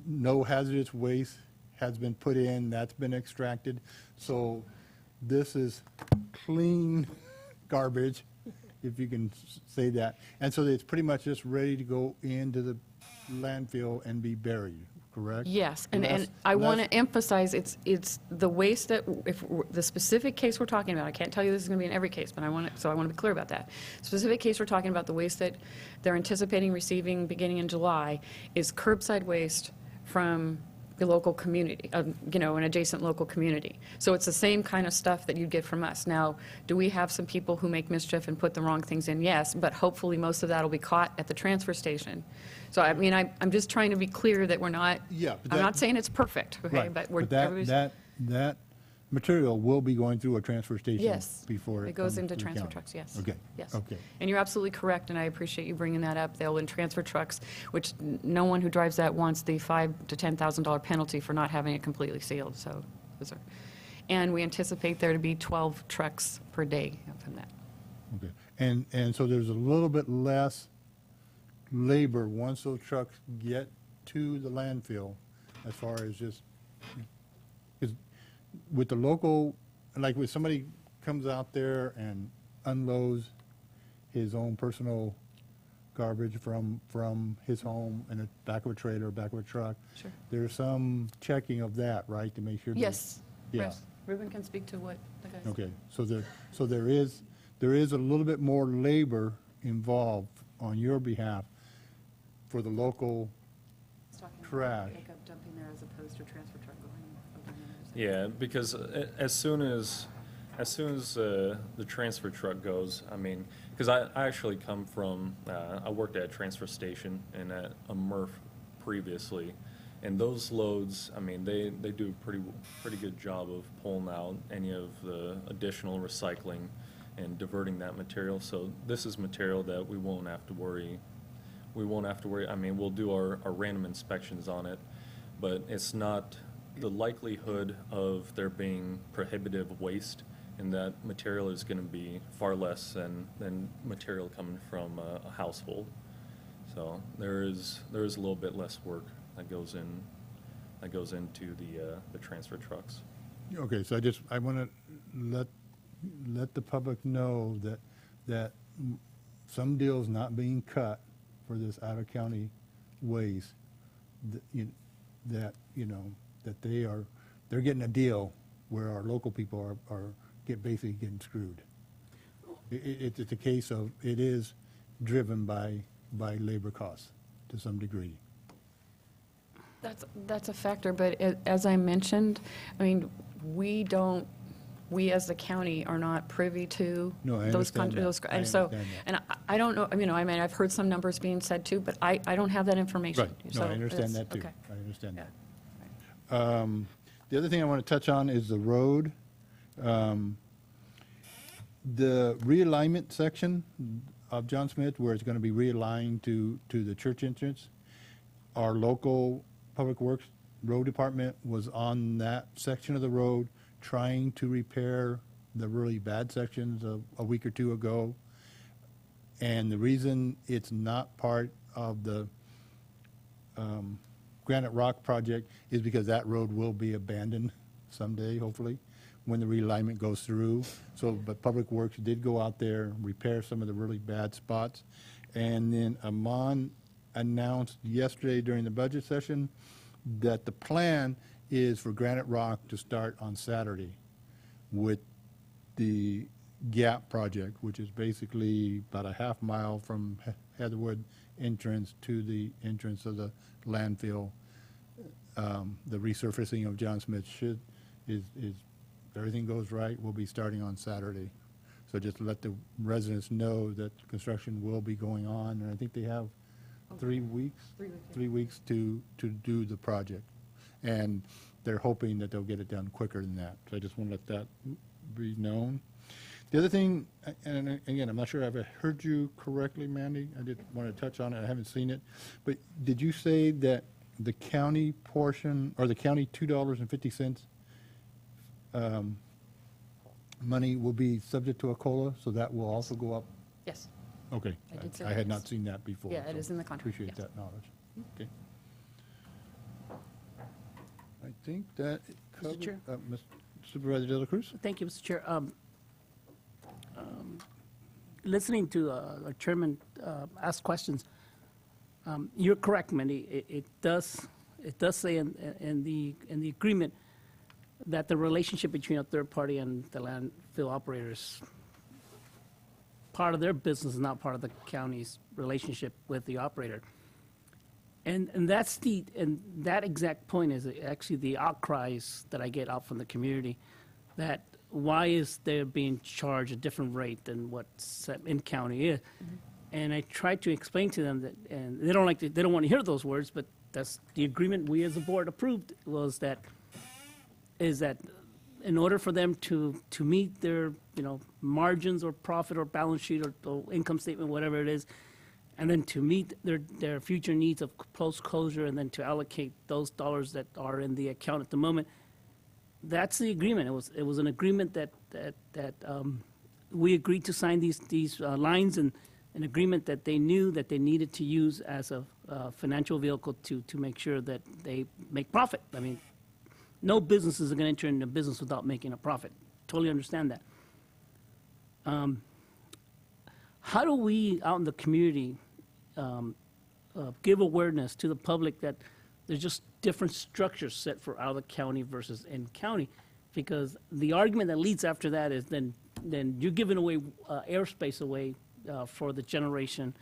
no hazardous waste has been put in, that's been extracted. So this is clean garbage, if you can say that. And so it's pretty much just ready to go into the landfill and be buried, correct? Yes, and Less- I want less- to emphasize, it's the waste that, the specific case we're talking about, I can't tell you this is going to be in every case, but I want to be clear about that. Specific case we're talking about, the waste that they're anticipating receiving beginning in July is curbside waste from the local community, an adjacent local community. So it's the same kind of stuff that you'd get from us. Now, do we have some people who make mischief and put the wrong things in? Yes, but hopefully most of that will be caught at the transfer station. So, I mean, I'm just trying to be clear that we're not, Yeah, but I'm that- not saying it's perfect, okay? Right, But we're, that, everybody's- that material will be going through a transfer station Yes. before it It goes comes into to the transfer county. trucks, yes. Okay. Yes. Okay. And you're absolutely correct, and I appreciate you bringing that up. They'll in transfer trucks, which no one who drives that wants the $5,000 to $10,000 penalty for not having it completely sealed, so those are. And we anticipate there to be 12 trucks per day from that. Okay. And so there's a little bit less labor once those trucks get to the landfill as far as just, 'cause with the local, like when somebody comes out there and unloads his own personal garbage from his home in the back of a trailer, back of a truck. Sure. There's some checking of that, right, to make sure that. Yes. Yeah. Yes. Ruben can speak to what the guys. Okay, so there is a little bit more labor involved on your behalf for the local trash. Pickup dumping there as opposed to a transfer truck going. Yeah, because as soon as the transfer truck goes, I mean, because I actually come from, I worked at a transfer station and at a MRF previously, and those loads, I mean, they do a pretty good job of pulling out any of the additional recycling and diverting that material. So this is material that we won't have to worry. I mean, we'll do our random inspections on it, but it's not the likelihood of there being prohibitive waste, and that material is going to be far less than material coming from a household. So there is a little bit less work that goes into the transfer trucks. Okay, so I want to let the public know that some deals not being cut for this out-of-county waste, that they're getting a deal where our local people are basically getting screwed. It's a case of, it is driven by labor costs to some degree. That's a factor, but as I mentioned, I mean, we as the county are not privy to No, I those understand that. those, I and so, understand and I don't know, I mean, I've heard some numbers being said too, but I don't have that information. Right, no, So I understand it's- that too. okay. I understand that. The other thing I want to touch on is the road. The realignment section of John Smith, where it's going to be realigned to the church entrance, our local Public Works Road Department was on that section of the road trying to repair the really bad sections a week or two ago. And the reason it's not part of the Granite Rock project is because that road will be abandoned someday, hopefully, when the realignment goes through. So, but Public Works did go out there, repair some of the really bad spots. And then Amon announced yesterday during the budget session that the plan is for Granite Rock to start on Saturday with the Gap project, which is basically about a half mile from Heatherwood entrance to the entrance of the landfill. The resurfacing of John Smith is if everything goes right, will be starting on Saturday. So just to let the residents know that construction will be going on, and I think they have 3 weeks? 3 weeks. 3 weeks to do the project. And they're hoping that they'll get it done quicker than that. So I just want to let that be known. The other thing, and again, I'm not sure if I heard you correctly, Mandy. I did want to touch on it. I haven't seen it. But did you say that the county portion, or the county $2.50 money will be subject to a COLA, so that will also go up? Yes. Okay. I did say I that, had yes. not seen that before. Yeah, it so is in the contract, Appreciate yes. that knowledge. Okay. I think that covers. Chair? Supervisor De La Cruz? Thank you, Mr. Chair. Listening to our chairman ask questions, you're correct, Mandy. It does say in the agreement that the relationship between a third party and the landfill operators, part of their business is not part of the county's relationship with the operator. And that exact point is actually the outcries that I get out from the community, that why is there being charged a different rate than what's in county is? And I try to explain to them that, and they don't want to hear those words, but that's the agreement we as a board approved, is that in order for them to meet their, margins or profit or balance sheet or income statement, whatever it is, and then to meet their future needs of post-closure, and then to allocate those dollars that are in the account at the moment. That's the agreement. It was an agreement that we agreed to sign these lines, and an agreement that they knew that they needed to use as a financial vehicle to make sure that they make profit. I mean, no businesses are going to enter into business without making a profit. Totally understand that. How do we out in the community give awareness to the public that there's just different structures set for out of the county versus in county? Because the argument that leads after that is then you're giving away airspace away for the generations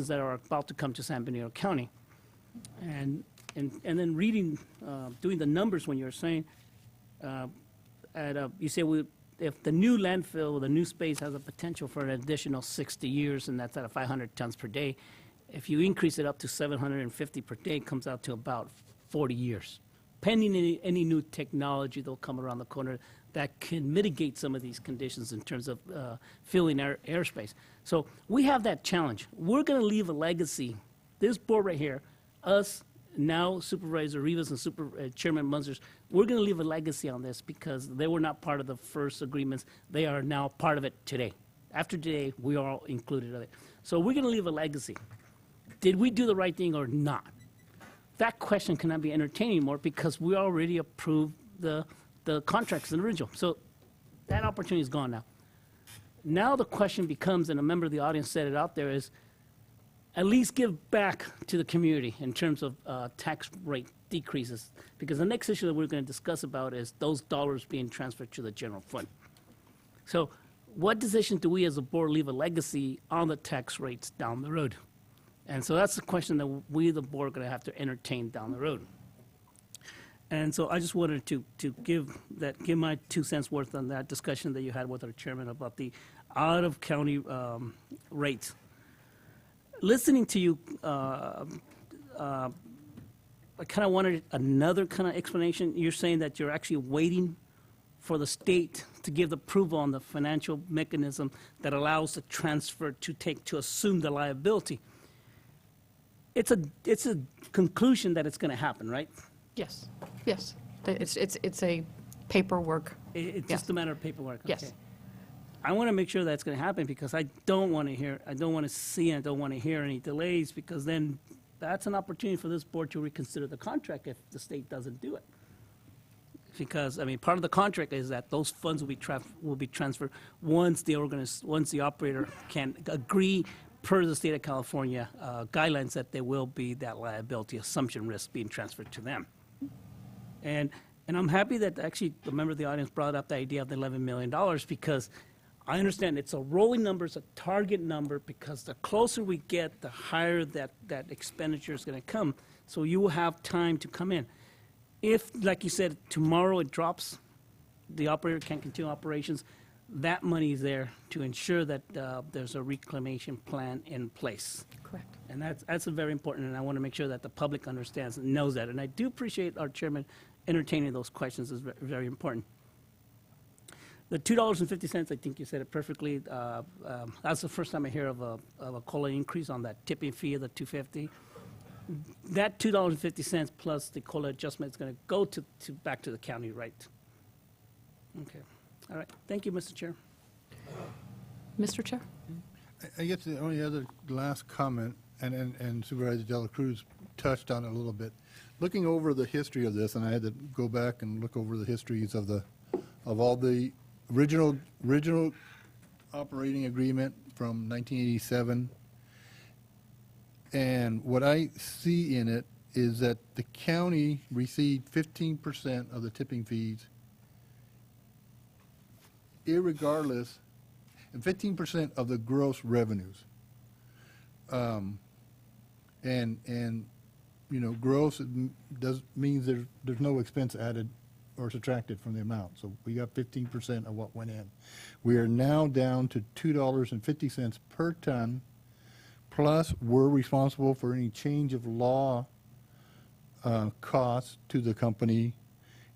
that are about to come to San Benito County. And then reading, doing the numbers when you're saying, you say if the new landfill, the new space has a potential for an additional 60 years, and that's at 500 tons per day, if you increase it up to 750 per day, it comes out to about 40 years. Pending any new technology that'll come around the corner that can mitigate some of these conditions in terms of filling airspace. So we have that challenge. We're going to leave a legacy. This board right here, us, now Supervisor Rivas and Chairman Munzers, we're going to leave a legacy on this because they were not part of the first agreements. They are now part of it today. After today, we are all included in it. So we're going to leave a legacy. Did we do the right thing or not? That question cannot be entertained anymore because we already approved the contracts in the original. So that opportunity is gone now. Now the question becomes, and a member of the audience said it out there, is at least give back to the community in terms of tax rate decreases. Because the next issue that we're going to discuss about is those dollars being transferred to the general fund. So what decision do we as a board leave a legacy on the tax rates down the road? And so that's the question that we, the board, are going to have to entertain down the road. And so I just wanted to give my 2 cents worth on that discussion that you had with our chairman about the out-of-county rates. Listening to you, I kind of wanted another kind of explanation. You're saying that you're actually waiting for the state to give the approval on the financial mechanism that allows the transfer to assume the liability. It's a conclusion that it's going to happen, right? Yes, yes. It's a paperwork. It's just a matter of paperwork. Yes. Okay. I want to make sure that's going to happen because I don't want to see, and I don't want to hear any delays, because then that's an opportunity for this board to reconsider the contract if the state doesn't do it. Because, I mean, part of the contract is that those funds will be transferred once the operator can agree per the state of California guidelines that there will be that liability assumption risk being transferred to them. And I'm happy that actually the member of the audience brought up the idea of the $11 million, because I understand it's a rolling number, it's a target number, because the closer we get, the higher that expenditure is going to come. So you will have time to come in. If, like you said, tomorrow it drops, the operator can't continue operations, that money is there to ensure that there's a reclamation plan in place. Correct. And that's very important, and I want to make sure that the public understands and knows that. And I do appreciate our chairman entertaining those questions is very important. The $2.50, I think you said it perfectly. That's the first time I hear of a COLA increase on that tipping fee of the $2.50. That $2.50 plus the COLA adjustment is going to go back to the county, right? Okay. All right, thank you, Mr. Chair. Mr. Chair? I guess the only other last comment, and Supervisor Dela Cruz touched on it a little bit. Looking over the history of this, and I had to go back and look over the histories of all the original operating agreement from 1987. And what I see in it is that the county received 15% of the tipping fees, irregardless, and 15% of the gross revenues. And you know, gross means there's no expense added or subtracted from the amount. So we got 15% of what went in. We are now down to $2.50 per ton, plus we're responsible for any change of law costs to the company,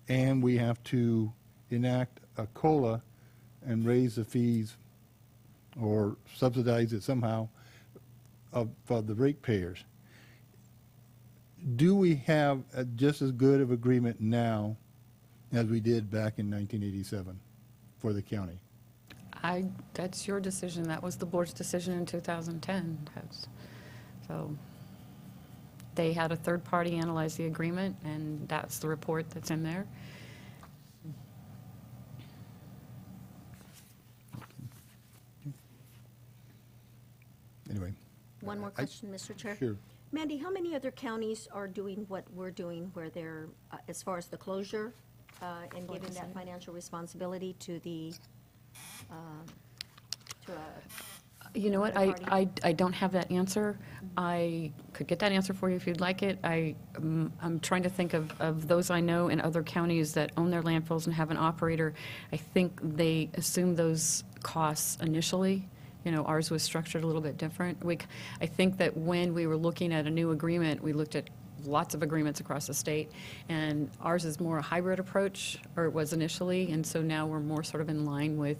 and we have to enact a COLA and raise the fees or subsidize it somehow of the ratepayers. Do we have just as good of agreement now as we did back in 1987 for the county? That's your decision. That was the board's decision in 2010. So they had a third party analyze the agreement, and that's the report that's in there. Anyway. One more question, Mr. Chair. Sure. Mandy, how many other counties are doing what we're doing, where they're, as far as the closure, and giving that financial responsibility to the, You know what, third party? I don't have that answer. I could get that answer for you if you'd like it. I'm trying to think of those I know in other counties that own their landfills and have an operator. I think they assume those costs initially. You know, ours was structured a little bit different. I think that when we were looking at a new agreement, we looked at lots of agreements across the state, and ours is more a hybrid approach, or it was initially, and so now we're more sort of in line with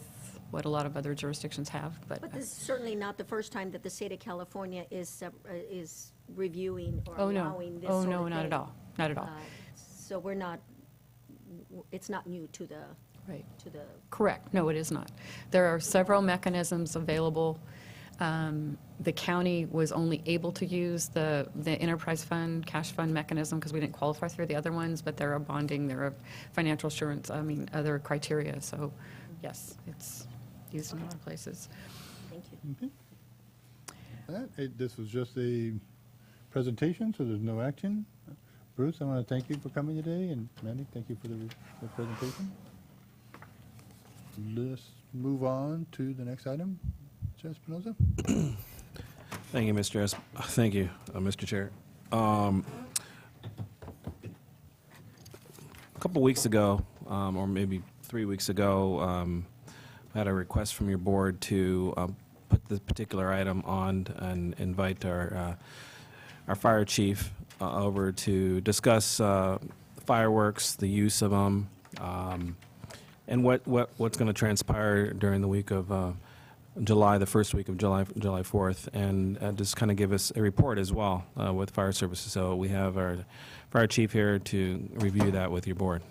what a lot of other jurisdictions have. But this is certainly not the first time that the state of California is reviewing or oh no, allowing this oh sort no, of not thing. at all, not at all. So we're not, it's not new to the, Right. to the, Correct. No, it is not. There are several mechanisms available. The county was only able to use the enterprise fund, cash fund mechanism because we didn't qualify through the other ones, but there are bonding, there are financial assurance, other criteria. So, yes, it's used in other places. thank you. This was just a presentation, so there's no action. Bruce, I want to thank you for coming today, and Mandy, thank you for the presentation. Let's move on to the next item. Chair Espinoza? Thank you, Mr. Chair. A couple weeks ago, or maybe 3 weeks ago, I had a request from your board to put this particular item on and invite our fire chief over to discuss fireworks, the use of them, and what's going to transpire during the week of July, the first week of July 4th, and just kind of give us a report as well with fire services. So we have our fire chief here to review that with your board.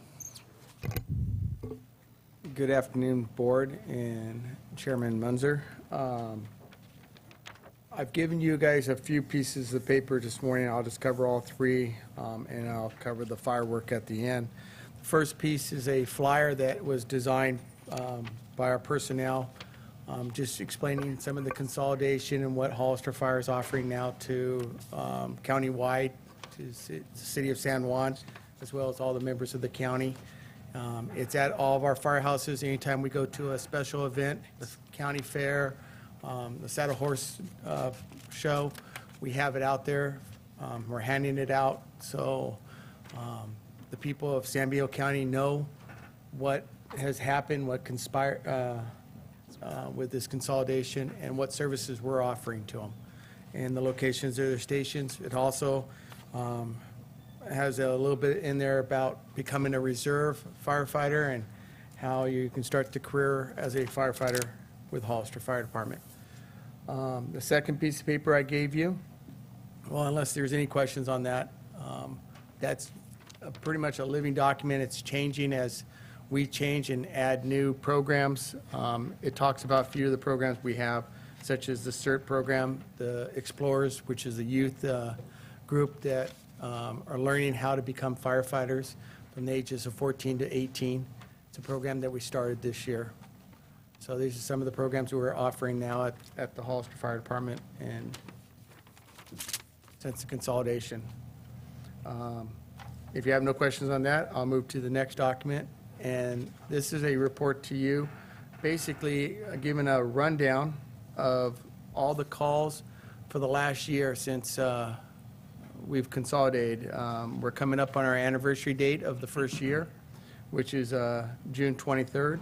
Good afternoon, Board and Chairman Munzer. I've given you guys a few pieces of paper this morning. I'll just cover all three, and I'll cover the firework at the end. The first piece is a flyer that was designed by our personnel, just explaining some of the consolidation and what Hollister Fire is offering now to countywide, to the city of San Juan, as well as all the members of the county. It's at all of our firehouses anytime we go to a special event, the county fair, the Saddle Horse show. We have it out there. We're handing it out so the people of San Diego County know what has happened, what conspired with this consolidation, and what services we're offering to them, and the locations of their stations. It also has a little bit in there about becoming a reserve firefighter and how you can start the career as a firefighter with Hollister Fire Department. The second piece of paper I gave you, well, unless there's any questions on that, that's pretty much a living document. It's changing as we change and add new programs. It talks about a few of the programs we have, such as the CERT program, the Explorers, which is a youth group that are learning how to become firefighters from the ages of 14 to 18. It's a program that we started this year. So these are some of the programs we're offering now at the Hollister Fire Department and since the consolidation. If you have no questions on that, I'll move to the next document. And this is a report to you, basically giving a rundown of all the calls for the last year since we've consolidated. We're coming up on our anniversary date of the first year, which is June 23rd.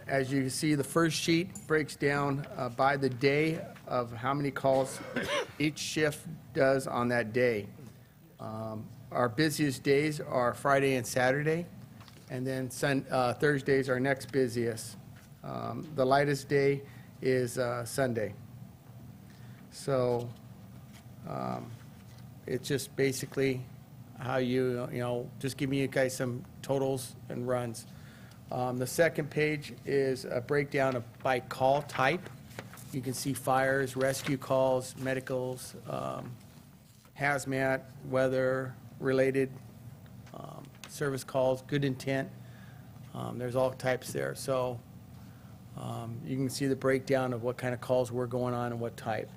As you can see, the first sheet breaks down by the day of how many calls each shift does on that day. Our busiest days are Friday and Saturday, and then Thursdays are next busiest. The lightest day is Sunday. So it's just basically how just giving you guys some totals and runs. The second page is a breakdown by call type. You can see fires, rescue calls, medicals, hazmat, weather-related service calls, good intent. There's all types there. So you can see the breakdown of what kind of calls we're going on and what type.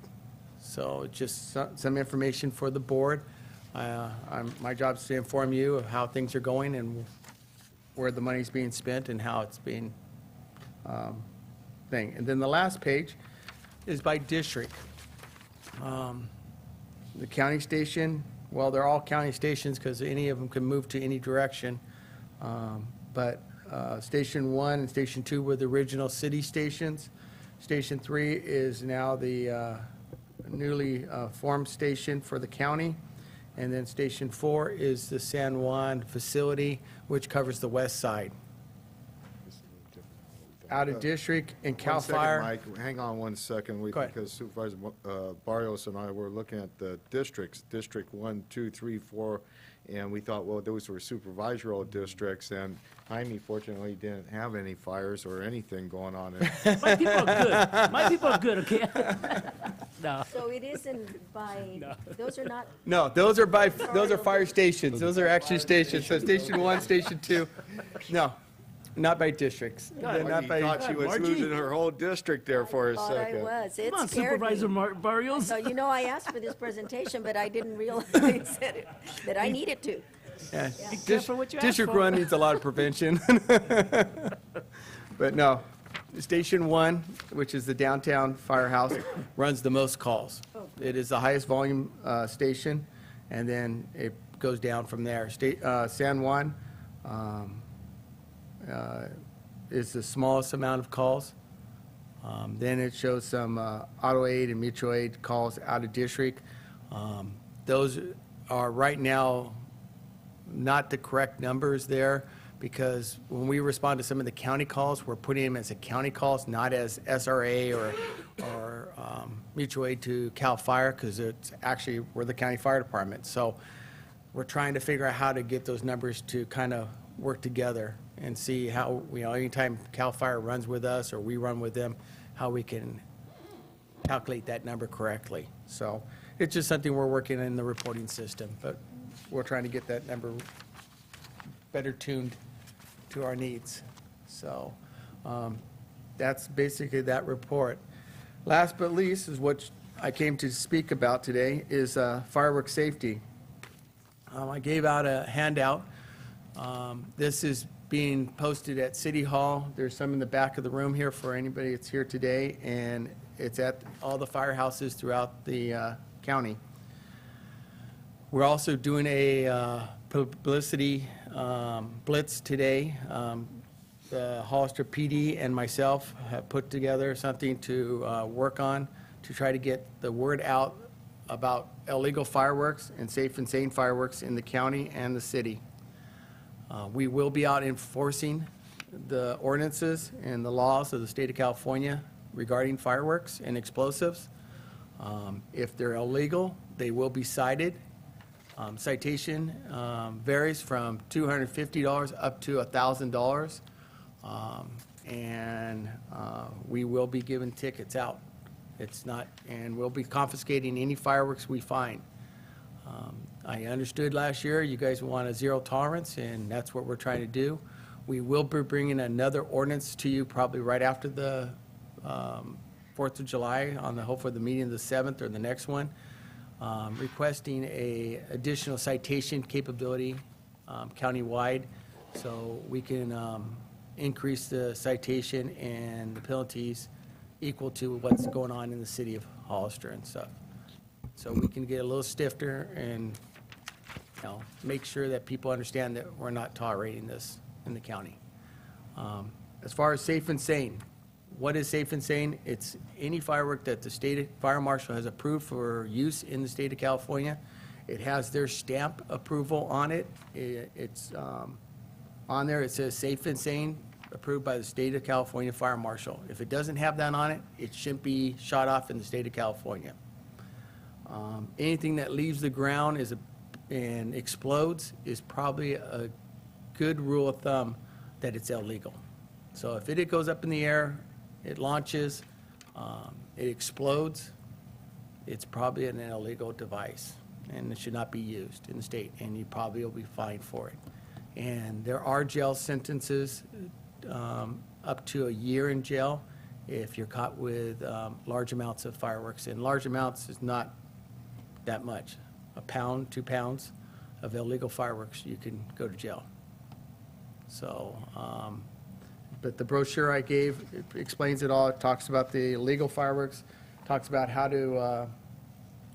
So it's just some information for the board. My job is to inform you of how things are going and where the money's being spent and how it's being thing. And then the last page is by district. The county station, well, they're all county stations because any of them can move to any direction. But Station 1 and Station 2 were the original city stations. Station 3 is now the newly formed station for the county. And then Station 4 is the San Juan facility, which covers the west side. Out of district and CAL FIRE. Mike, hang on one second, Go ahead. because Supervisor Barrios and I were looking at the districts, District 1, 2, 3, 4, and we thought, well, those were supervisory districts, and Jaime fortunately didn't have any fires or anything going on. My people are good. My people are good, okay? No. So it isn't by, those are not, No, those are fire stations. Those are actually stations. So Station 1, Station 2, no, not by districts. They're not by. Thought she was Margie. losing her whole district there for a thought I second. was. It Come on, scared Supervisor me. Barrios. So, I asked for this presentation, but I didn't realize that I needed to. Yeah. careful what you ask District for. 1 needs a lot of prevention. But no, Station 1, which is the downtown firehouse, runs the most calls. It is the highest volume station, and then it goes down from there. San Juan is the smallest amount of calls. Then it shows some auto aid and mutual aid calls out of district. Those are right now not the correct numbers there, because when we respond to some of the county calls, we're putting them as a county calls, not as SRA or mutual aid to CAL FIRE, because it's actually, we're the county fire department. So we're trying to figure out how to get those numbers to kind of work together and see how, anytime CAL FIRE runs with us or we run with them, how we can calculate that number correctly. So it's just something we're working in the reporting system, but we're trying to get that number better tuned to our needs. So that's basically that report. Last but least is what I came to speak about today is fireworks safety. I gave out a handout. This is being posted at City Hall. There's some in the back of the room here for anybody that's here today, and it's at all the firehouses throughout the county. We're also doing a publicity blitz today. The Hollister PD and myself have put together something to work on to try to get the word out about illegal fireworks and safe and sane fireworks in the county and the city. We will be out enforcing the ordinances and the laws of the state of California regarding fireworks and explosives. If they're illegal, they will be cited. Citation varies from $250 up to $1,000. And we will be giving tickets out. It's not, and we'll be confiscating any fireworks we find. I understood last year you guys want a zero tolerance, and that's what we're trying to do. We will be bringing another ordinance to you probably right after the 4th of July on the, hopefully the meeting of the 7th or the next one, requesting a additional citation capability countywide, so we can increase the citation and the penalties equal to what's going on in the city of Hollister and stuff. So we can get a little stiffer and, you know, make sure that people understand that we're not tolerating this in the county. As far as safe and sane, what is safe and sane? It's any firework that the state fire marshal has approved for use in the state of California. It has their stamp approval on it. It's on there, it says safe and sane, approved by the state of California fire marshal. If it doesn't have that on it, it shouldn't be shot off in the state of California. Anything that leaves the ground and explodes is probably a good rule of thumb that it's illegal. So if it goes up in the air, it launches, it explodes, it's probably an illegal device, and it should not be used in the state, and you probably will be fined for it. And there are jail sentences up to a year in jail if you're caught with large amounts of fireworks. And large amounts is not that much. A pound, 2 pounds of illegal fireworks, you can go to jail. So, but the brochure I gave, it explains it all. It talks about the illegal fireworks, talks about how to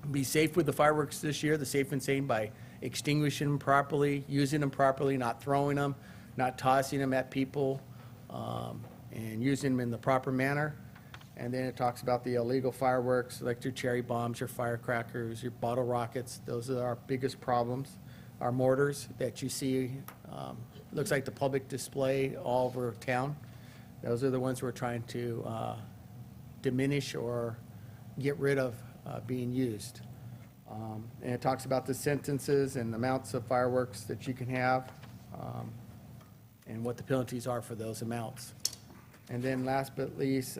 be safe with the fireworks this year, the safe and sane, by extinguishing them properly, using them properly, not throwing them, not tossing them at people, and using them in the proper manner. And then it talks about the illegal fireworks, like your cherry bombs, your firecrackers, your bottle rockets. Those are our biggest problems. Our mortars that you see, looks like the public display all over town. Those are the ones we're trying to diminish or get rid of being used. And it talks about the sentences and amounts of fireworks that you can have, and what the penalties are for those amounts. And then last but least,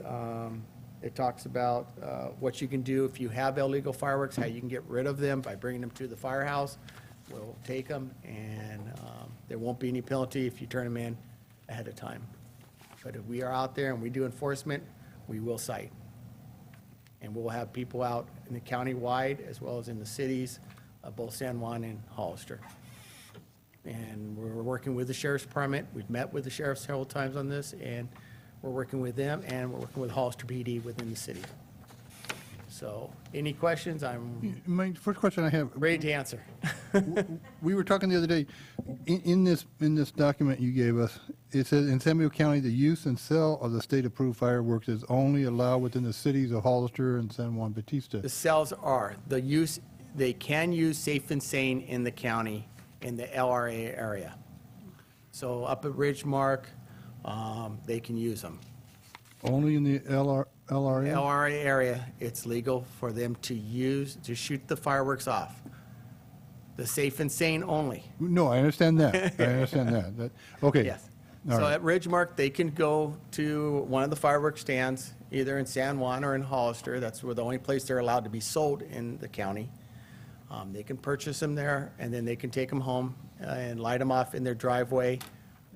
it talks about what you can do if you have illegal fireworks, how you can get rid of them by bringing them to the firehouse. We'll take them, and there won't be any penalty if you turn them in ahead of time. But if we are out there and we do enforcement, we will cite. And we'll have people out in the county-wide as well as in the cities of both San Juan and Hollister. And we're working with the sheriff's department. We've met with the sheriff several times on this, and we're working with them, and we're working with Hollister PD within the city. So, any questions? I'm My first question I have, ready to answer. we were talking the other day, in this document you gave us, it says in San Diego County, the use and sale of the state-approved fireworks is only allowed within the cities of Hollister and San Juan Bautista. The cells are, the use, they can use safe and sane in the county, in the LRA area. So up at Ridgemark, they can use them. Only in the LRA? LRA area, it's legal for them to use, to shoot the fireworks off. The safe and sane only. No, I understand that. I understand that. Okay. Yes. All So right. at Ridgemark, they can go to one of the fireworks stands, either in San Juan or in Hollister. That's where the only place they're allowed to be sold in the county. They can purchase them there, and then they can take them home and light them off in their driveway.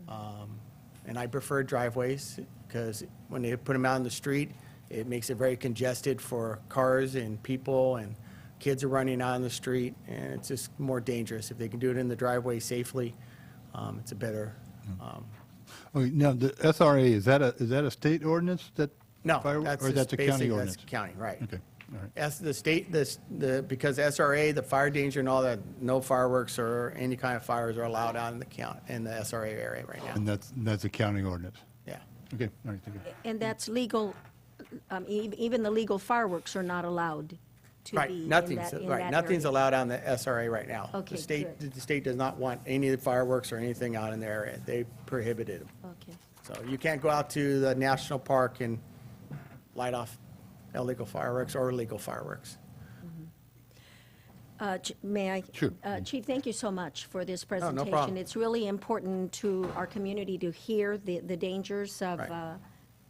And I prefer driveways, because when they put them out in the street, it makes it very congested for cars and people, and kids are running out in the street, and it's just more dangerous. If they can do it in the driveway safely, it's a better. Okay, now, the SRA, is that a state ordinance that? No, or that's that's a county basically, ordinance? that's county, right. Okay, all right. As the state, because SRA, the fire danger and all that, no fireworks or any kind of fires are allowed out in the SRA area right now. And that's a county ordinance? Yeah. Okay, all right, thank you. And that's legal, even the legal fireworks are not allowed to be Right, in nothing's, that right, nothing's area. allowed on the SRA right now. Okay, The state does not want any of the fireworks or anything out in the area. They prohibited them. Okay. So you can't go out to the national park and light off illegal fireworks or legal fireworks. May I? Sure. Chief, thank you so much for this presentation. problem. It's really important to our community to hear the dangers of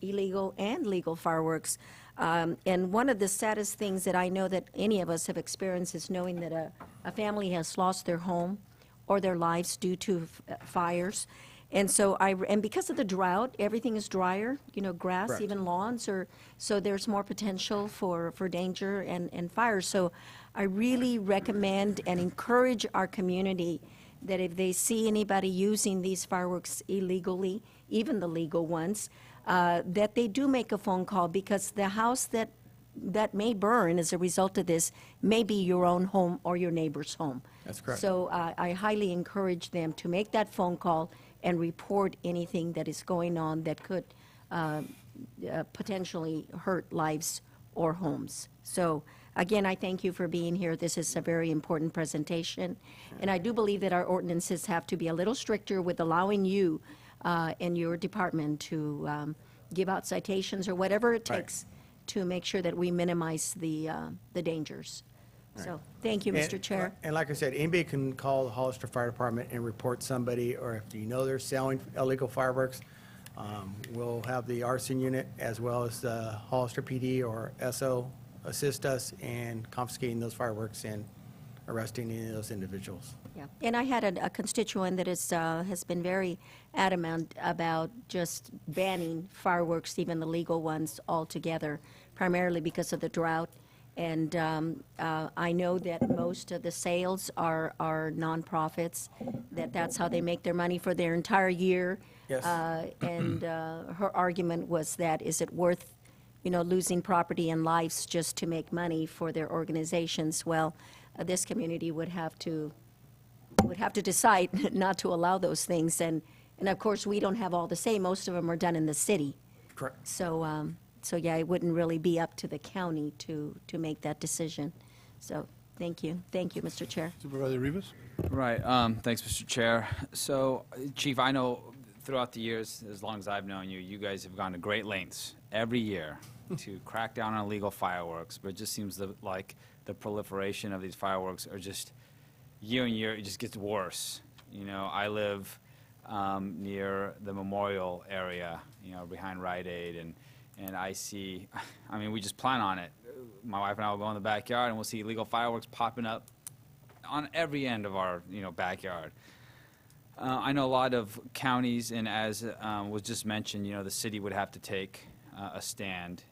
illegal and legal fireworks. And one of the saddest things that I know that any of us have experienced is knowing that a family has lost their home or their lives due to fires. And so and because of the drought, everything is drier, grass, Correct. even lawns so there's more potential for danger and fire. So I really recommend and encourage our community that if they see anybody using these fireworks illegally, even the legal ones, that they do make a phone call, because the house that may burn as a result of this may be your own home or your neighbor's home. That's correct. So I highly encourage them to make that phone call and report anything that is going on that could potentially hurt lives or homes. So again, I thank you for being here. This is a very important presentation. And I do believe that our ordinances have to be a little stricter with allowing you and your department to give out citations or whatever it takes to make sure that we minimize the dangers. So, thank you, Mr. Chair. And like I said, anybody can call the Hollister Fire Department and report somebody, or if you know they're selling illegal fireworks, we'll have the arson unit as well as the Hollister PD or SO assist us in confiscating those fireworks and arresting any of those individuals. Yeah, and I had a constituent that has been very adamant about just banning fireworks, even the legal ones, altogether, primarily because of the drought. And I know that most of the sales are nonprofits, that's how they make their money for their entire year. Yes. And her argument was that, is it worth, losing property and lives just to make money for their organizations? Well, this community would have to decide not to allow those things. And of course, we don't have all the say. Most of them are done in the city. Correct. So yeah, it wouldn't really be up to the county to make that decision. So, thank you. Thank you, Mr. Chair. Supervisor Rivas? Right. Thanks, Mr. Chair. So, Chief, I know throughout the years, as long as I've known you, you guys have gone to great lengths every year to crack down on illegal fireworks, but it just seems like the proliferation of these fireworks are just year in year, it just gets worse. I live near the Memorial area, behind Rite Aid, and I see, we just plan on it. My wife and I will go in the backyard and we'll see illegal fireworks popping up on every end of our, backyard. I know a lot of counties, and as was just mentioned, the city would have to take a stand,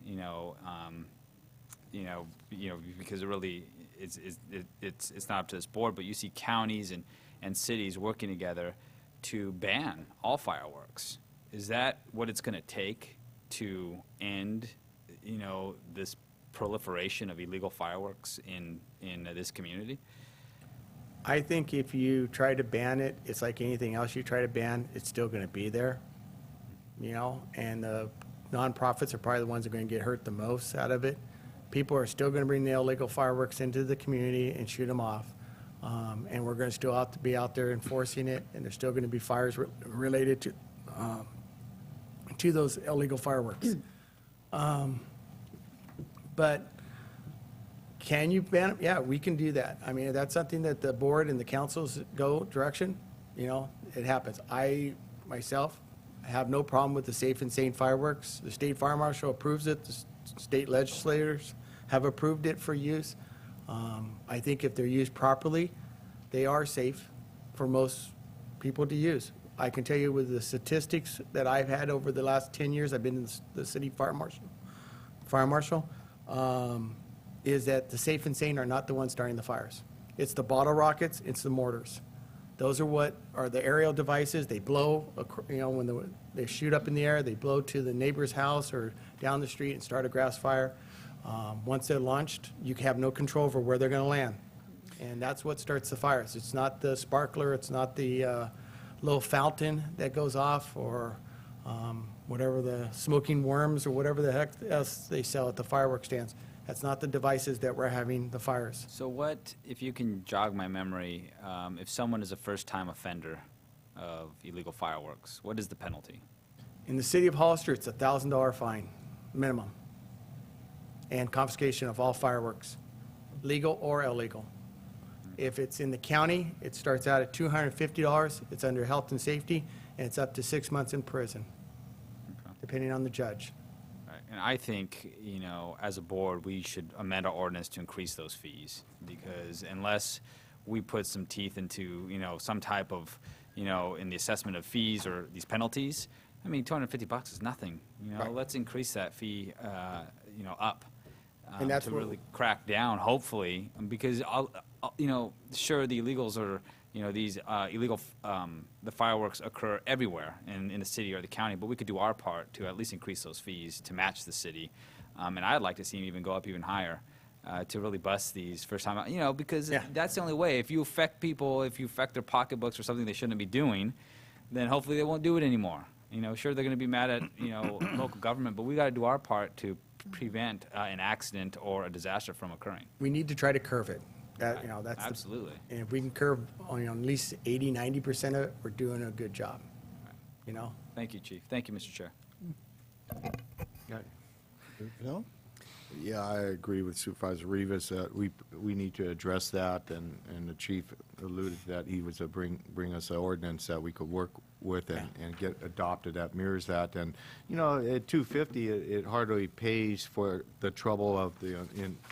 because it really, it's not up to this board, but you see counties and cities working together to ban all fireworks. Is that what it's going to take to end, this proliferation of illegal fireworks in this community? I think if you try to ban it, it's like anything else you try to ban, it's still going to be there, and the nonprofits are probably the ones that are going to get hurt the most out of it. People are still going to bring the illegal fireworks into the community and shoot them off, and we're going to still have to be out there enforcing it, and there's still going to be fires related to those illegal fireworks. But can you ban them? Yeah, we can do that. That's something that the board and the councils go direction. It happens. I, myself, have no problem with the safe and sane fireworks. The state fire marshal approves it. The state legislators have approved it for use. I think if they're used properly, they are safe for most people to use. I can tell you with the statistics that I've had over the last 10 years, I've been in the city fire marshal, is that the safe and sane are not the ones starting the fires. It's the bottle rockets, it's the mortars. Those are what are the aerial devices. They blow, when they shoot up in the air, they blow to the neighbor's house or down the street and start a grass fire. Once they're launched, you have no control over where they're going to land. And that's what starts the fires. It's not the sparkler, it's not the little fountain that goes off, or whatever the smoking worms or whatever the heck else they sell at the fireworks stands. That's not the devices that we're having the fires. So what, if you can jog my memory, if someone is a first-time offender of illegal fireworks, what is the penalty? In the city of Hollister, it's a $1,000 fine, minimum, and confiscation of all fireworks, legal or illegal. If it's in the county, it starts out at $250. It's under health and safety, and it's up to 6 months in prison, depending on the judge. Right. And I think, you know, as a board, we should amend our ordinance to increase those fees, because unless we put some teeth into, you know, some type of, you know, in the assessment of fees or these penalties, I mean, $250 is nothing. You know, Right. let's increase that fee, you know, up. And that's to what- really crack down, hopefully, because you know, sure, the illegals are, you know, these illegal, the fireworks occur everywhere in the city or the county, but we could do our part to at least increase those fees to match the city, and I'd like to see them even go up even higher to really bust these first time, you know, because that's the only way. If you affect people, if you affect their pocketbooks or something they shouldn't be doing, then hopefully they won't do it anymore. You know, sure, they're going to be mad at, you know, local government, but we got to do our part to prevent an accident or a disaster from occurring. We need to try to curve it. That, you know, that's Absolutely. And if we can curve on, you know, at least 80, 90% of it, we're doing a good job. You know? Thank you, Chief. Thank you, Mr. Chair. Bill? Yeah, I agree with Supervisor Rivas that we need to address that, and the chief alluded that he was to bring us an ordinance that we could work with and get adopted that mirrors that. And, you know, at $250, it hardly pays for the trouble of the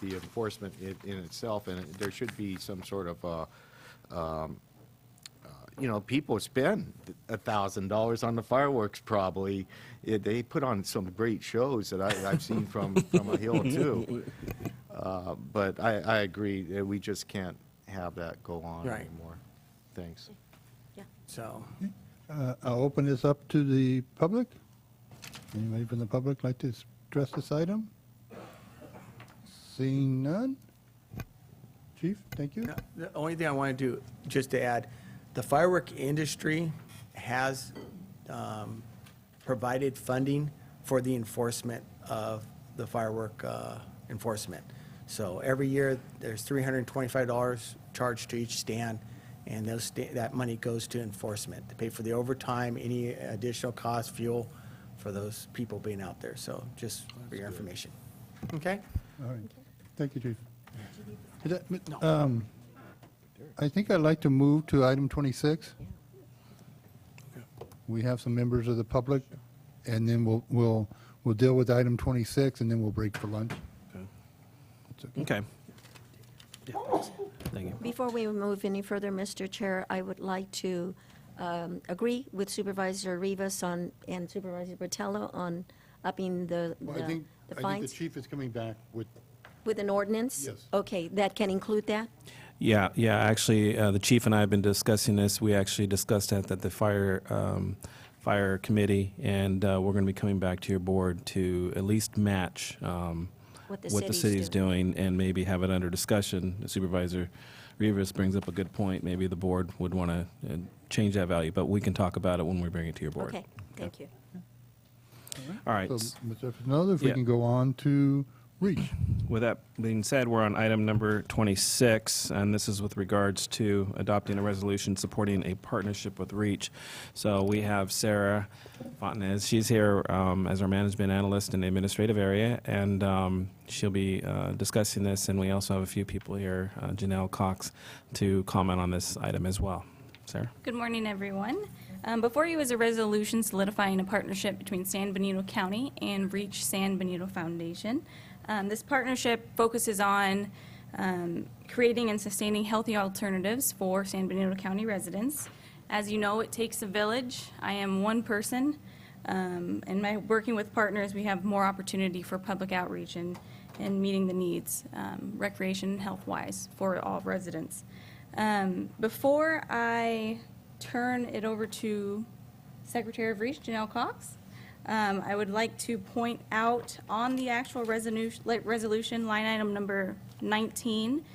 enforcement in itself, and there should be some sort of you know, people spend $1,000 on the fireworks probably. They put on some great shows that I've seen from a hill too. But I agree, we just can't have that go on Right. anymore. Thanks. So, I'll open this up to the public. Anybody from the public like to address this item? Seeing none? Chief, thank you. the only thing I want to do, just to add, the firework industry has provided funding for the enforcement of the firework enforcement. So every year, there's $325 charged to each stand, and that money goes to enforcement to pay for the overtime, any additional cost, fuel for those people being out there. So just for your information. Okay? All right. Thank you, Chief. Is that- I think I'd like to move to item 26. We have some members of the public, and then we'll deal with item 26, and then we'll break for lunch. Okay. Thank you. Before we move any further, Mr. Chair, I would like to agree with Supervisor Rivas and Supervisor Botello on upping the Well, I think the fines chief is coming back with, with an ordinance? Yes. Okay, that can include that? Yeah. Actually, the chief and I have been discussing this. We actually discussed that at the fire committee, and we're going to be coming back to your board to at least match What the city's city's doing, and maybe have it under discussion. Supervisor Rivas brings up a good point. Maybe the board would want to change that value, but we can talk about it when we bring it to your board. Okay, thank you. All right. so, Mr. Fernando, if we Yeah. can go on to Reach. With that being said, we're on item number 26, and this is with regards to adopting a resolution supporting a partnership with REACH. So we have Sarah Fontanez. She's here as our management analyst in the administrative area, and she'll be discussing this. And we also have a few people here, Janelle Cox, to comment on this item as well. Sarah? Good morning, everyone. Before you is a resolution solidifying a partnership between San Benito County and REACH San Benito Foundation. This partnership focuses on creating and sustaining healthy alternatives for San Benito County residents. As you know, it takes a village. I am one person. And by working with partners, we have more opportunity for public outreach and meeting the needs, recreation and health-wise, for all residents. Before I turn it over to Secretary of REACH, Janelle Cox, I would like to point out on the actual resolution, line item number 19,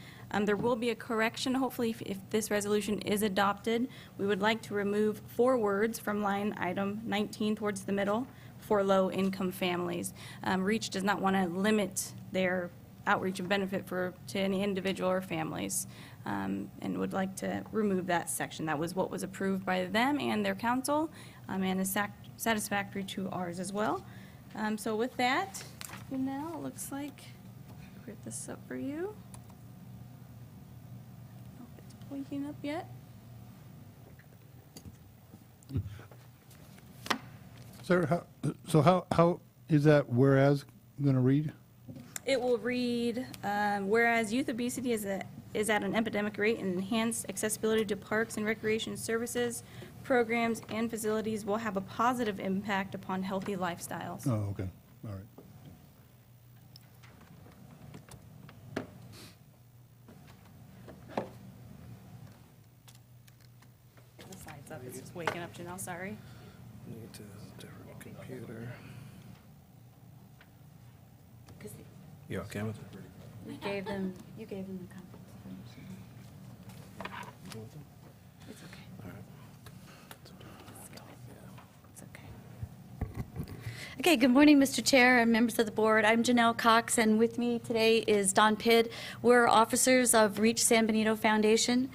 there will be a correction, hopefully, if this resolution is adopted. We would like to remove 4 words from line item 19 towards the middle for low-income families. REACH does not want to limit their outreach and benefit to any individual or families, and would like to remove that section. That was what was approved by them and their council, and is satisfactory to ours as well. So with that, now it looks like, I'll get this up for you. Hope it waking up yet? Sir, how is that whereas going to read? It will read, whereas youth obesity is at an epidemic rate, and enhanced accessibility to parks and recreation services, programs, and facilities will have a positive impact upon healthy lifestyles. Oh, okay, all right. The slide's up, it's just waking up, Janelle, sorry. Need to different computer. You okay with it? You gave them the contact information. It's okay. All right. Let's go. It's okay. Okay, good morning, Mr. Chair and members of the board. I'm Janelle Cox, and with me today is Don Pidd. We're officers of Reach San Benito Foundation.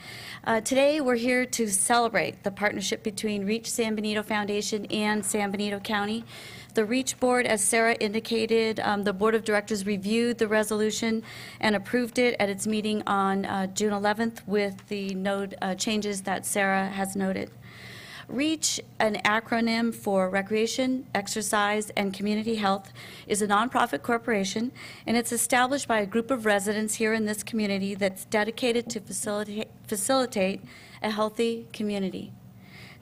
Today, we're here to celebrate the partnership between Reach San Benito Foundation and San Benito County. The REACH board, as Sarah indicated, the board of directors reviewed the resolution and approved it at its meeting on June 11th with the changes that Sarah has noted. REACH, an acronym for Recreation, Exercise, and Community Health, is a nonprofit corporation, and it's established by a group of residents here in this community that's dedicated to facilitate a healthy community,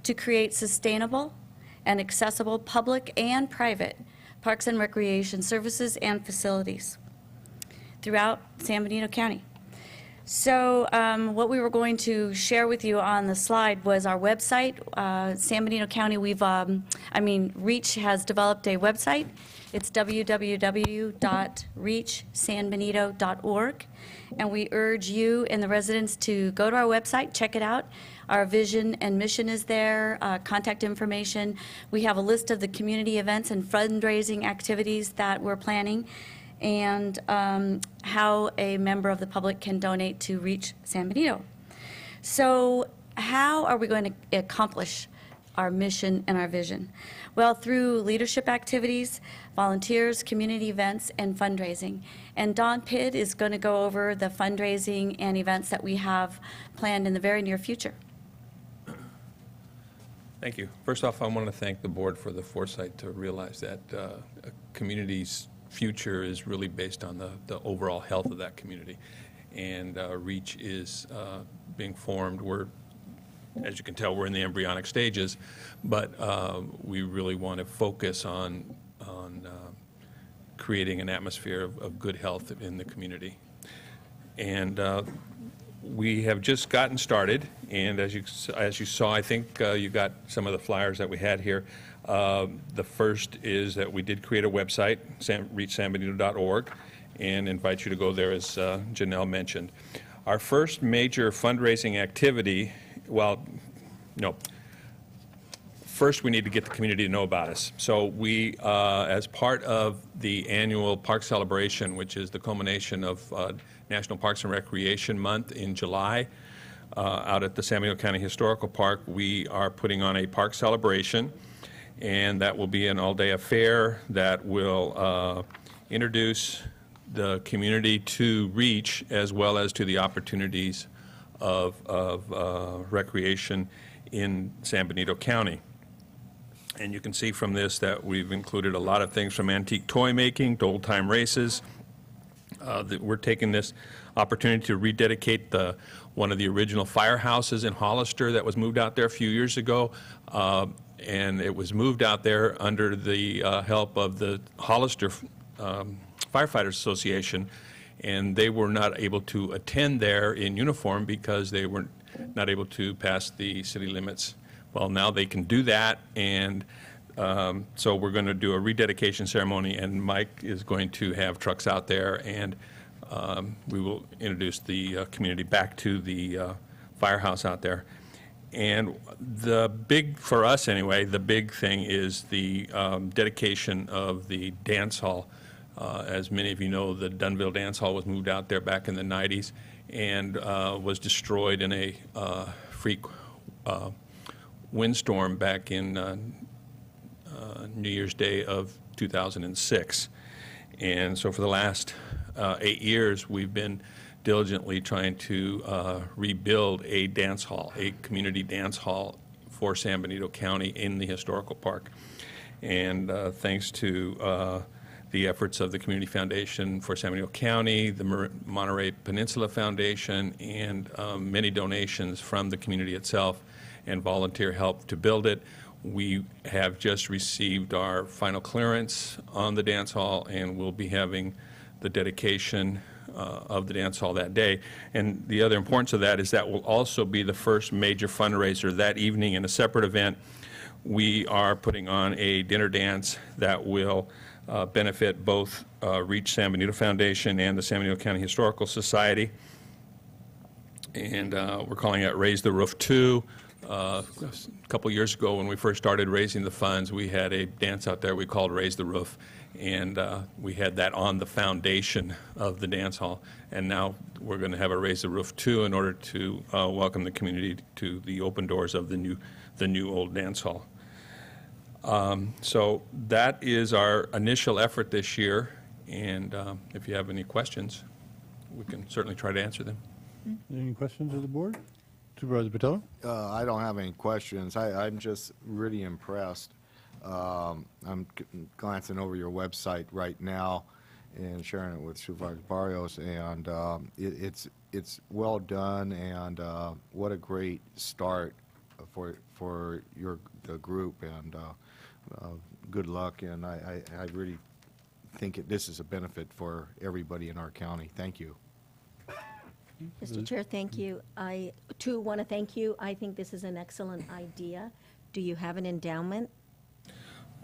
to create sustainable and accessible public and private parks and recreation services and facilities throughout San Benito County. So what we were going to share with you on the slide was our website. San Benito County, REACH has developed a website. It's www.reachsanbenito.org. And we urge you and the residents to go to our website, check it out. Our vision and mission is there, contact information. We have a list of the community events and fundraising activities that we're planning, and how a member of the public can donate to Reach San Benito. So how are we going to accomplish our mission and our vision? Well, through leadership activities, volunteers, community events, and fundraising. And Don Pidd is going to go over the fundraising and events that we have planned in the very near future. Thank you. First off, I want to thank the board for the foresight to realize that a community's future is really based on the overall health of that community. And REACH is being formed. As you can tell, we're in the embryonic stages, but we really want to focus on creating an atmosphere of good health in the community. And we have just gotten started, and as you saw, I think you got some of the flyers that we had here. The first is that we did create a website, reachsanbenito.org, and invite you to go there, as Janelle mentioned. Our first major fundraising activity, first we need to get the community to know about us. So we, as part of the annual park celebration, which is the culmination of National Parks and Recreation Month in July, out at the San Benito County Historical Park, we are putting on a park celebration, and that will be an all-day affair that will introduce the community to REACH as well as to the opportunities of recreation in San Benito County. And you can see from this that we've included a lot of things from antique toy making to old-time races. That we're taking this opportunity to rededicate one of the original firehouses in Hollister that was moved out there a few years ago. And it was moved out there under the help of the Hollister Firefighters Association. And they were not able to attend there in uniform because they were not able to pass the city limits. Well, now they can do that, and so we're going to do a rededication ceremony, and Mike is going to have trucks out there, and we will introduce the community back to the firehouse out there. And for us anyway, the big thing is the dedication of the dance hall. As many of you know, the Dunville Dance Hall was moved out there back in the 90s and was destroyed in a freak windstorm back in New Year's Day of 2006. And so for the last 8 years, we've been diligently trying to rebuild a dance hall, a community dance hall for San Benito County in the historical park. And thanks to the efforts of the Community Foundation for San Benito County, the Monterey Peninsula Foundation, and many donations from the community itself and volunteer help to build it, we have just received our final clearance on the dance hall, and we'll be having the dedication of the dance hall that day. And the other importance of that is that will also be the first major fundraiser that evening. In a separate event, we are putting on a dinner dance that will benefit both Reach San Benito Foundation and the San Benito County Historical Society. And we're calling it Raise the Roof 2. A couple years ago, when we first started raising the funds, we had a dance out there we called Raise the Roof, and we had that on the foundation of the dance hall. And now we're going to have a Raise the Roof 2 in order to welcome the community to the open doors of the new old dance hall. So that is our initial effort this year, and if you have any questions, we can certainly try to answer them. Any questions of the board? Supervisor Patello? I don't have any questions. I'm just really impressed. I'm glancing over your website right now and sharing it with Supervisor Barrios, and it's well done, and what a great start for the group, and good luck. And I really think this is a benefit for everybody in our county. Thank you. Mr. Chair, thank you. I, too, want to thank you. I think this is an excellent idea. Do you have an endowment?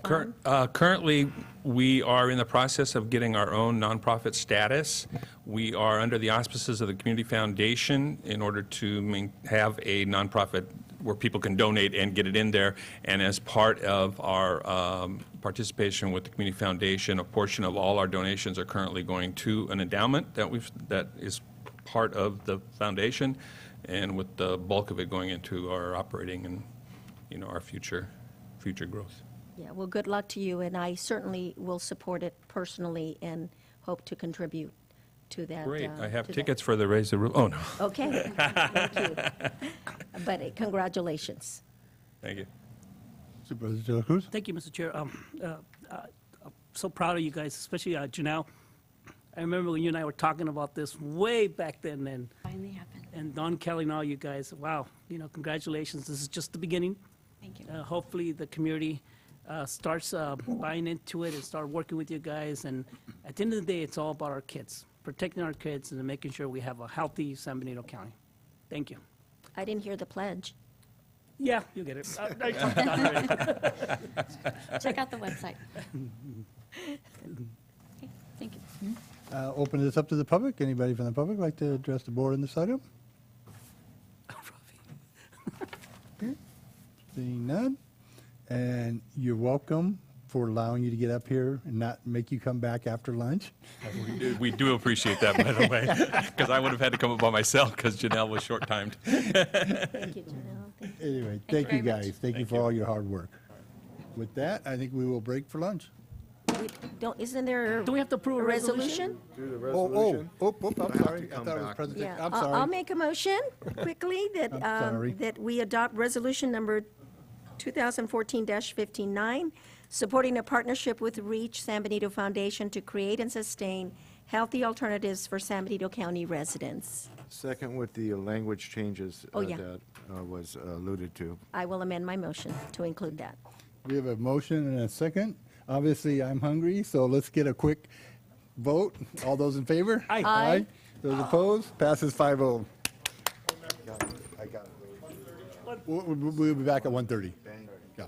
Currently, we are in the process of getting our own nonprofit status. We are under the auspices of the Community Foundation in order to have a nonprofit where people can donate and get it in there. And as part of our participation with the Community Foundation, a portion of all our donations are currently going to an endowment that is part of the foundation, and with the bulk of it going into our operating and our future growth. Yeah, well, good luck to you, and I certainly will support it personally and hope to contribute to that. Great. I have tickets for the Raise the Roof. Oh, no. Okay. Thank you. But congratulations. Thank you. Supervisor De La Cruz? Thank you, Mr. Chair. I'm so proud of you guys, especially Janelle. I remember when you and I were talking about this way back then, and Finally happened. and Don Kelly and all you guys. Wow, congratulations. This is just the beginning. Thank you. Hopefully, the community starts buying into it and start working with you guys. And at the end of the day, it's all about our kids, protecting our kids and making sure we have a healthy San Benito County. Thank you. I didn't hear the pledge. Yeah, you get it. Check out the website. Okay, thank you. Open this up to the public. Anybody from the public like to address the board on this item? Okay. Seeing none. And you're welcome for allowing you to get up here and not make you come back after lunch. We do appreciate that, by the way, because I would have had to come up by myself because Janelle was short-timed. Thank you, Janelle. Anyway, thank you guys. Thank you for all your hard work. With that, I think we will break for lunch. Isn't there Do we have to approve a resolution? Do the Oh, resolution. I'm sorry. I thought it was presentation. Yeah, I'm I'll sorry. make a motion quickly I'm sorry. that we adopt resolution number 2014-159, supporting a partnership with Reach San Benito Foundation to create and sustain healthy alternatives for San Benito County residents. Second with the language changes Oh, yeah. that was alluded to. I will amend my motion to include that. We have a motion and a second. Obviously, I'm hungry, so let's get a quick vote. All those in favor? Aye. Aye. Those opposed? Passes 5-0. I got it. We'll be back at 1:30. Thank you. Yeah.